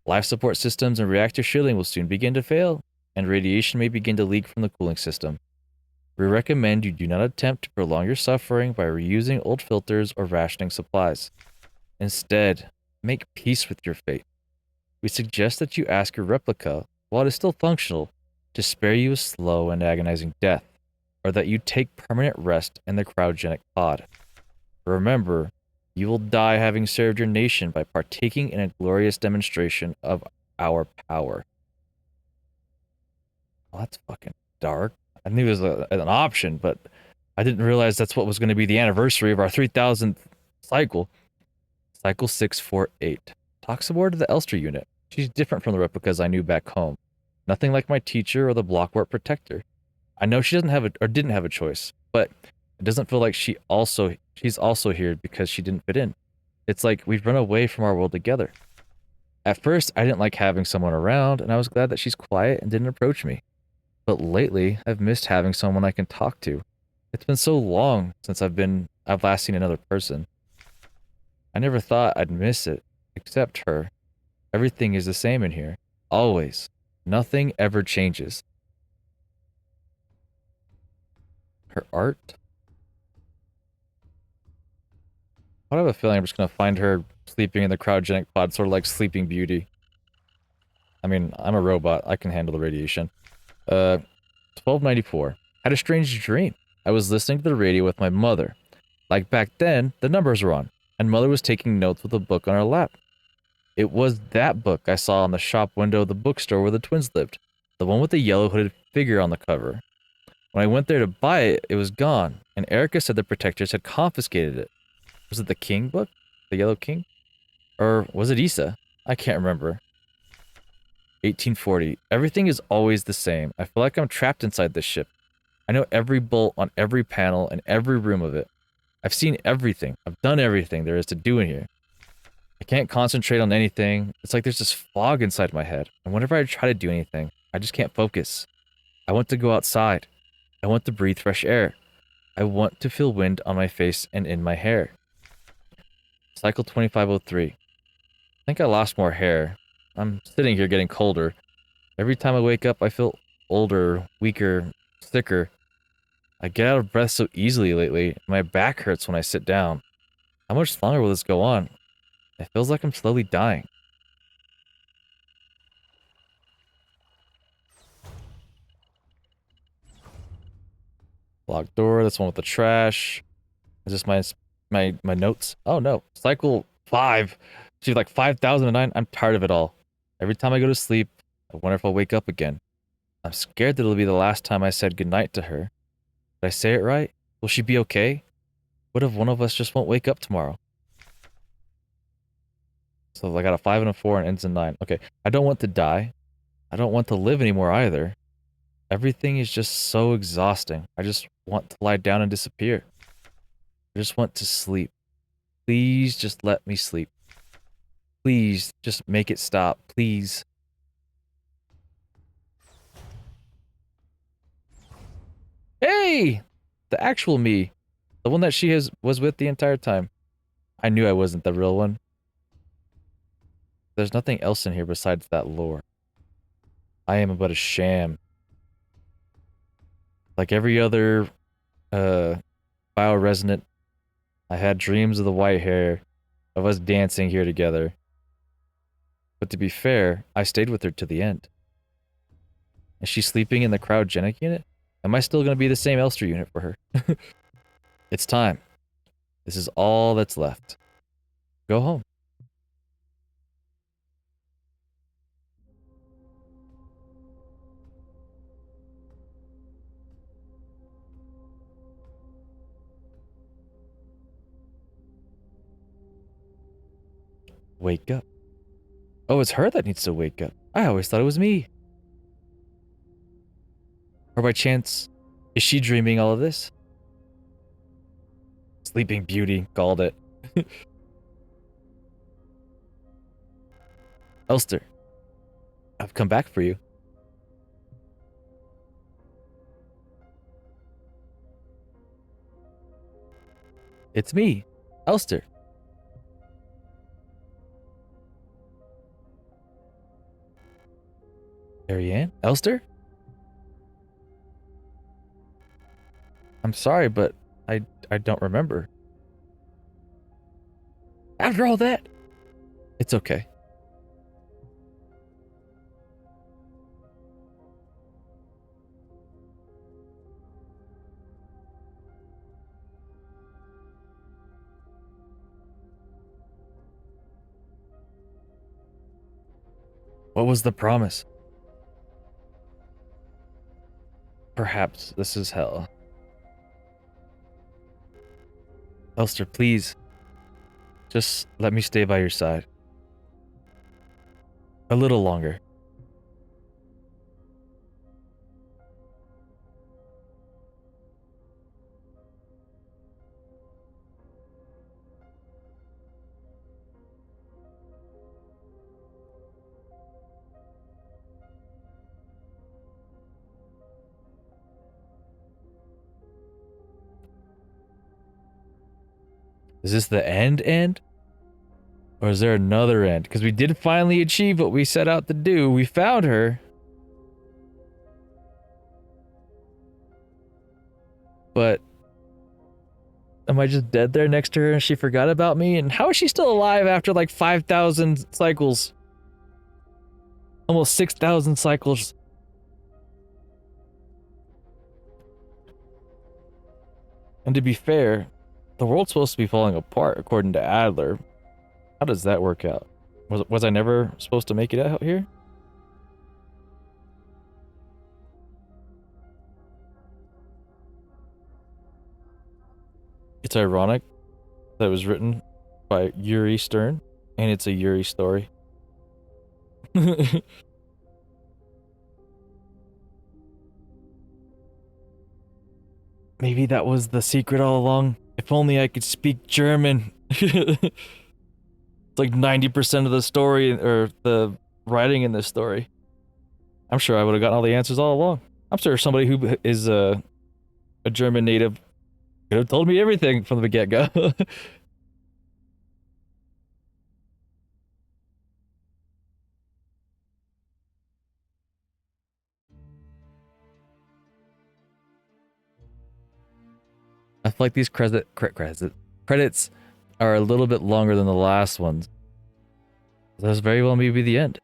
Life support systems and reactor shielding will soon begin to fail, and radiation may begin to leak from the cooling system. We recommend you do not attempt to prolong your suffering by reusing old filters or rationing supplies. Instead, make peace with your fate. We suggest that you ask your replica, while it is still functional, to spare you a slow and agonizing death, or that you take permanent rest in the cryogenic pod. Remember, you will die having served your nation by partaking in a glorious demonstration of our power. Well, that's fucking dark. I knew it was an option, but I didn't realize that's what was going to be the anniversary of our 3,000th cycle. Cycle 648. Talks aboard the Elster unit. She's different from the replicas I knew back home. Nothing like my teacher or the Blockwarp protector. I know she didn't have a choice, but it doesn't feel like she's also here because she didn't fit in. It's like we've run away from our world together. At first, I didn't like having someone around, and I was glad that she's quiet and didn't approach me. But lately, I've missed having someone I can talk to. It's been so long since I've last seen another person. I never thought I'd miss it, except her. Everything is the same in here. Always. Nothing ever changes. Her art? I have a feeling I'm just gonna find her sleeping in the cryogenic pod, sort of like Sleeping Beauty. I mean, I'm a robot. I can handle the radiation. 1294. Had a strange dream. I was listening to the radio with my mother. Like back then, the numbers were on, and mother was taking notes with a book on her lap. It was that book I saw on the shop window of the bookstore where the twins lived. The one with the yellow hooded figure on the cover. When I went there to buy it, it was gone, and Erica said the protectors had confiscated it. Was it the King book? The Yellow King? Or was it Issa? I can't remember. 1840. Everything is always the same. I feel like I'm trapped inside this ship. I know every bolt on every panel and every room of it. I've seen everything. I've done everything there is to do in here. I can't concentrate on anything. It's like there's this fog inside my head. And whenever I try to do anything, I just can't focus. I want to go outside. I want to breathe fresh air. I want to feel wind on my face and in my hair. Cycle 2503. I think I lost more hair. I'm sitting here getting colder. Every time I wake up, I feel older, weaker, sicker. I get out of breath so easily lately. My back hurts when I sit down. How much longer will this go on? It feels like I'm slowly dying. Locked door, that's one with the trash. Is this my notes? Oh no. Cycle 5. She's like 5009. I'm tired of it all. Every time I go to sleep, I wonder if I'll wake up again. I'm scared that it'll be the last time I said goodnight to her. Did I say it right? Will she be okay? What if one of us just won't wake up tomorrow? So I got a 5 and a 4 and ends in 9. Okay. I don't want to die. I don't want to live anymore either. Everything is just so exhausting. I just want to lie down and disappear. I just want to sleep. Please just let me sleep. Please just make it stop. Please. Hey! The actual me. The one that she was with the entire time. I knew I wasn't the real one. There's nothing else in here besides that lore. I am but a sham. Like every other bioresonant, I had dreams of the white hair, of us dancing here together. But to be fair, I stayed with her to the end. Is she sleeping in the cryogenic unit? Am I still going to be the same Elster unit for her? It's time. This is all that's left. Go home. Wake up. Oh, it's her that needs to wake up. I always thought it was me. Or by chance, is she dreaming all of this? Sleeping Beauty called it. Elster, I've come back for you. It's me, Elster. Ariane? Elster? I'm sorry, but I don't remember. After all that? It's okay. What was the promise? Perhaps this is hell. Elster, please. Just let me stay by your side. A little longer. Is this the end? Or is there another end? Because we did finally achieve what we set out to do. We found her. But am I just dead there next to her and she forgot about me? And how is she still alive after like 5,000 cycles? Almost 6,000 cycles. And to be fair, the world's supposed to be falling apart according to Adler. How does that work out? Was I never supposed to make it out here? It's ironic that it was written by Yuri Stern, and it's a Yuri story. Maybe that was the secret all along. If only I could speak German. It's like 90% of the story, or the writing in this story. I'm sure I would have gotten all the answers all along. I'm sure somebody who is a German native could have told me everything from the get-go. I feel like these credits are a little bit longer than the last ones. That's very well maybe the end.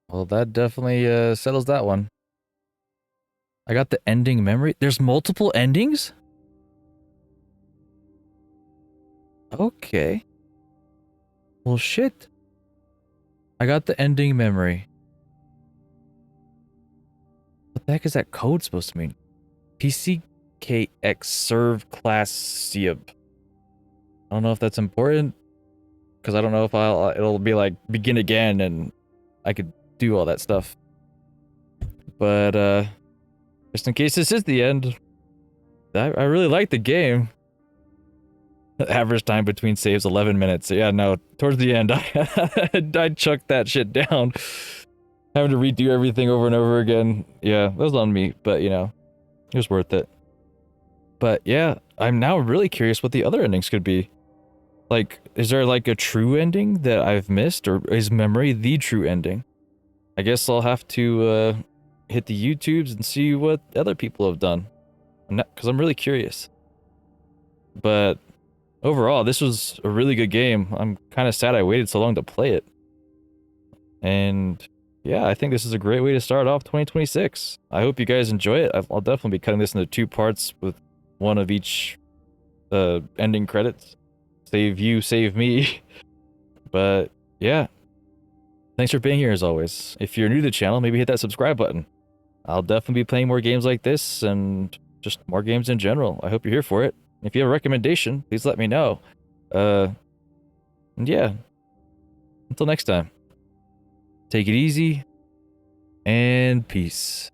Well, that definitely settles that one. I got the ending memory. There's multiple endings? Okay. Well, shit. I got the ending memory. What the heck is that code supposed to mean? PCKX serve class Sieb. I don't know if that's important, because I don't know if it'll be like begin again and I could do all that stuff. But just in case this is the end, I really like the game. Average time between saves 11 minutes. So yeah, no, towards the end I chucked that shit down. Having to redo everything over and over again. Yeah, that was on me, but you know, it was worth it. But yeah, I'm now really curious what the other endings could be. Like, is there like a true ending that I've missed, or is memory the true ending? I guess I'll have to hit the YouTubes and see what other people have done. Because I'm really curious. But overall, this was a really good game. I'm kind of sad I waited so long to play it. And yeah, I think this is a great way to start off 2026. I hope you guys enjoy it. I'll definitely be cutting this into 2 parts with one of each ending credits. save you, save me. But yeah, thanks for being here as always. If you're new to the channel, maybe hit that subscribe button. I'll definitely be playing more games like this and just more games in general. I hope you're here for it. If you have a recommendation, please let me know. And yeah, until next time, take it easy and peace.